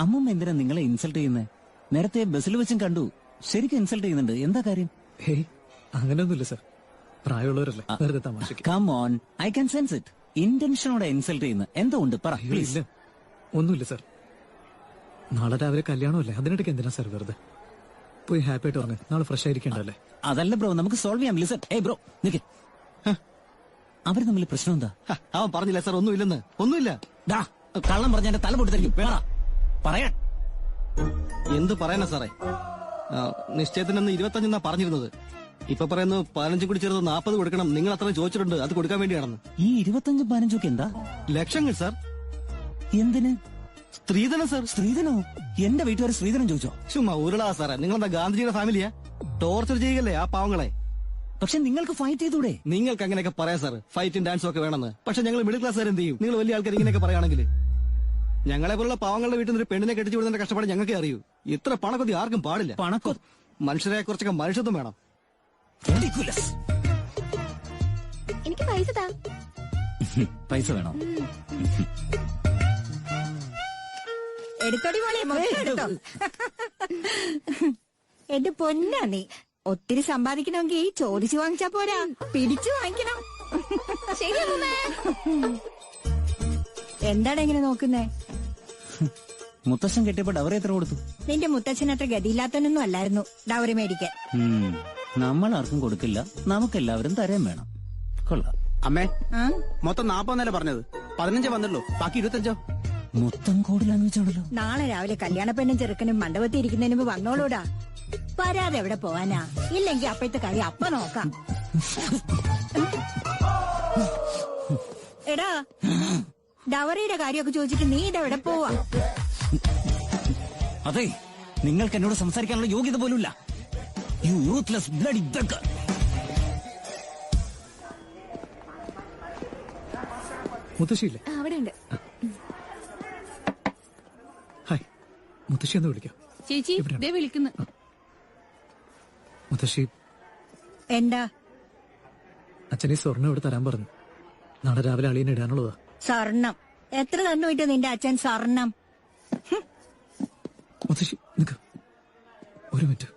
അമ്മമ്മ എന്തിനാ നിങ്ങളെ ഇൻസൾട്ട് ചെയ്യുന്നത്? നേരത്തെ ബസ്സിൽ വെച്ചും കണ്ടു. ശരിക്കും ഇൻസൾട്ട് ചെയ്യുന്നുണ്ട്. എന്താ കാര്യം? ഹേയ്, അങ്ങനെയൊന്നുമില്ല സർ. പ്രായമുള്ളവരല്ലേ, വെറുതെ തമാശക്ക്. Come on, I can sense it. ഇന്റൻഷനോടെ ഇൻസൾട്ട് ചെയ്യുന്നത് എന്തോ ഉണ്ട്, പറ പ്ലീസ്. ഒന്നുമില്ല സർ. നാളെ രാവിലെ കല്യാണമല്ലേ, അതിനിടയ്ക്ക് എന്തിനാ സർ വെറുതെ? പോയി ഹാപ്പി ആയിട്ട് പറഞ്ഞു. നാളെ ഫ്രഷ് ആയിരിക്കണ്ടല്ലേ? അതല്ല ബ്രോ, നമുക്ക് സോൾവ് ചെയ്യാം. ലിസൺ, ബ്രോ നിക്ക്. അവർ തമ്മിൽ പ്രശ്നം എന്താ? അവൻ പറഞ്ഞില്ല സർ, ഒന്നുമില്ലെന്ന്. ഒന്നുമില്ല. കള്ളം പറഞ്ഞ എന്റെ തല പൊട്ടിത്തെറിക്കും. പറയാൻ എന്ത് പറയാനാ സാറേ? നിശ്ചയത്തിനെന്ന് 25 പറഞ്ഞിരുന്നത്. ഇപ്പൊ പറയുന്നു 15 കൂടി ചേർത്ത് 40 കൊടുക്കണം. നിങ്ങൾ അത്ര ചോദിച്ചിട്ടുണ്ട്, അത് കൊടുക്കാൻ വേണ്ടിയാണെന്ന്. ഈ 25-15 ഒക്കെ എന്താ? ലക്ഷങ്ങൾ സാർ. എന്തിന്? സ്ത്രീധനം സാർ. സ്ത്രീധനോ? എന്റെ വീട്ടുകാർ സ്ത്രീധനം ചോദിച്ചോ? ചുമ്മാ ഉരുളാ സാറേ. നിങ്ങളെന്താ ഗാന്ധിജിയുടെ ഫാമിലിയാ? ടോർച്ചർ ചെയ്യല്ലേ ആ പാവങ്ങളെ? പക്ഷെ നിങ്ങൾക്ക് ഫൈറ്റ് ചെയ്തൂടെ? നിങ്ങൾക്ക് അങ്ങനെയൊക്കെ പറയാം സാർ, ഫൈറ്റും ഡാൻസും ഒക്കെ വേണമെന്ന്. പക്ഷെ ഞങ്ങൾ മിഡിൽ ക്ലാസ്സുകാർ എന്ത് ചെയ്യും? നിങ്ങൾ വലിയ ആൾക്കാർ ഇങ്ങനെയൊക്കെ പറയുകയാണെങ്കിൽ ഞങ്ങളെ പോലുള്ള പാവങ്ങളുടെ വീട്ടിൽ നിന്ന് ഒരു പെണ്ണിനെ കെട്ടിച്ചു വിടുന്നതിന്റെ കഷ്ടപ്പാട് ഞങ്ങൾക്ക് അറിയൂ. ഇത്ര പണക്കൊതി ആർക്കും പാടില്ല. മനുഷ്യരെ കുറച്ചൊക്കെ മനുഷ്യത്വം വേണം. എനിക്ക് പൈസ താ. പൈസ വേണോ? എടുത്തോടി മോളെ, മൊത്തം എടുത്തോ. എന്റെ പൊന്നാ നീ. ഒത്തിരി സമ്പാദിക്കണമെങ്കിൽ ചോദിച്ചു വാങ്ങിച്ചാ പോരാ, പിടിച്ചു വാങ്ങിക്കണം. എന്താണ് ഇങ്ങനെ നോക്കുന്നേ? മുത്തശ്ശൻ കെട്ടിയപ്പോ ഡവറി എത്ര കൊടുത്തു? നിന്റെ മുത്തച്ഛൻ അത്ര ഗതിയില്ലാത്തനൊന്നും അല്ലായിരുന്നു ഡവറി മേടിക്കാൻ. നമ്മൾ ആർക്കും കൊടുക്കില്ല, നമുക്കെല്ലാവരും തരാൻ വേണം. കൊള്ളാം. അമ്മേ, മൊത്തം 40 പറഞ്ഞത്. 15 വന്നല്ലോ, ബാക്കി 25. മൊത്തം കൂടുതലാന്ന് വെച്ചാണല്ലോ. നാളെ രാവിലെ കല്യാണ പെണ്ണും ചെറുക്കനും മണ്ഡപത്തിൽ ഇരിക്കുന്നതിന് മുമ്പ് വന്നോളൂടാ. വരാതെ എവിടെ പോവാനാ? ഇല്ലെങ്കിൽ അപ്പോഴത്തെ കാര്യം അപ്പ നോക്കാം. എടാ, ഡവറിയുടെ കാര്യമൊക്കെ ചോദിച്ചിട്ട് നീ ഇതെവിടെ പോവാ? അതെ, നിങ്ങൾക്ക് എന്നോട് സംസാരിക്കാനുള്ള യോഗ്യത പോലുമില്ല. You useless bloody beggar. മുത്തശ്ശിയില്ലേ? അവിടെ ഉണ്ട്. ഹായ്, മുത്തശ്ശി ഒന്ന് വിളിക്കാം. ചേച്ചി വിളിക്കുന്നു. മുത്തശ്ശി, എന്താ? അച്ഛനെ സ്വർണ്ണം ഇവിടെ തരാൻ പറഞ്ഞു. നാളെ രാവിലെ അളിയനെ ഇടാനുള്ളതാ. സ്വർണം എത്ര തന്നുപോയിട്ട് നിന്റെ അച്ഛൻ സ്വർണം? മുത്തശ്ശി നിക്ക്, ഒരു മിനിറ്റ്.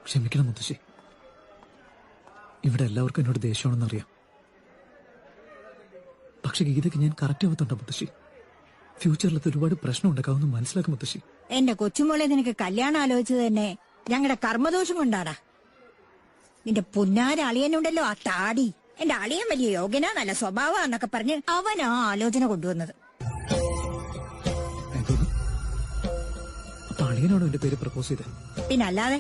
ക്ഷമിക്കണം മുത്തശ്ശി, ഇവിടെ എല്ലാവർക്കും എന്നോട് ദേഷ്യമാണെന്നറിയാം. പക്ഷെ ഗീതയ്ക്ക് ഞാൻ കറക്റ്റ് ആവത്തുണ്ടോ മുത്തശ്ശി? ഫ്യൂച്ചറിൽ ഒരുപാട് പ്രശ്നം ഉണ്ടാക്കാമെന്ന് മനസ്സിലാക്കും മുത്തശ്ശി. എന്റെ കൊച്ചുമോളെ നിനക്ക് കല്യാണം ആലോചിച്ചത് തന്നെ ഞങ്ങളുടെ കർമ്മദോഷം കൊണ്ടാടാ. നിന്റെ പുന്നാര അളിയനുണ്ടല്ലോ, ആ താടി. എന്റെ അളിയൻ വലിയ യോഗ്യനാ, നല്ല സ്വഭാവന്നൊക്കെ പറഞ്ഞ് അവൻ ആ ആലോചന കൊണ്ടുവന്നത്. അളിയനാണോ എന്റെ പേര് പ്രപ്പോസ് ചെയ്തത്? പിന്നെ അല്ലാതെ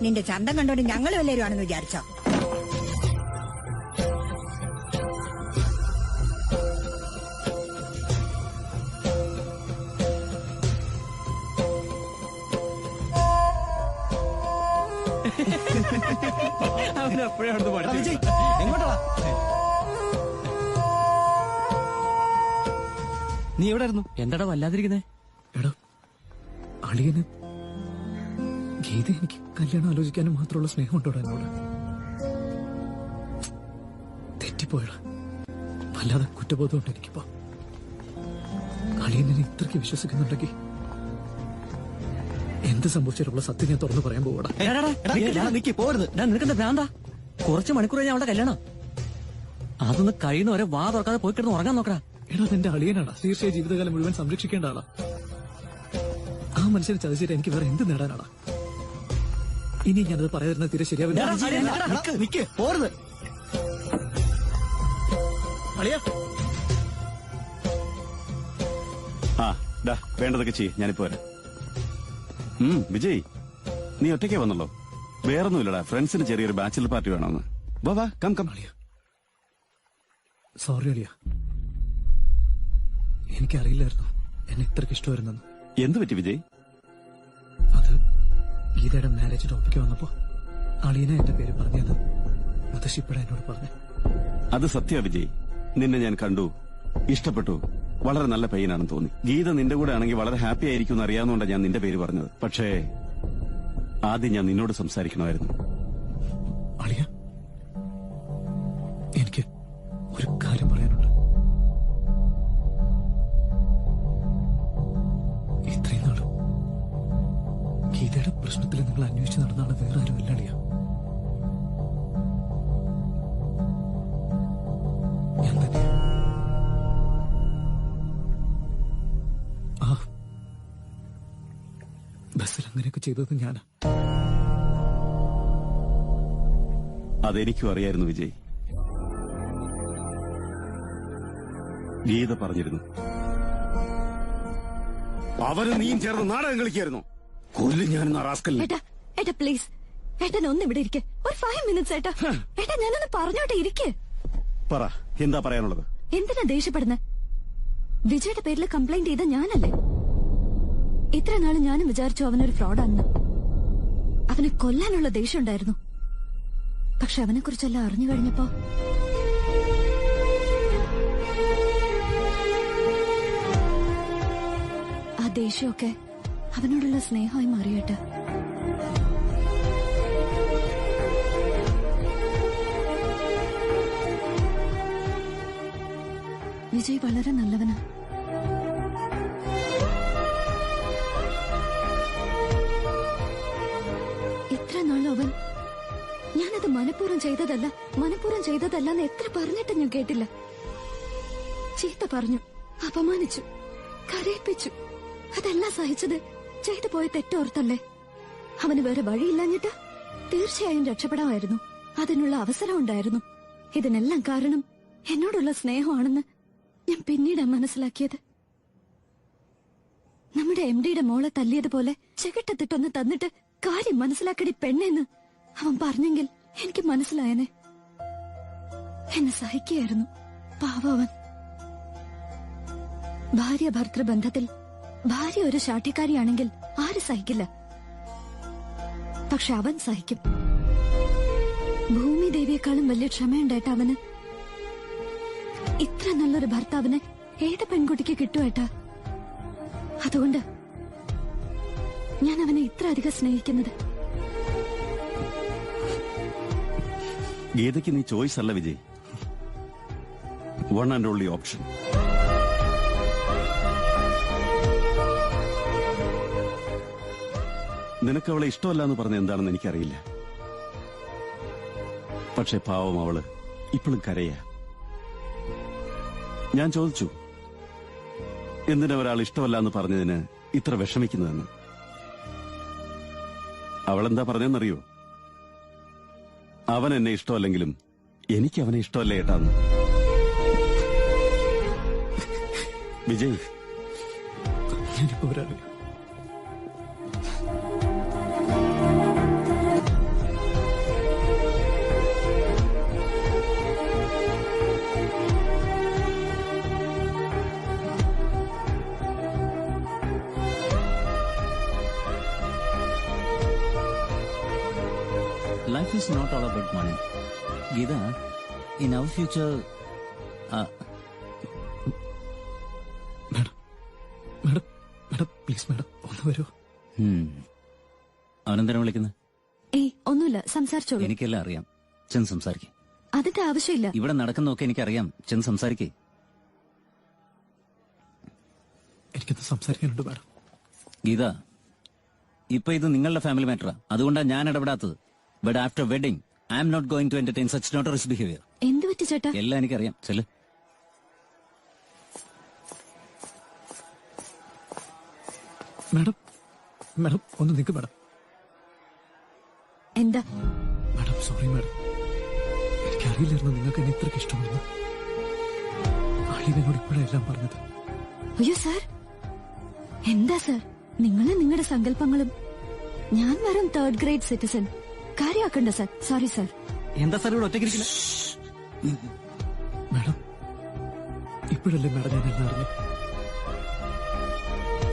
നിന്റെ ചന്തം കണ്ടോണ്ട് ഞങ്ങൾ വല്ലവരും ആണെന്ന് വിചാരിച്ചോ? എങ്ങോട്ടാ നീ എവിടെ ആയിരുന്നു? എന്താടാ വല്ലാതിരിക്കുന്നേ? എടാ അളിയന് ഗീത എനിക്ക് കല്യാണം ആലോചിക്കാനും മാത്രമുള്ള സ്നേഹം ഉണ്ടോടാ എന്നോട്? തെറ്റിപ്പോയടാ. വല്ലാതെ കുറ്റബോധമുണ്ട് എനിക്കിപ്പോ. അളിയനെ ഇത്രയ്ക്ക് വിശ്വസിക്കുന്നുണ്ടെങ്കിൽ എന്ത് സംഭവിച്ചിട്ടുള്ള സത്യം ഞാൻ തുറന്നു പറയാൻ പോവാടാ. പോരുത്. നിനക്കെന്താ ഭ്രാന്താ? കുറച്ച് മണിക്കൂർ കഴിഞ്ഞാൽ അവളുടെ കല്യാണം. അതൊന്ന് കഴിയുന്നവരെ വാ തുറക്കാതെ പോയി കിടന്ന് ഉറങ്ങാൻ നോക്കടാ. എടാ അതെന്റെ അളിയനാടാ. തീർച്ചയായും ജീവിതകാലം മുഴുവൻ സംരക്ഷിക്കേണ്ട ആളാ. ആ മനുഷ്യനെ ചതിച്ചിട്ട് എനിക്ക് വേറെ എന്ത് നേടാനാടാ? ഇനി ഞാനത് പറയാതിരുന്ന തീരെ ശരിയാവില്ല. പോരുത്. ആ ഡാ വേണ്ടതൊക്കെ ചെയ്യ്, ഞാനിപ്പോ വരാം. വിജയ്, നീ ഒറ്റയ്ക്കേ വന്നല്ലോ? വേറൊന്നുമില്ലടാ, ഫ്രണ്ട്സിന് ചെറിയൊരു ബാച്ചിലർ പാർട്ടി വേണമെന്ന്. വാ കം കം. സോറി അളിയ, എനിക്കറിയില്ലായിരുന്നു എന്നെ ഇത്രയ്ക്ക് ഇഷ്ടമായിരുന്നെന്ന്. എന്ത് പറ്റി വിജയ്? അത് ഗീതയുടെ മാരേജ് ടോപ്പിക്ക് വന്നപ്പോ അളിയനെ എന്റെ പേര് പറഞ്ഞത് മുത്തശ്ശിപ്പട എന്നോട് പറഞ്ഞു. അത് സത്യ വിജയ്. നിന്നെ ഞാൻ കണ്ടു, ഇഷ്ടപ്പെട്ടു. വളരെ നല്ല പയ്യനാണെന്ന് തോന്നി. ഗീത നിന്റെ കൂടെ ആണെങ്കിൽ വളരെ ഹാപ്പി ആയിരിക്കും എന്ന് അറിയാവുന്നതുകൊണ്ടാണ് ഞാൻ നിന്റെ പേര് പറഞ്ഞത്. പക്ഷേ ആദ്യം ഞാൻ നിന്നോട് സംസാരിക്കണമായിരുന്നു. അളിയ, എനിക്ക് ഒരു കാര്യം പറയാനുണ്ട്. ഇത്രയും നാളും ഗീതയുടെ പ്രശ്നത്തിൽ നിങ്ങൾ അന്വേഷിച്ച് നടന്നാണ് വേറെ ആരുമില്ല അളിയ. ഞാൻ തന്നെ ആ ബസ്സിൽ അങ്ങനെയൊക്കെ ചെയ്തത് ഞാനാ. അതെനിക്കും അറിയായിരുന്നു വിജയ്. ഗീത പറഞ്ഞിരുന്നു അവര് നീയും ചേർന്ന് നാടകം കളിക്കായിരുന്നു. കൊല്ലും ഞാനെന്ന റാസ്കൽ. ഏട്ടാ പ്ലീസ്, ഏട്ടൻ ഒന്ന് ഇവിടെ ഇരിക്കെ. ഒരു 5 minutes ഏട്ടാ. ഏട്ടാ ഞാനൊന്ന് പറഞ്ഞോട്ടെ, ഇരിക്കെ. പറ, എന്താ പറയാനുള്ളത്? എന്തിനാ ദേഷ്യപ്പെടുന്നത്? വിജയുടെ പേരിൽ കംപ്ലൈന്റ് ചെയ്ത ഞാനല്ലേ? ഇത്ര നാള് ഞാനും വിചാരിച്ചു അവനൊരു ഫ്രോഡാണെന്ന്. അവനെ കൊല്ലാനുള്ള ദേഷ്യം ഉണ്ടായിരുന്നു. പക്ഷെ അവനെ കുറിച്ചെല്ലാം അറിഞ്ഞു കഴിഞ്ഞപ്പോ ആ ദേഷ്യമൊക്കെ അവനോടുള്ള സ്നേഹമായി മാറിയേട്ട. വിജയ് വളരെ നല്ലവനാ. ഇത്ര നാളും അവൻ ഞാനത് മനഃപൂർവ്വം ചെയ്തതല്ല എന്ന് എത്ര പറഞ്ഞിട്ട് ഞാൻ കേട്ടില്ല. ചീത്ത പറഞ്ഞു, അപമാനിച്ചു, കരയിപ്പിച്ചു. അതെല്ലാം സഹിച്ചത് ചെയ്തു പോയ തെറ്റോർത്തല്ലേ. അവന് വേറെ വഴിയില്ലാഞ്ഞിട്ട് തീർച്ചയായും രക്ഷപ്പെടാമായിരുന്നു. അതിനുള്ള അവസരം ഉണ്ടായിരുന്നു. ഇതിനെല്ലാം കാരണം എന്നോടുള്ള സ്നേഹമാണെന്ന് ഞാൻ പിന്നീടാ മനസ്സിലാക്കിയത്. നമ്മുടെ MDയുടെ മോളെ തല്ലിയതുപോലെ ചെകിട്ടത്തിട്ടൊന്ന് തന്നിട്ട് കാര്യം മനസ്സിലാക്കടി പെണ്ണെന്ന് അവൻ പറഞ്ഞെങ്കിൽ എനിക്ക് മനസ്സിലായനെ. എന്നെ സഹിക്കുകയായിരുന്നു പാവം അവൻ. ഭാര്യ ഭർത്തൃ ബന്ധത്തിൽ ഭാര്യ ഒരു ശാഠ്യക്കാരിയാണെങ്കിൽ ആര് സഹിക്കില്ല? പക്ഷെ അവൻ സഹിക്കും. ഭൂമി ദേവിയെക്കാളും വലിയ ക്ഷമയുണ്ടേട്ടാ അവന്. ഇത്ര നല്ലൊരു ഭർത്താവിനെ ഏത് പെൺകുട്ടിക്ക് കിട്ടുവേട്ടാ? അതുകൊണ്ട് ഞാൻ അവനെ ഇത്ര അധികം സ്നേഹിക്കുന്നത്. ഗീതയ്ക്ക് നീ ചോയ്സ് അല്ല Vijay, one and only option. നിനക്ക് അവളെ ഇഷ്ടമല്ല എന്ന് പറഞ്ഞ എന്താണെന്ന് എനിക്കറിയില്ല. പക്ഷെ പാവം അവള് ഇപ്പോഴും കരയാ. ഞാൻ ചോദിച്ചു, എന്തിനാ ഒരാൾ ഇഷ്ടമല്ല എന്ന് പറഞ്ഞതിന് ഇത്ര വിഷമിക്കുന്നതെന്ന്. അവളെന്താ പറഞ്ഞെന്നറിയോ? അവൻ എന്നെ ഇഷ്ടമല്ലെങ്കിലും എനിക്ക് അവനെ ഇഷ്ടമല്ല ഏട്ടാന്ന്. Vijay, life is not all about money. Geeta, in our future... madam please madam ഒന്ന് വരൂ. അവനെന്തിനാ വിളിക്കുന്നത്? ഏയ് ഒന്നുമില്ല, സംസാരിച്ചോളൂ. എനിക്കെല്ലാം അറിയാം, ചെന്ന് സംസാരിക്കേ. അതിന്റെ ആവശ്യമില്ല. ഇവിടെ നടക്കുന്നൊക്കെ എനിക്കറിയാം, ചെന്ന് സംസാരിക്കേ. എനിക്കൊന്ന് സംസാരിക്കാനുണ്ട് മാഡം. ഗീത, ഇപ്പൊ ഇത് നിങ്ങളുടെ ഫാമിലി മാറ്ററാ, അതുകൊണ്ടാണ് ഞാൻ ഇടപെടാത്തത്. But after wedding I am not going to entertain such notorious behaviour. എന്ത് പറ്റി ചേട്ടാ? എല്ലാം എനിക്കറിയാം. ചെല്ല്. മാഡം മാഡം ഒന്ന് നിൽക്ക് മാഡം. എന്താ മാഡം? സോറി മാഡം, എനിക്കറിയില്ലായിരുന്നു നിങ്ങൾക്ക് എന്നെ ഇത്രയ്ക്ക് ഇഷ്ടമാണെന്ന്. ആളിനോട് ഇപ്പോഴെല്ലാം പറഞ്ഞത്. അയ്യോ സാർ, എന്താ സാർ നിങ്ങളും നിങ്ങളുടെ സങ്കല്പങ്ങളും? ഞാൻ വെറും 3rd ഗ്രേഡ് സിറ്റിസൺ. കാര്യമാക്കണ്ട സാർ. Sorry sir. എന്താ സാർ ഇവിടെ ഒറ്റയ്ക്കിരിക്കില്ല? മാഡം ഇപ്പോഴല്ലേ മാഡം ഞാൻ എല്ലാം അറിഞ്ഞു.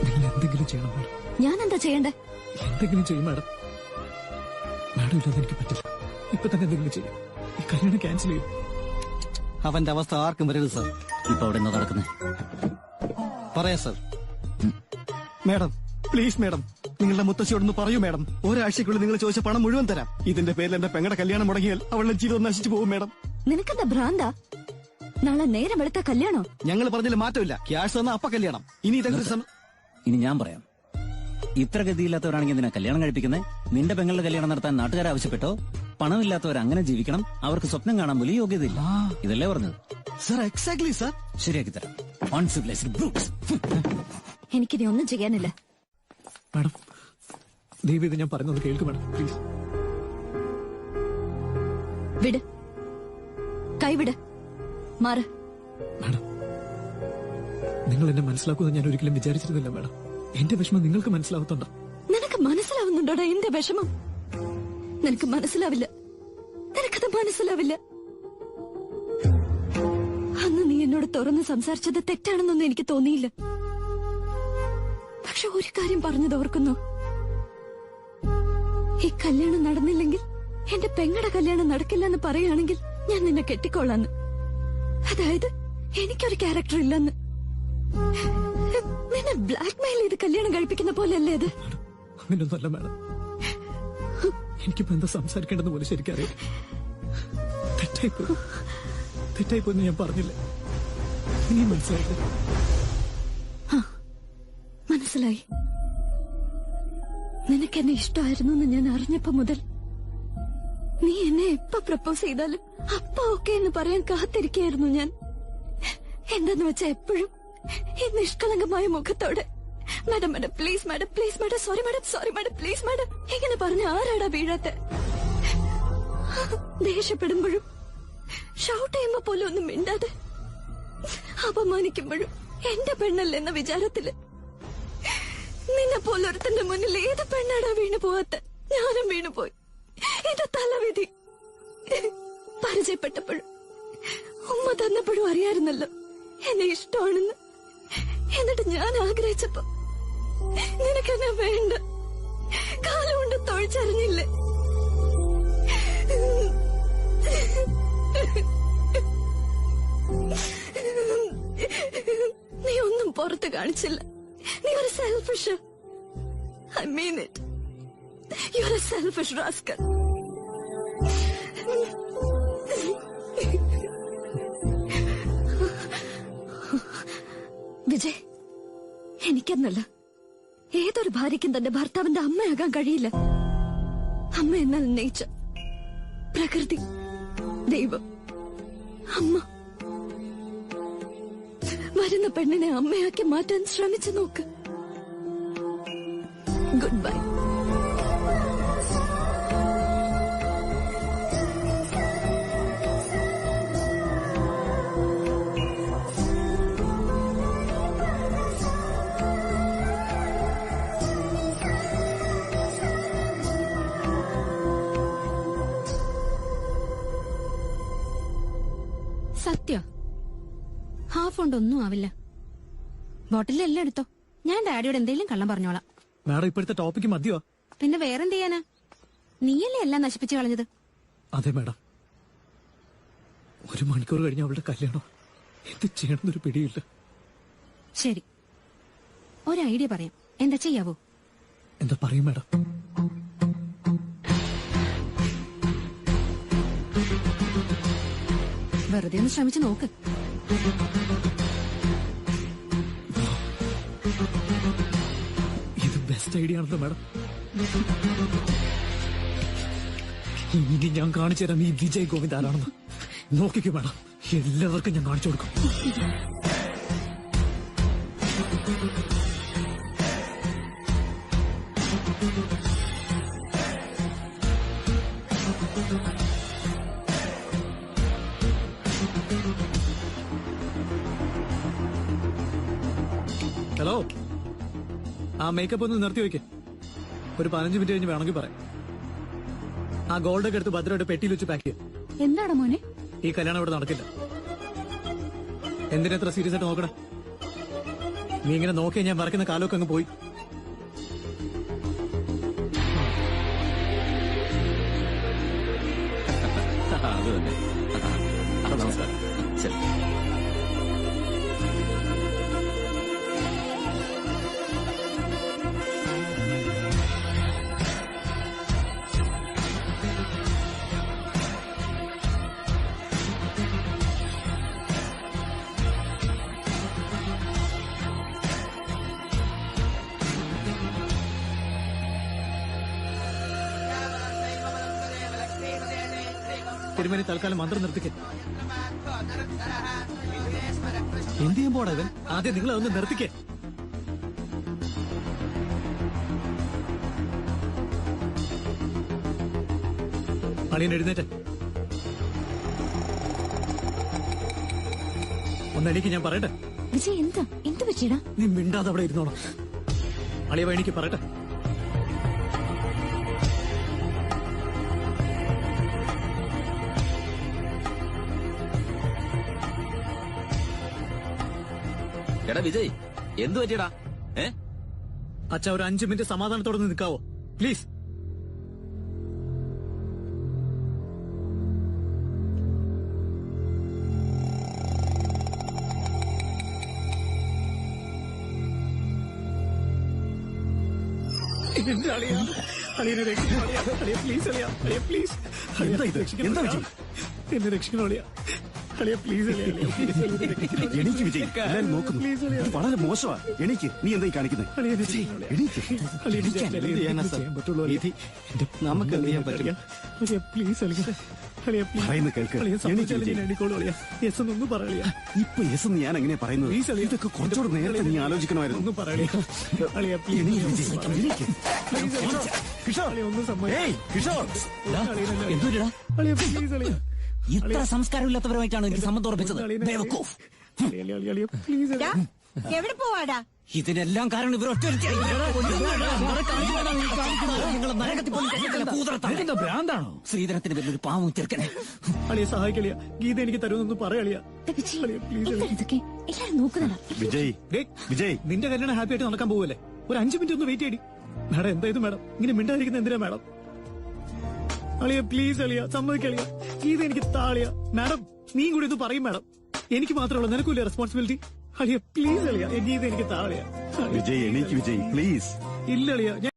നിങ്ങൾ എന്തെങ്കിലും ചെയ്യണം മാഡം. ഞാൻ എന്താ ചെയ്യണ്ടേ? എന്തെങ്കിലും ചെയ്യും മാഡം. മാഡം ഇല്ലാതെ എനിക്ക് പറ്റില്ല. ഇപ്പൊ തന്നെ എന്തെങ്കിലും ചെയ്യും. ഈ കല്യാണം ക്യാൻസൽ ചെയ്യും. അവന്റെ അവസ്ഥ ആർക്കും വരരുത് സാർ. ഇപ്പൊ അവിടെ എന്താ നടക്കുന്നത്? പറയാം സാർ. മാഡം പ്ലീസ് മാഡം, നിങ്ങളുടെ മുത്തശ്ശിയോടൊന്ന് പറയൂ മാഡം. ഒരാഴ്ചക്കുള്ളിൽ നിങ്ങൾ ചോദിച്ച പണം മുഴുവൻ തരാം. ഇതിന്റെ പേരിൽ എന്റെ പെങ്ങളുടെ കല്യാണം മുടങ്ങിയാൽ അവളുടെ ജീവിതം നശിച്ചു പോകും മാഡം. നിനക്കെന്താ ഭ്രാന്താ? നാളെ നേരം വെളുത്ത കല്യാണോ? ഞങ്ങൾ പറഞ്ഞതിൽ മാറ്റമില്ല. ക്യാഷ് തന്ന അപ്പ കല്യാണം. ഇനി ഞാൻ പറയാം. ഇത്ര ഗതിയില്ലാത്തവരാണെങ്കിൽ എന്തിനാ കല്യാണം കഴിപ്പിക്കുന്നത്? നിന്റെ പെങ്ങളുടെ കല്യാണം നടത്താൻ നാട്ടുകാർ ആവശ്യപ്പെട്ടോ? പണമില്ലാത്തവർ അങ്ങനെ ജീവിക്കണം, അവർക്ക് സ്വപ്നം കാണാൻ പോലും യോഗ്യതയില്ല. ഇതല്ലേ പറഞ്ഞത്? Sir exactly sir. ശരിയാക്കി തരാം. അൺസിവിലൈസ്ഡ് ബ്രൂട്ട്സ്. എനിക്കിനി ഒന്നും ചെയ്യാനില്ല. മാഡം ദയവ് ഇത് ഞാൻ പറയുന്നത് കേൾക്കും മാഡം, പ്ലീസ്. വിട്, കൈവിട്, മാറ്. മാഡം നിങ്ങൾ എന്നെ മനസ്സിലാക്കുമെന്ന് ഞാൻ ഒരിക്കലും വിചാരിച്ചിരുന്നില്ല മാഡം. എന്റെ വിഷമം നിങ്ങൾക്ക് മനസ്സിലാവുന്നുണ്ടോ? നിനക്ക് മനസ്സിലാവുന്നുണ്ടോടാ എന്റെ വിഷമം? നിനക്ക് മനസ്സിലാവില്ല, നിനക്കത് മനസ്സിലാവില്ല. അന്ന് നീ എന്നോട് തുറന്ന് സംസാരിച്ചത് തെറ്റാണെന്നൊന്നും എനിക്ക് തോന്നിയില്ല. പക്ഷെ ഒരു കാര്യം പറഞ്ഞത് ഓർക്കുന്നു. ഈ കല്യാണം നടന്നില്ലെങ്കിൽ, എന്റെ പെങ്ങളുടെ കല്യാണം നടക്കില്ലെന്ന് പറയുകയാണെങ്കിൽ ഞാൻ നിന്നെ കെട്ടിക്കൊള്ളാന്ന്. അതായത് എനിക്കൊരു ക്യാരക്ടർ ഇല്ലെന്ന്. നിന്നെ ബ്ലാക്ക്മെയിൽ ചെയ്ത് കല്യാണം കഴിപ്പിക്കുന്ന പോലെയല്ലേ അത്? അങ്ങനെയൊന്നുമല്ല മാഡം. എനിക്കിപ്പോ എന്താ സംസാരിക്കേണ്ടെന്ന് പോലും ശരിക്കറിയാം. തെറ്റായിപ്പോന്ന് ഞാൻ പറഞ്ഞില്ല. ഇനിയും മനസ്സിലായില്ല. മനസ്സിലായി. നിനക്കെന്നെ ഇഷ്ടമായിരുന്നു എന്ന് ഞാൻ അറിഞ്ഞപ്പോ മുതൽ നീ എന്നെ എപ്പോ പ്രപ്പോസ് ചെയ്താലും അപ്പ ഓക്കെ എന്ന് പറയാൻ കാത്തിരിക്കായിരുന്നു ഞാൻ. എന്താന്ന് വെച്ചാ എപ്പോഴും ഈ നിഷ്കളങ്കമായ മുഖത്തോടെ madam madam please madam please madam sorry madam sorry madam please madam ഇങ്ങനെ പറഞ്ഞ ആരാടാ വീഴാത്ത? ദേഷ്യപ്പെടുമ്പോഴും ഷൗട്ട് ചെയ്യുമ്പോ പോലും ഒന്നും മിണ്ടാതെ, അപമാനിക്കുമ്പോഴും എന്റെ പെണ്ണല്ലെന്ന വിചാരത്തില് നിന്നെ പോലൊരുത്തന്റെ മുന്നിൽ ഏത് പെണ്ണാടാ വീണു പോവാത്ത? ഞാനും വീണുപോയി. ഇത് തലവിധി. പരിചയപ്പെട്ടപ്പോഴും ഉമ്മ തന്നപ്പോഴും അറിയായിരുന്നല്ലോ എന്നെ ഇഷ്ടമാണെന്ന്. എന്നിട്ട് ഞാൻ ആഗ്രഹിച്ചപ്പോ നിനക്കെന്നെ വേണ്ട, കാലുകൊണ്ട് തൊഴിച്ചറിഞ്ഞില്ലേ? നീ ഒന്നും പുറത്ത് കാണിച്ചില്ല. നീ ഒരു selfish. I mean it. You are a selfish rascal. Vijay, എനിക്കെന്നല്ല, ഏതൊരു ഭാര്യയ്ക്കും തന്റെ ഭർത്താവിന്റെ അമ്മയാകാൻ കഴിയില്ല. അമ്മ എന്നാൽ നേച്ചർ, പ്രകൃതി, ദൈവം. അമ്മ വരുന്ന പെണ്ണിനെ അമ്മയാക്കി മാറ്റാൻ ശ്രമിച്ചു നോക്ക്. Good bye. സത്യം, ഹാഫ് കൊണ്ടൊന്നും ആവില്ല. ബോട്ടിലെല്ലാം എടുത്തോ. ഞാൻ ഡാഡിയോട് എന്തെങ്കിലും കള്ളം പറഞ്ഞോളാം. മാഡം ഇപ്പോഴത്തെ ടോപ്പിക്ക് മതിയോ? പിന്നെ വേറെന്ത് ചെയ്യാനാ? നീയല്ലേ എല്ലാം നശിപ്പിച്ചു കളഞ്ഞത്. അതെ മാഡം. 1 മണിക്കൂർ കഴിഞ്ഞ അവളുടെ കല്യാണം. എന്ത് ചെയ്യണമെന്നൊരു പിടിയില്ല. ശരി, ഒരു ഐഡിയ പറയാം. എന്താ ചെയ്യാവോ? എന്താ പറയും മാഡം? വെറുതെ ഒന്ന് ശ്രമിച്ചു നോക്ക്. ഇത് ബെസ്റ്റ് ഐഡിയ ആണല്ലോ മാഡം. ഇനി ഞാൻ കാണിച്ചു തരാം ഈ വിജയ് ഗോവിന്ദ് ആരാണെന്ന്. നോക്കിക്കോ മാഡം, എല്ലാവർക്കും ഞാൻ കാണിച്ചു കൊടുക്കും. ഹലോ, ആ മേക്കപ്പ് ഒന്ന് നിർത്തി വയ്ക്ക്. ഒരു 15 മിനിറ്റ് കഴിഞ്ഞ് വേണമെങ്കിൽ പറയാം. ആ ഗോൾഡൊക്കെ എടുത്ത് ഭദ്രമായിട്ട് പെട്ടിയിൽ വെച്ച് പാക്ക് ചെയ്യാം. എന്താണ് മോനെ? ഈ കല്യാണം ഇവിടെ നടക്കില്ല. എന്തിനെത്ര സീരിയസ് ആയിട്ട് നോക്കണേ? നീ ഇങ്ങനെ നോക്കിയാ ഞാൻ വരയ്ക്കുന്ന കാലമൊക്കെ അങ്ങ് പോയി. അത് തന്നെ. നമസ്കാരം. ശരി. തിരുമേനി തൽക്കാലം മന്ത്രം നിർത്തിക്കേ. എന്ത് ചെയ്യാൻ പോടാ ഇവൻ? ആദ്യം നിങ്ങൾ അതൊന്ന് നിർത്തിക്കേ. അളിയൻ എഴുന്നേറ്റ് ഒന്നെനിക്ക് ഞാൻ പറയട്ടെ. വിജയ് എന്താ എന്ത് പറ്റിയടാ? നീ മിണ്ടാതെ അവിടെ ഇരുന്നോളാം. അളിയ എനിക്ക് പറയട്ടെ. എടാ വിജയ്, എന്തു പറ്റിയടാ? അച്ഛാ, ഒരു 5 മിനിറ്റ് സമാധാനത്തോടെ നിൽക്കാവോ പ്ലീസ്? എന്റെ അളിയാ, അളിയനെ രക്ഷിക്കണം അളിയാ, അളിയ പ്ലീസ് അളിയാ, അളിയ പ്ലീസ്. എന്താ ഇത്? എന്താ വിജയ്? എന്നെ രക്ഷിക്കണം അളിയാ, അളിയ പ്ലീസ് അളിയാ, അളിയ പ്ലീസ് അളിയ രക്ഷിക്കണം. എനിക്ക് വിജയ്, എല്ലാരും നോക്കുന്നു. പ്ലീസ് അളിയാ. ഇത് വളരെ മോശമാ. എനിക്ക് നീ എന്തായി കാണിക്കുന്നത്? അളിയ വിജയ്, എനിക്ക് നമുക്ക് എന്ത് ചെയ്യാൻ പറ്റും? അളിയ പ്ലീസ് അളിയ, അളിയ പ്ലീസ്. പറയുന്നത് കേൾക്ക്. അളിയ എനിക്ക് സമ്മതിച്ചാലേ വിജയ്. ഞാൻ എണ്ണിക്കോളൂ അളിയ. യെസ് എന്നൊന്നും പറയളിയ. ഇപ്പൊ യെസ് ഞാൻ എങ്ങനെ പറയുന്നത്? പ്ലീസ് അളിയ. ഇതൊക്കെ കുറച്ചുകൂടെ നേരത്തെ നീ ആലോചിക്കണമായിരുന്നു. ഒന്നും പറയളിയ. അളിയ പ്ലീസ്. എനിക്ക് വിജയ്, എനിക്ക്. കിഷോർ, അളിയ ഒന്നും സമ്മതിക്കില്ല. ഏയ് കിഷോർ, എന്തുടാ അളിയ പ്ലീസ് അളിയ. ഇത്ര സംസ്കാരമില്ലാത്തവരുമായിട്ടാണ് എനിക്ക് സമ്മതം ഉറപ്പിച്ചത്. ബേവക്കൂഫ്. അളിയ പ്ലീസ് അളിയ. എവിടെ പോവാടാ? ഇതിനെല്ലാം കാരണം ഇവർ ഒറ്റ ഭ്രാന്താണോ? ശ്രീധരത്തിന് പേരിൽ ഒരു പാവം ചെറുക്കനെ. അളിയ സഹായിക്കളിയ. ഗീത എനിക്ക് തരുമെന്നൊന്നും പറയളിയ. അളിയ പ്ലീസ് അളിയ. ഇതൊക്കെ എല്ലാരും നോക്കുന്നുണ്ടാ. വിജയ്, വിജയ്, നിന്റെ കല്യാണം ഹാപ്പി ആയിട്ട് നടക്കാൻ പോവല്ലേ? ഒരു 5 മിനിറ്റ് ഒന്ന് വെയിറ്റ് ചെയ്യടി. മാഡം എന്തായത് മാഡം ഇങ്ങനെ മിണ്ടായിരിക്കുന്ന എന്തിനാ മാഡം? അളിയ പ്ലീസ് അളിയ, സമ്മതിക്കളിയ. ഗീത എനിക്ക് താളിയ. മാഡം നീയും കൂടി ഇത് പറയും മാഡം. എനിക്ക് മാത്രമല്ല, നിനക്കൂല്ലേ റെസ്പോൺസിബിലിറ്റി? അളിയ പ്ലീസ് അളിയ, ഗീത എനിക്ക് താളിയ. വിജയ്, എനിക്ക് വിജയ് പ്ലീസ്. ഇല്ല അളിയ.